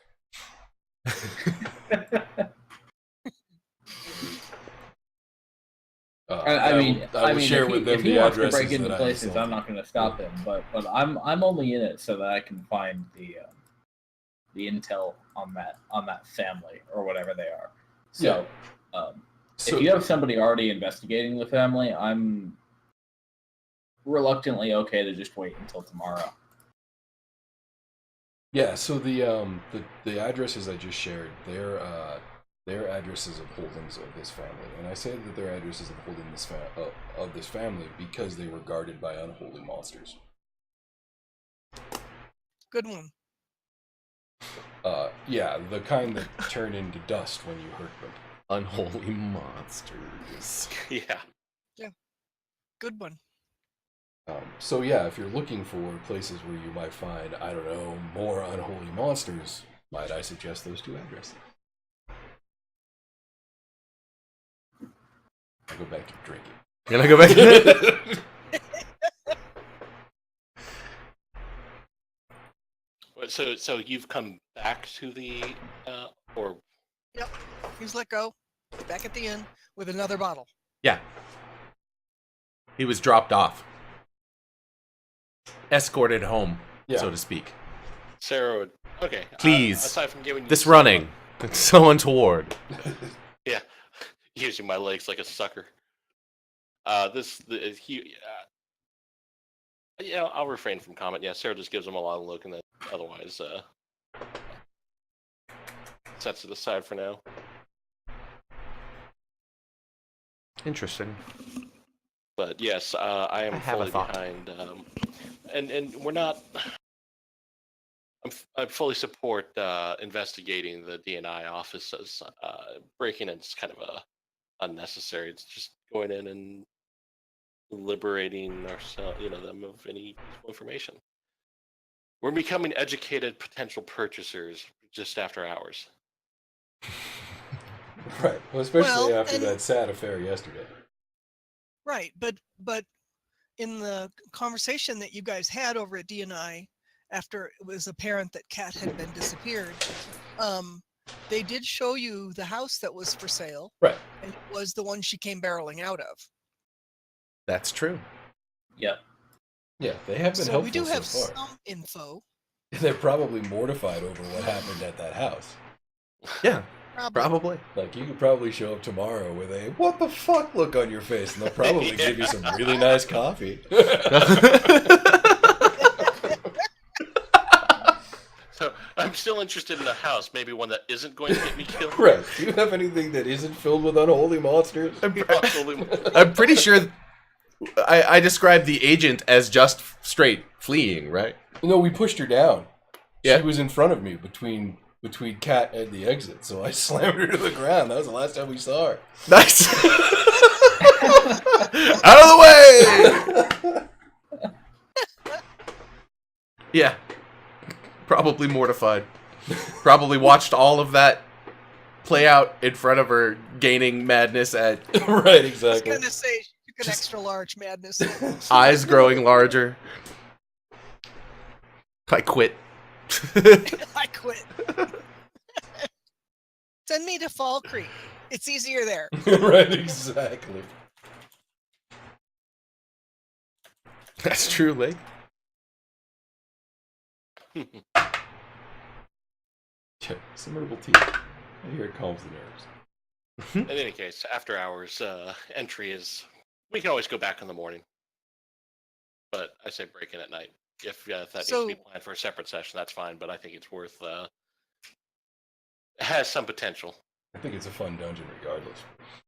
I will share with them if he the wants to addresses break into that I places, assaulted. I'm not going to stop him. But I'm only in it so that I can find the intel on that family or whatever they are. So, So, if you have somebody already investigating the family, I'm reluctantly okay to just wait until tomorrow. yeah, so the addresses I just shared, they're addresses of holdings of this family, and I say that they're addresses of holding of this family because they were guarded by unholy monsters. good one. Yeah, the kind that turn into dust when you hurt them. Unholy monsters. Yeah. Good one. So yeah, if you're looking for places where you might find, I don't know, more unholy monsters, might I suggest those two addresses? I'll go back to drinking. Can I go back? So you've come back to the or Yep. He's let go. Back at the inn with another bottle. Yeah. He was dropped off. Escorted home, Yeah. so to speak. Sarah would okay. Please. Aside from giving you This some, running. It's so untoward. yeah, using my legs like a sucker. Yeah, I'll refrain from comment. Yeah, Sarah just gives him a long look and then otherwise sets it aside for now. Interesting. But yes, I am I have a fully thought. behind, and we're not. I fully support investigating the DNI offices. Breaking in is kind of unnecessary. It's just going in and liberating ourselves, them of any useful information. We're becoming educated potential purchasers just after hours. Right. Well, especially Well, after and- that sad affair yesterday. Right, but in the conversation that you guys had over at DNI after it was apparent that Kat had been disappeared, they did show you the house that was for sale, Right. and it was the one she came barreling out of. That's true. Yep. Yeah, they have been So helpful we do have so far. some info. They're probably mortified over what happened at that house. Yeah, Probably. probably. Like, you could probably show up tomorrow with a "what the fuck" look on your face, and they'll probably give you some really nice coffee. So I'm still interested in a house, maybe one that isn't going to get me killed. Right. Do you have anything that isn't filled with unholy monsters? I'm pretty sure I described the agent as just straight fleeing, right? No, we pushed her down. Yeah. She was in front of me between Kat and the exit, so I slammed her to the ground. That was the last time we saw her. Nice. Out of the way. Yeah. Probably mortified. Probably watched all of that play out in front of her, gaining madness at Right, I was exactly. gonna say she took an extra large madness. eyes growing larger. I quit. I quit. Send me to Fall Creek. It's easier there. Right, exactly. That's true, Lake. Some herbal tea. I hear it calms the nerves. In any case, after hours entry is. We can always go back in the morning, but I say break in at night. If that needs to be So- planned for a separate session, that's fine. But I think it's worth. It has some potential. I think it's a fun dungeon regardless.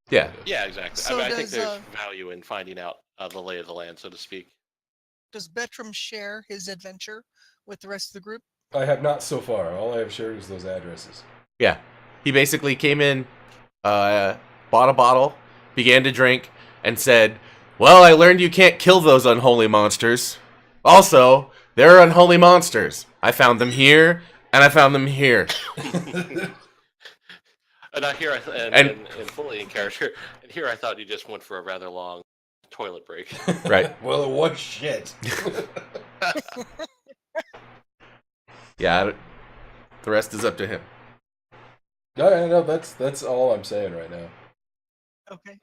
Yeah. Yeah, exactly. So I think does, there's value in finding out the lay of the land, so to speak. Does Bettram share his adventure with the rest of the group? I have not so far. All I have shared is those addresses. Yeah. He basically came in, bought a bottle, began to drink, and said, "Well, I learned you can't kill those unholy monsters. Also, there are unholy monsters. I found them here, and I found them here." And I hear, and fully in character, and here I thought you just went for a rather long toilet break. Right. Well, it was shit. Yeah. The rest is up to him. No, that's all I'm saying right now. Okay.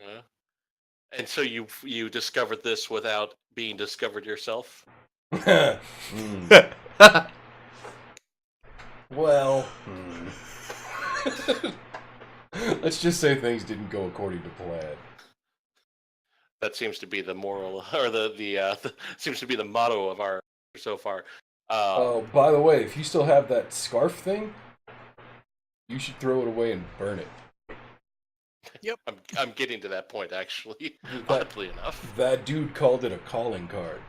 And so you discovered this without being discovered yourself? Mm. Well, let's just say things didn't go according to plan. That seems to be the moral, or the seems to be the motto of our so far. Oh, by the way, if you still have that scarf thing, you should throw it away and burn it. I'm getting to that point actually. That- Oddly enough, That dude called it a calling card.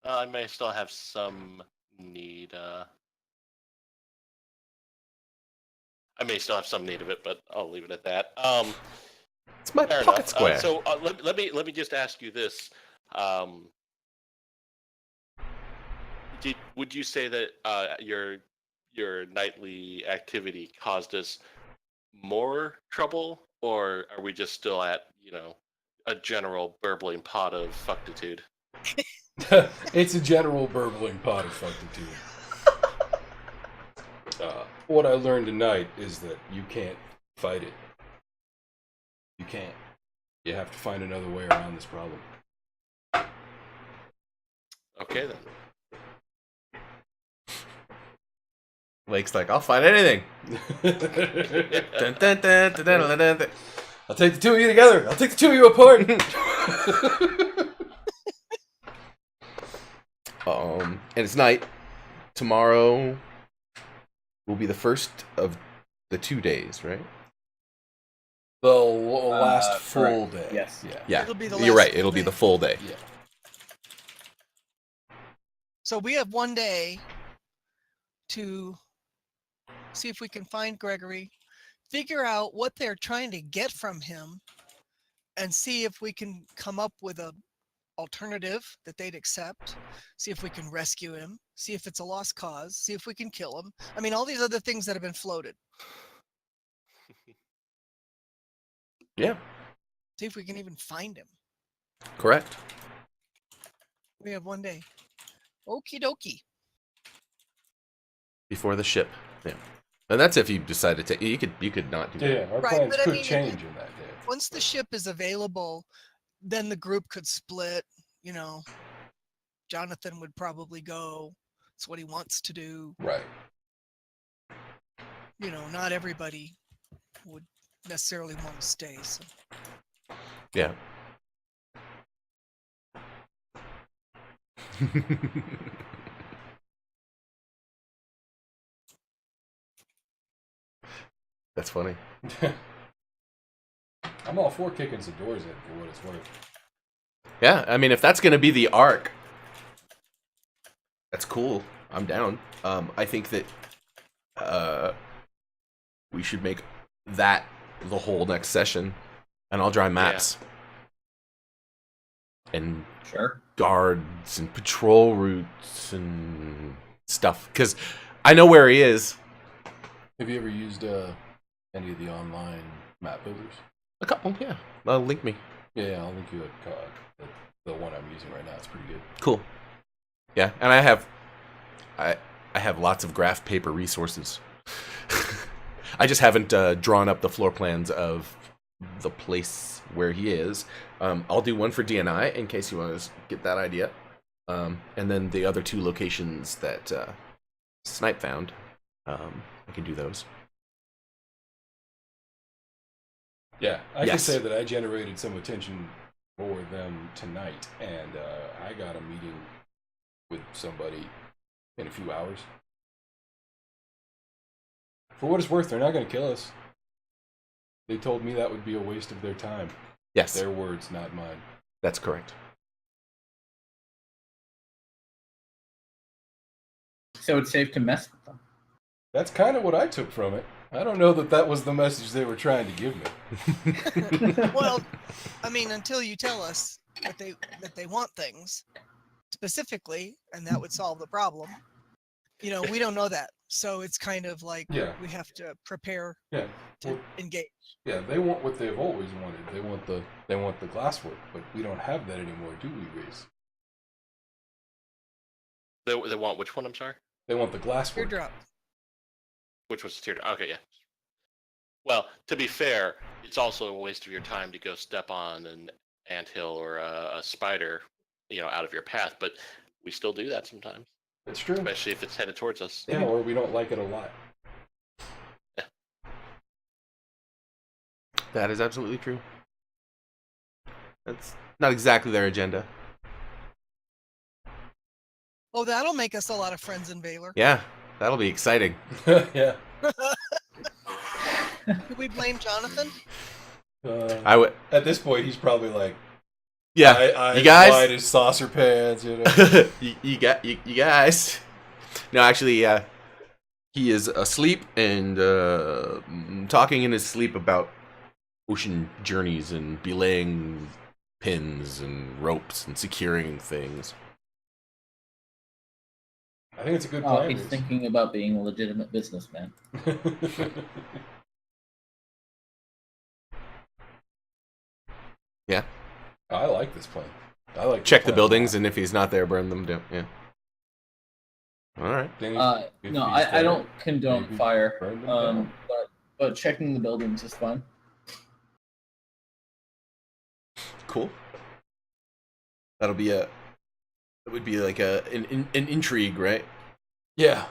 I may still have some need. I may still have some need of it, but I'll leave it at that. It's my Fair pocket enough. square. So let me just ask you this: would you say that your nightly activity caused us more trouble, or are we just still at a general burbling pot of fucktitude? It's a general burbling pot of fucktitude. What I learned tonight is that you can't fight it. You can't. You have to find another way around this problem. Okay then. Lake's like, "I'll fight anything." Dun, dun, dun, dun, dun, dun, dun, dun. I'll take the two of you together. I'll take the two of you apart. And it's night. Tomorrow will be the first of the 2 days, right? The last full correct. day. Yes. Yeah. Yeah. It'll be the You're last right. full It'll be day. the full day. Yeah. So we have 1 day to see if we can find Gregory, figure out what they're trying to get from him, and see if we can come up with a alternative that they'd accept. See if we can rescue him. See if it's a lost cause. See if we can kill him. I mean, all these other things that have been floated. Yeah. See if we can even find him. Correct. We have 1 day. Okie dokie. Before the ship. Yeah. And that's if you decide to take. You could not do that. Yeah, our Right, plans but I could mean, change in that day. Once the ship is available, then the group could split. Jonathan would probably go. It's what he wants to do. Right. Not everybody would necessarily want to stay. So. Yeah. That's funny. I'm all for kicking some doors in for what it's worth. Yeah, I mean, if that's going to be the arc That's cool. I'm down. I think that we should make that the whole next session, and I'll draw maps and Sure. guards and patrol routes and stuff. Because I know where he is. Have you ever used any of the online map builders? A couple, yeah. Link me. Yeah, I'll link you the one I'm using right now. It's pretty good. Cool. Yeah, and I have lots of graph paper resources. I just haven't drawn up the floor plans of the place where he is. I'll do one for DNI in case you want to get that idea. And then the other 2 locations that Snipe found, I can do those. Yeah, I can Yes. say that I generated some attention for them tonight, and I got a meeting with somebody in a few hours. For what it's worth, they're not going to kill us. They told me that would be a waste of their time. Yes, Their words, not mine. that's correct. So it's safe to mess with them. That's kind of what I took from it. I don't know that that was the message they were trying to give me. Well, I mean, until you tell us that they want things specifically, and that would solve the problem. You know, we don't know that, so it's kind of like Yeah. we have to prepare Yeah, to well, engage. yeah, they want what they've always wanted. They want the glasswork, but we don't have that anymore, do we, Reese? They want which one? I'm sorry. They want the glasswork. Teardrop. Which was the teardrop? Okay, yeah. Well, to be fair, it's also a waste of your time to go step on an anthill or a spider, out of your path. But we still do that sometimes, It's true. especially if it's headed towards us. Yeah, or we don't like it a lot. That is absolutely true. That's not exactly their agenda. Oh, that'll make us a lot of friends in Valor. Yeah, that'll be exciting. Yeah. Do we blame Jonathan? I would. At this point, he's probably like, Yeah, eyes you guys. wide as saucer pants, you know. you guys. No, actually, he is asleep and talking in his sleep about ocean journeys and belaying pins and ropes and securing things. I think it's a good Oh, plan. he's Reese. thinking about being a legitimate businessman. Yeah. I like this plan. I like Check this the plan a buildings, lot. and if he's not there, burn them down. Yeah. All right. Then if No, he's I there, don't condone maybe fire. burn them down. But checking the buildings is fine. Cool. That'll be a. It would be like an intrigue, right? Yeah.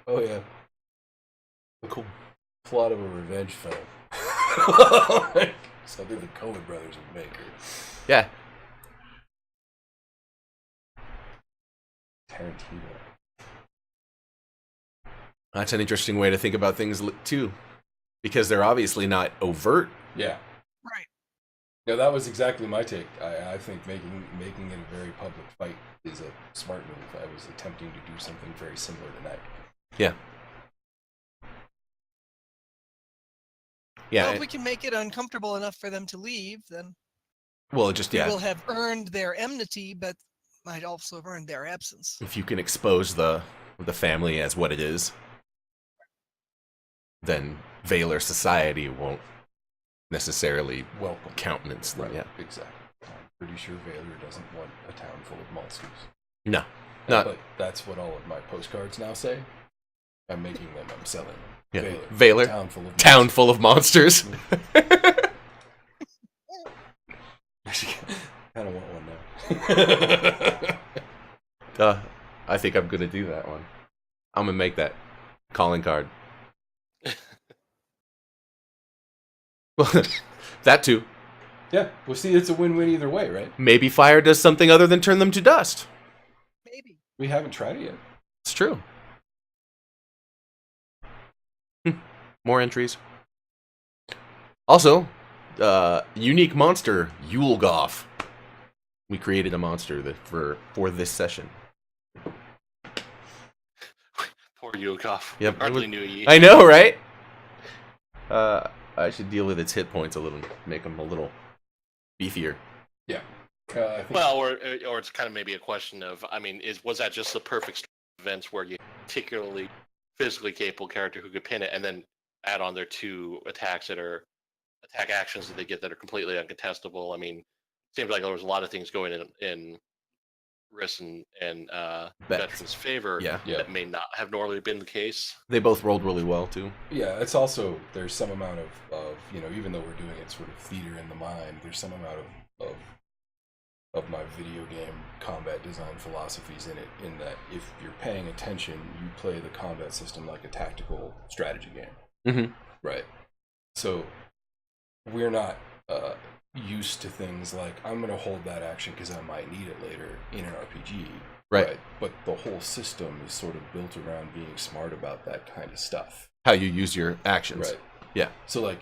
Oh yeah. Cool. Plot of a revenge film. Something the Coen brothers would make. Yeah. Tarantino. That's an interesting way to think about things too, because they're obviously not overt. Yeah. Right. Yeah, that was exactly my take. I think making it a very public fight is a smart move. I was attempting to do something very similar tonight. Yeah. Yeah. Well, if we can make it uncomfortable enough for them to leave, then Well, just we yeah. will have earned their enmity, but might also have earned their absence. If you can expose the family as what it is, then Valor society won't necessarily Welcome. countenance them. Right. Yeah. Exactly. I'm pretty sure Valor doesn't want a town full of monsters. No. Not. But that's what all of my postcards now say. I'm making them. I'm selling them. Yeah. Valor. Valor. Town full of Town full of monsters. kind of want one now. I think I'm gonna do that one. I'm gonna make that calling card. That too. Yeah. Well, see, it's a win-win either way, right? Maybe fire does something other than turn them to dust. Maybe. We haven't tried it yet. It's true. More entries. Also, unique monster, Yulgoff. We created a monster that for this session. Poor Yukov. Yep, Hardly knew ye. I know, right? I should deal with its hit points a little, make them a little beefier. Yeah. I think Well, or it's kind of maybe a question of, I mean, was that just the perfect storm of events where you particularly physically capable character who could pin it, and then add on their 2 attacks that are attack actions that they get that are completely uncontestable? I mean, seems like there was a lot of things going in Riss and Veterans' favor Yeah. that may not have normally been the case. They both rolled really well too. Yeah, it's also, there's some amount of even though we're doing it sort of theater in the mind, there's some amount of my video game combat design philosophies in it, in that if you're paying attention, you play the combat system like a tactical strategy game. Mm-hmm. Right. So we're not used to things like, I'm going to hold that action because I might need it later in an RPG. Right. But the whole system is sort of built around being smart about that kind of stuff. How you use your actions. Right. Yeah. So, like,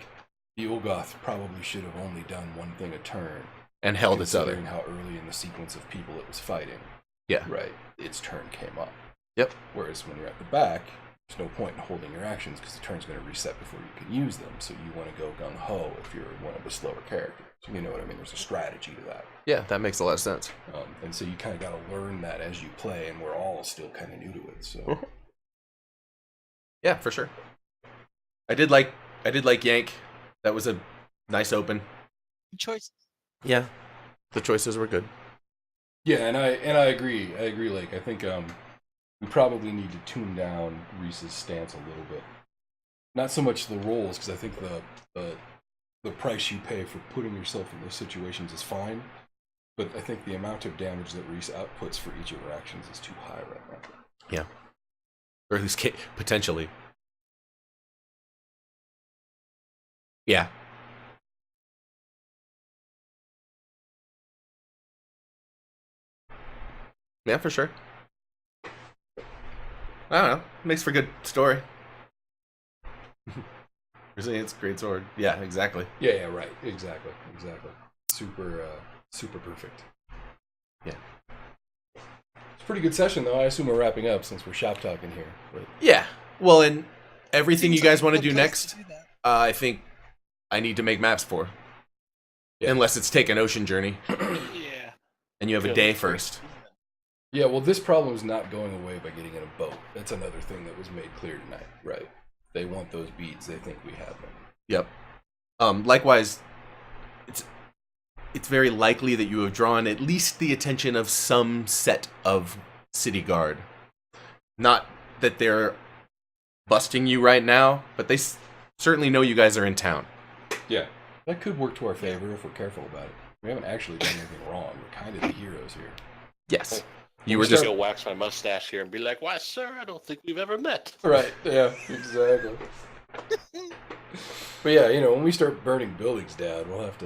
the Olgoth probably should have only done one thing a turn. And held its other. Considering how early in the sequence of people it was fighting. Yeah. Right. Its turn came up. Yep. Whereas when you're at the back, there's no point in holding your actions because the turn's going to reset before you can use them. So you want to go gung-ho if you're one of the slower characters. You know what I mean? There's a strategy to that. Yeah, that makes a lot of sense. And so you kind of got to learn that as you play, and we're all still kind of new to it. So Yeah, for sure. I did like Yank. That was a nice open. Good choice. Yeah. The choices were good. yeah, and I agree. I agree. Like, I think we probably need to tune down Reese's stance a little bit. Not so much the rolls, because I think the price you pay for putting yourself in those situations is fine. But I think the amount of damage that Reese outputs for each of her actions is too high right now. Yeah. Or at least potentially. Yeah. Yeah, for sure. I don't know. Makes for a good story. Resilience, great sword. Yeah, exactly. Yeah, right. Exactly. Super perfect. Yeah. It's a pretty good session, though. I assume we're wrapping up since we're shop talking here. But Yeah. Well, and everything you Seems like guys a want to good do place next, to do that. I think I need to make maps for. Yeah. Unless it's take an ocean journey Yeah. and you have a day first. yeah, well, this problem is not going away by getting in a boat. That's another thing that was made clear tonight. Right. They want those beads. They think we have them. Yep. Likewise, it's very likely that you have drawn at least the attention of some set of city guard. Not that they're busting you right now, but they certainly know you guys are in town. Yeah. That could work to our favor if we're careful about it. We haven't actually done anything wrong. We're kind of the heroes here. Yes. You You were were just go wax my mustache here and be like, "Why, sir? I don't think we've ever met." Right. Yeah, exactly. But yeah, when we start burning buildings down, we'll have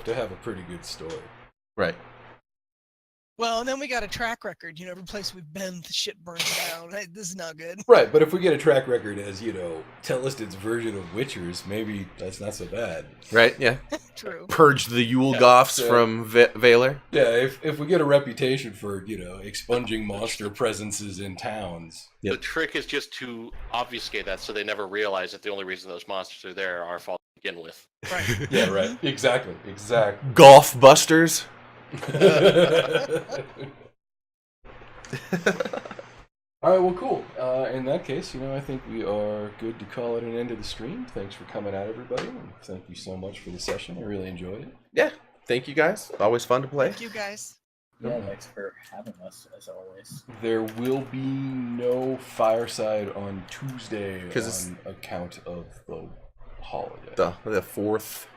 to have a pretty good story. right. Well, and then we got a track record. Every place we've been, the shit burns down. Hey, this is not good. Right, but if we get a track record as, Theleston's version of Witchers, maybe that's not so bad. Right, yeah. True. Purge the Yule Goths Yeah. from Valor. Yeah, if we get a reputation for, expunging monster presences in towns. Yep. The trick is just to obfuscate that so they never realize that the only reason those monsters are there are our fault to begin with. Right. Yeah, right. Exactly. Golf Busters. All right, well, cool. In that case, I think we are good to call it an end of the stream. Thanks for coming out, everybody. And thank you so much for the session. I really enjoyed it. Yeah. Thank you guys. Always fun to play. Thank you guys. Yeah, thanks for having us as always. There will be no fireside on Tuesday 'Cause it's- on account of the holiday. The fourth.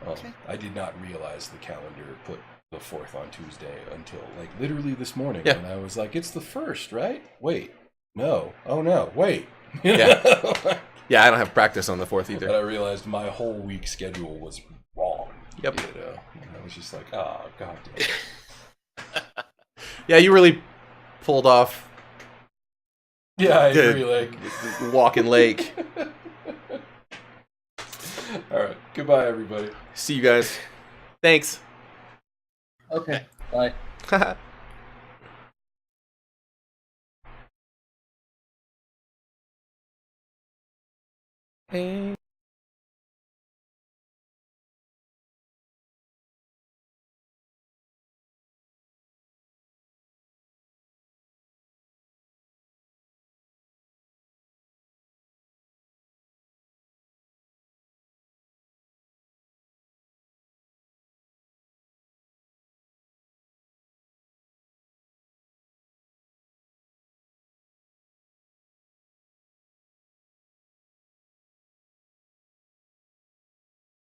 Okay. I did not realize the calendar put the 4th on Tuesday until, literally this morning. Yeah. And I was like, it's the 1st, right? Wait. No. Oh, no. Wait. Yeah. Yeah, I don't have practice on the 4th But either. I realized my whole week schedule was wrong. Yep. And I was just like, oh, God damn it. Yeah, you really pulled off Yeah, I Good. agree. Walking Lake. All right. Goodbye, everybody. See you guys. Thanks. Okay, bye. Hey.